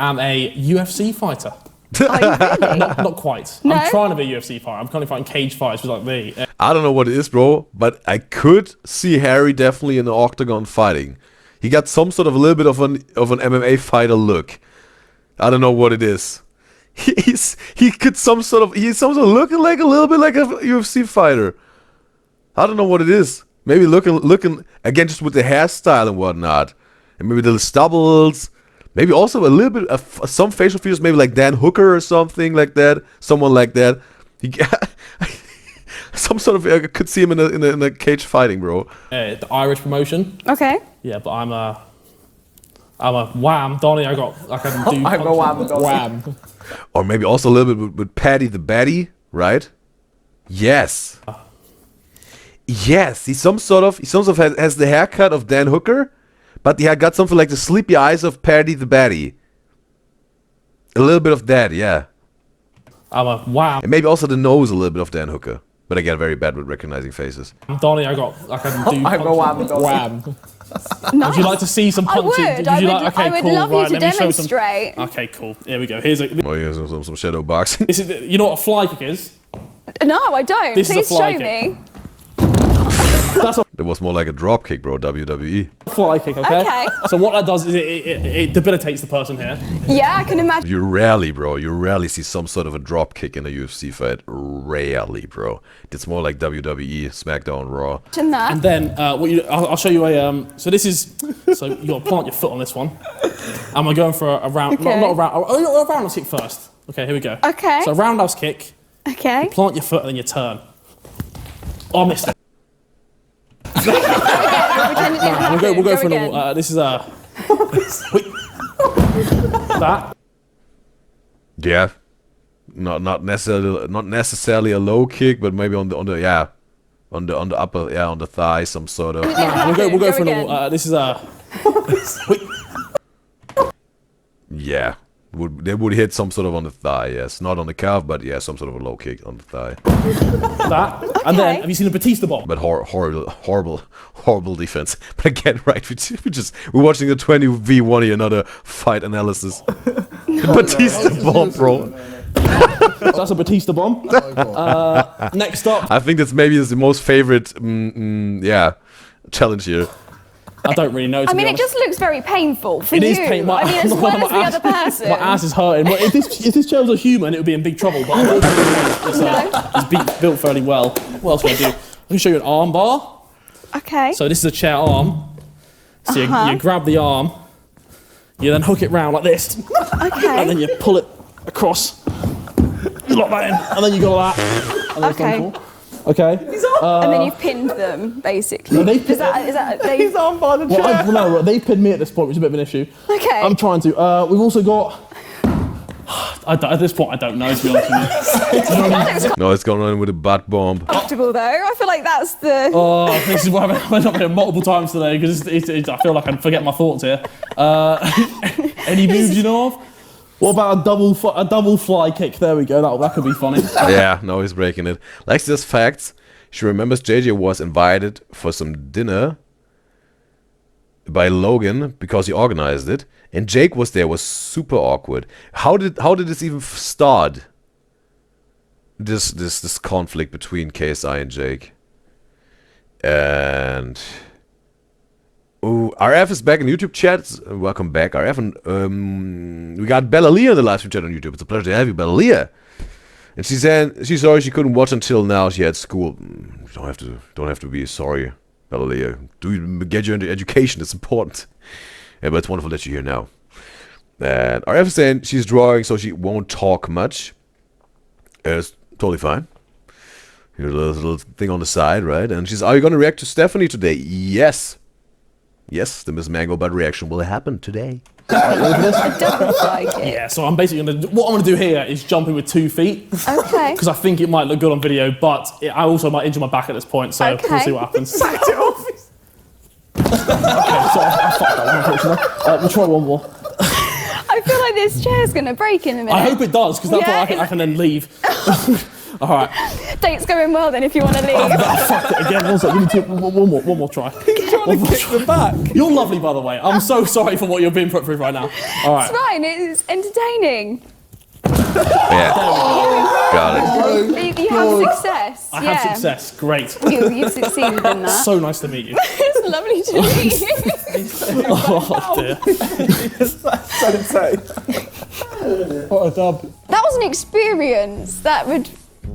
am a UFC fighter. Are you really? Not quite. No? I'm trying to be a UFC fighter. I'm currently fighting cage fights with like me. I don't know what it is, bro, but I could see Harry definitely in the octagon fighting. He got some sort of a little bit of an MMA fighter look. I don't know what it is. He's some sort of looking like a little bit like a UFC fighter. I don't know what it is. Maybe looking again just with the hairstyle and whatnot, and maybe the stubbles. Maybe also a little bit of some facial features, maybe like Dan Hooker or something like that. Someone like that. Some sort of I could see him in a cage fighting, bro. The Irish promotion. Okay. Yeah, but I'm a wham, Donny. I can do. I'm a wham, Donny. Wham. Or maybe also a little bit with Paddy the Baddy, right? Yes. Yes, he some sort of has the haircut of Dan Hooker, but he had got something like the sleepy eyes of Paddy the Baddy. A little bit of that, yeah. I'm a wham. And maybe also the nose a little bit of Dan Hooker. But again, very bad with recognizing faces. Donny, I can do. I'm a wham, Donny. Wham. Nice. Would you like to see some punching? I would cool, love right, you to let me show some- demonstrate. Okay, cool. Here we go. Here's a. Oh, yeah, some shadow boxing. This is. You know what a fly kick is? No, I don't. This is a Please fly show kick. me. That's a It was more like a drop kick, bro. WWE. fly kick, okay? Okay. So what that does is it debilitates the person here. Yeah, I can imagine. You rarely see some sort of a drop kick in a UFC fight. Rarely, bro. It's more like WWE, SmackDown, Raw. That. And then I'll show you a. So this is. So you got to plant your foot on this one. And we're going for a round. Okay. Not a round. Oh, a roundhouse kick first. Okay, here we go. Okay. So roundhouse kick. Okay. You plant your foot and then you turn. Oh, I missed it. We'll go for again. another. This is a. That. Yeah. Not necessarily a low kick, but maybe on the upper, on the thigh, some sort of. We'll go for again. another. This is a. Yeah. They would hit some sort of on the thigh, yes. Not on the calf, but yeah, some sort of a low kick on the thigh. That. And then, have you seen a Batista bomb? But horrible defense. But again, right, we're watching the 20v1 another fight analysis. Batista bomb, bro. That's a Batista bomb. Next up. I think that's maybe the most favorite, challenge here. I don't really know. I mean, it just looks very painful for It you. is painful. I mean, as well as the other person. My ass is hurting. Well, if this chair was a human, it would be in big trouble. But it's built fairly well. What else can I do? I can show you an arm bar. Okay. So this is a chair arm. So you grab the arm, you then hook it round like this. Okay. And then you pull it across. You lock that in, and then you go like that. And then it's done Okay. cool. Okay. And then you've pinned them, basically. No, they is that He's on by the chair. No, they pinned me at this point, which is a bit of an issue. Okay. I'm trying to. We've also got. At this point, I don't know, to be honest with you. No, it's going on with a butt bomb. Comfortable though. I feel like that's the. Oh, this is why I've been up here multiple times today, because I feel like I forget my thoughts here. Any moves you know of? What about a double fly kick? There we go. That could be funny. Yeah, no, he's breaking it. Likes this facts. She remembers JJ was invited for some dinner by Logan because he organized it, and Jake was there. Was super awkward. How did this even start? This conflict between KSI and Jake. And RF is back in YouTube chat. Welcome back, RF. And we got Bella Leah in the live stream chat on YouTube. It's a pleasure to have you, Bella Leah. And she said she's sorry she couldn't watch until now. She had school. Don't have to be sorry, Bella Leah. Do get you into education. It's important. Yeah, but it's wonderful that you're here now. And RF is saying she's drawing, so she won't talk much. It's totally fine. Here's a little thing on the side, right? And she's, are you going to react to Stephanie today? Yes. Yes, the Miss Mango Butt reaction will happen today. I don't like it. Yeah, so I'm basically what I'm gonna do here is jumping with 2 feet. Okay. Because I think it might look good on video, but I also might injure my back at this point, so we'll see what happens. Backed it off. Okay, so I fucked that one, unfortunately. We'll try one more. I feel like this chair's gonna break in a minute. I hope it does, because that's why I can then leave. All right. Date's going well then if you want to leave. I fucked it again. One second. Give me one more try. He's trying to kick the back. You're lovely, by the way. I'm so sorry for what you're being put through right now. All right. It's fine. It's entertaining. Yeah. Got it. You have success. I have success. Great. You've succeeded in that. So nice to meet you. It's lovely to meet you. Oh dear. So insane. What a dub. That was an experience that would.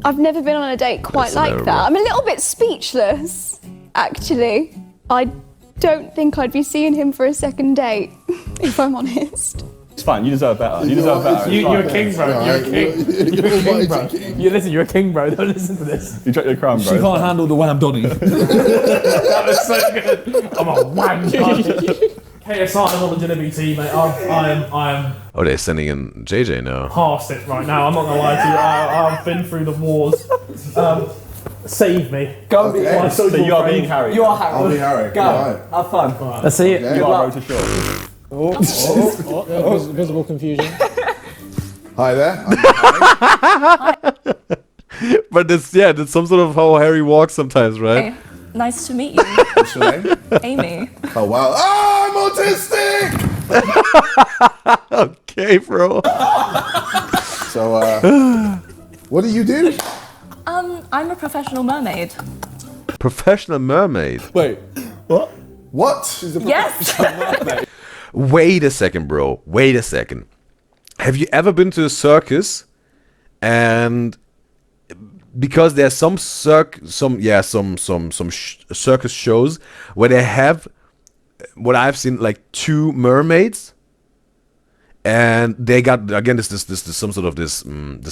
I've never been on a date quite like that. I'm a little bit speechless, actually. I don't think I'd be seeing him for a second date, if I'm honest. It's fine, you deserve better. You deserve better. You're a king, bro. You're a king. You're a king, bro. Listen, you're a king, bro. Don't listen to this. You drop your crown, bro. She can't handle the wham donny. That was so good. I'm a wham donny. KSI, I'm on the dinner BT, mate. I am. Oh, they're sending in JJ now. Past it right now. I'm not gonna lie to you. I've been through the wars. Save me. Go and be Harry. So you are being Harry. You are Harry. I'll be Harry. Go. Right. Have fun. Right. Let's see it. Okay. You are road to shore. Visible confusion. Hi there. But that's some sort of how Harry walks sometimes, right? Hey, nice to meet you. What's your name? Amy. Oh wow. Oh, I'm autistic. Okay, bro. So, what do you do? I'm a professional mermaid. Professional mermaid. Wait. What? What? She's a Yes. mermaid. Wait a second, bro. Wait a second. Have you ever been to a circus and because there's some circus shows where they have what I've seen like 2 mermaids and they got again this some sort of this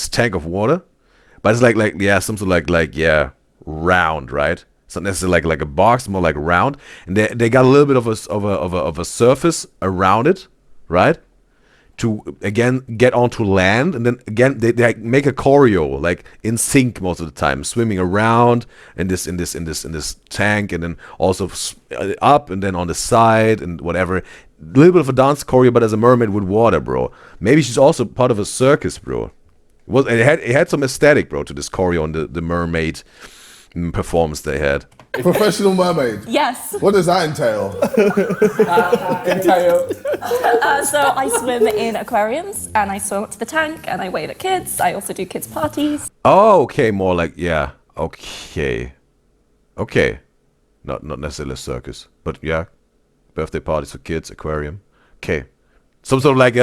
tank of water, but it's like some sort of round, right? It's not necessarily like a box, more like round, and they got a little bit of a surface around it, right? To again get onto land, and then again they make a choreo like in sync most of the time, swimming around in this tank, and then also up and then on the side and whatever. A little bit of a dance choreo, but as a mermaid with water, bro. Maybe she's also part of a circus, bro. It had some aesthetic, bro, to this choreo and the mermaid performance they had. Professional mermaid. Yes. What does that entail? So I swim in aquariums and I swim up to the tank and I wave at kids. I also do kids' parties. Oh, okay, more like okay. Not necessarily a circus, but yeah, birthday parties for kids, aquarium. Okay, some sort of like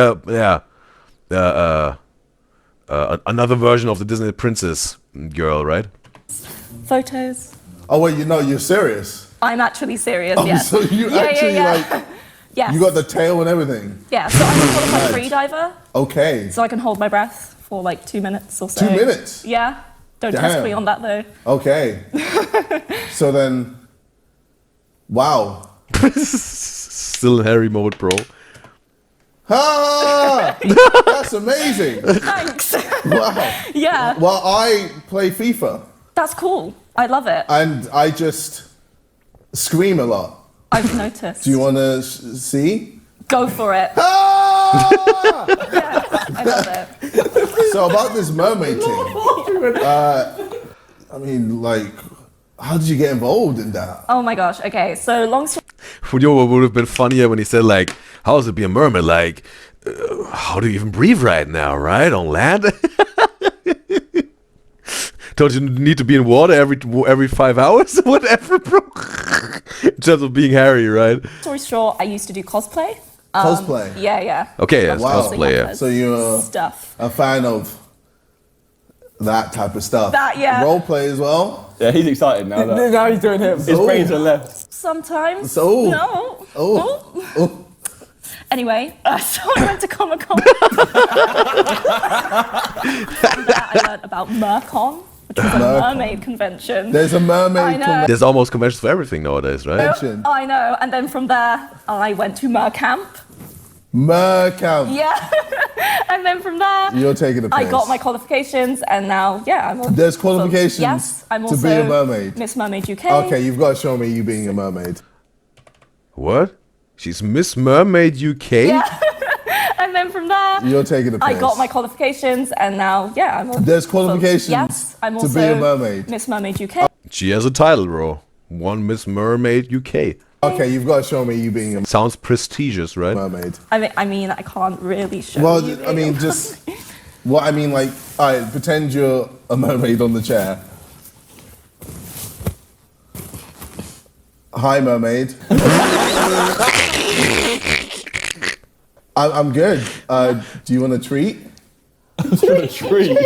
another version of the Disney princess girl, right? Photos. Oh wait, you're serious? I'm actually serious, Oh, yes. so you actually like Yes. you got the tail and everything. Yeah, so I'm a qualified free diver. Okay. So I can hold my breath for like 2 minutes or so. 2 minutes? Yeah. Don't test me on that though. Okay. So then, wow. Still in Harry mode, bro. Ah, that's amazing. Thanks. Wow. Yeah. Well, I play FIFA. That's cool. I love it. And I just scream a lot. I've noticed. Do you want to see? Go for it. Ah! Yeah, I love it. So about this mermaid thing, I mean, like, how did you get involved in that? Oh my gosh. Okay, so long story. What would have been funnier when he said, like, how does it be a mermaid? Like, how do you even breathe right now, right? On land? Don't you need to be in water every 5 hours? Whatever, bro. In terms of being Harry, right? Story short, I used to do cosplay. Cosplay? Yeah, yeah. Okay, yes, Wow. cosplay, yeah. So you're a fan of that type of stuff? That, yeah. Role play as well? Yeah, he's excited now. Now he's doing him. His brains are left. Sometimes. So- No. Oh. Anyway, so I went to Comic-Con. From there, I learned about Mercon, which was a mermaid convention. There's a mermaid I know. There's almost conventions for everything nowadays, right? I know. And then from there, I went to Mercamp. Mercamp. Yeah. And then from there, You're taking a piss. I got my qualifications, and now, yeah, I'm. There's qualifications yes, I'm to also be a mermaid. Miss Mermaid UK. Okay, you've got to show me you being a mermaid. What? She's Miss Mermaid UK? Yeah. And then from there, You're taking a piss. I got my qualifications, and now, yeah, I'm. There's qualifications yes, I'm to also be a mermaid. Miss Mermaid UK. She has a title, bro. One Miss Mermaid UK. Okay, you've got to show me you being a Sounds prestigious, right? mermaid. I mean, I can't really show Well, you. I mean, just what I mean, like, all right, pretend you're a mermaid on the chair. Hi, mermaid. I'm good. Do you want a treat? A treat?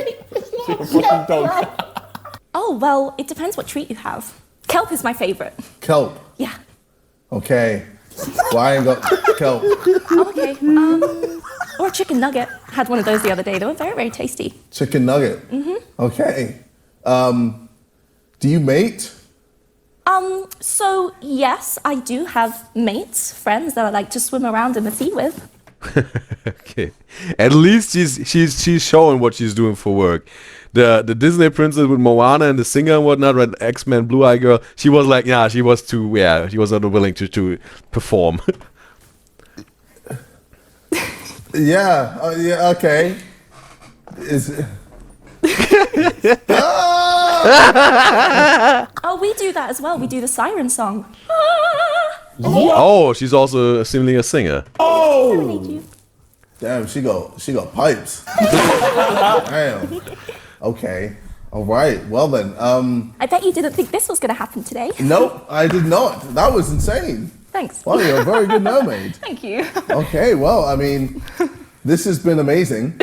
Oh, well, it depends what treat you have. Kelp is my favorite. Kelp. Yeah. Okay. Well, I ain't got kelp. Oh, okay. Or a chicken nugget. Had one of those the other day. They were very, very tasty. Chicken nugget. Okay. Do you mate? So yes, I do have mates, friends that I like to swim around in the sea with. Okay. At least she's showing what she's doing for work. The Disney princess with Moana and the singer and whatnot, right? X-Men Blue Eye Girl. She was like, yeah, she was not willing to perform. Yeah. Yeah. Okay. Is. Oh, we do that as well. We do the siren song. Oh, she's also seemingly a singer. Oh. Damn, she got pipes. Damn. Okay. All right. Well then. I bet you didn't think this was going to happen today. Nope, I did not. That was insane. Thanks. Wow, you're a very good mermaid. Thank you. Okay. Well, I mean, this has been amazing.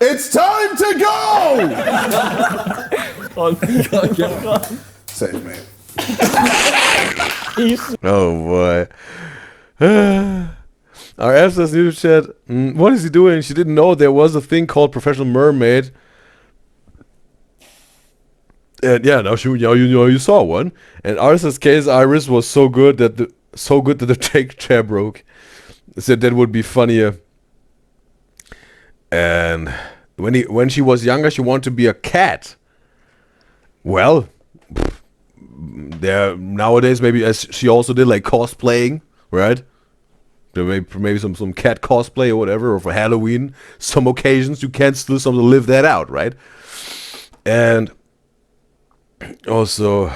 It's time to go. Save me. Oh boy. Our FSS news chat. What is he doing? She didn't know there was a thing called professional mermaid. And yeah, now you saw one. And Ars's case, Iris was so good that the take chair broke. Said that would be funnier. And when she was younger, she wanted to be a cat. Well, there nowadays maybe as she also did like cosplaying, right? There maybe some cat cosplay or whatever, or for Halloween, some occasions you can still something live that out, right? And also,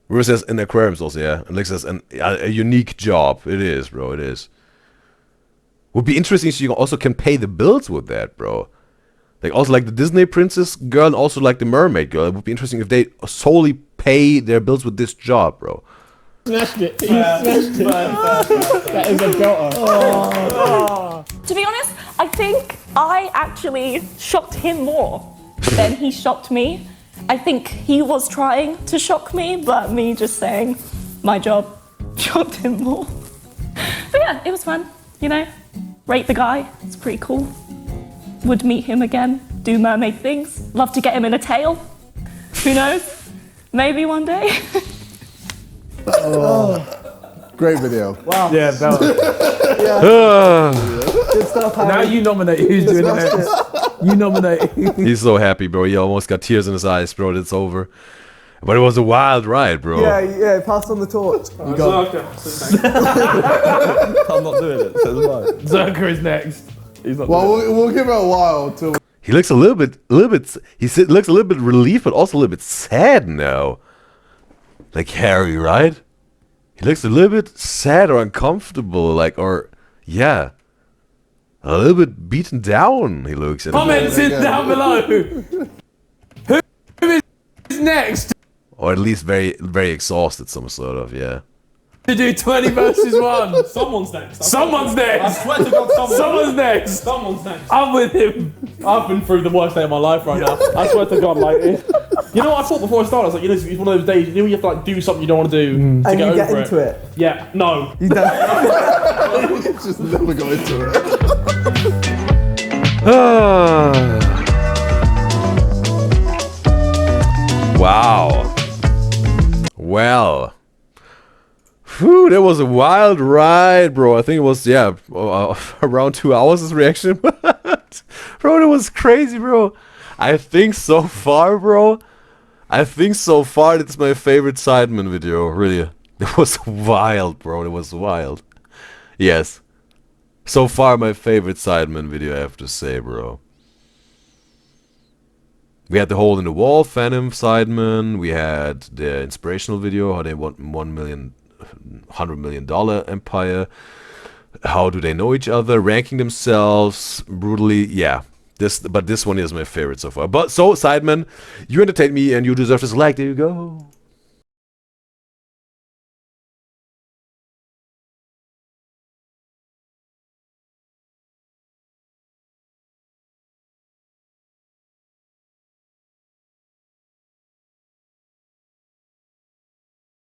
River says in aquariums also, yeah. And Lex says a unique job. It is, bro. It is. Would be interesting if you also can pay the bills with that, bro. Like also like the Disney princess girl and also like the mermaid girl. It would be interesting if they solely pay their bills with this job, bro. Smashed it. He smashed it. That is a belter. To be honest, I think I actually shocked him more than he shocked me. I think he was trying to shock me, but me just saying my job shocked him more. But yeah, it was fun, you know. Rate the guy, it's pretty cool. Would meet him again, do mermaid things. Love to get him in a tail. Who knows? Maybe one day. Great video. Wow. Yeah, Bella. Good stuff, Harry. Now you nominate who's doing it Smashed next. You nominate. He's so happy, bro. He almost got tears in his eyes, bro. It's over. But it was a wild ride, bro. Yeah, pass on the torch. You got I'm not doing it. So Zerka is next. He's not Well, we'll give it a while till. He looks a little bit, looks a little bit relieved, but also a little bit sad now. Like Harry, right? He looks a little bit sad or uncomfortable, like, or, yeah. A little bit beaten down, he looks. Comments it down below. Who is next Or at least very, very exhausted, some sort of, yeah. to do 20 versus 1? Someone's next. Someone's next. I swear to God, Someone's next. Someone's next. I'm with him. I've been through the worst day of my life right now. I swear to God, like, you know what I thought before I started? I was like, you know, it's one of those days, you know, when you have to like do something you don't want to do to And get you over get it. into it. Yeah, no. You don't. Just never go into it. Wow. Well. Whew, that was a wild ride, bro. I think it was, yeah, around 2 hours this reaction. Bro, it was crazy, bro. I think so far, bro. I think so far that's my favorite Sidemen video, really. It was wild, bro. It was wild. Yes. So far, my favorite Sidemen video, I have to say, bro. We had the hole in the wall, Phantom Sidemen. We had the inspirational video, how they want $100 million empire. How do they know each other? Ranking themselves brutally. Yeah. But this one is my favorite so far. But so, Sidemen, you entertained me and you deserve this like. There you go.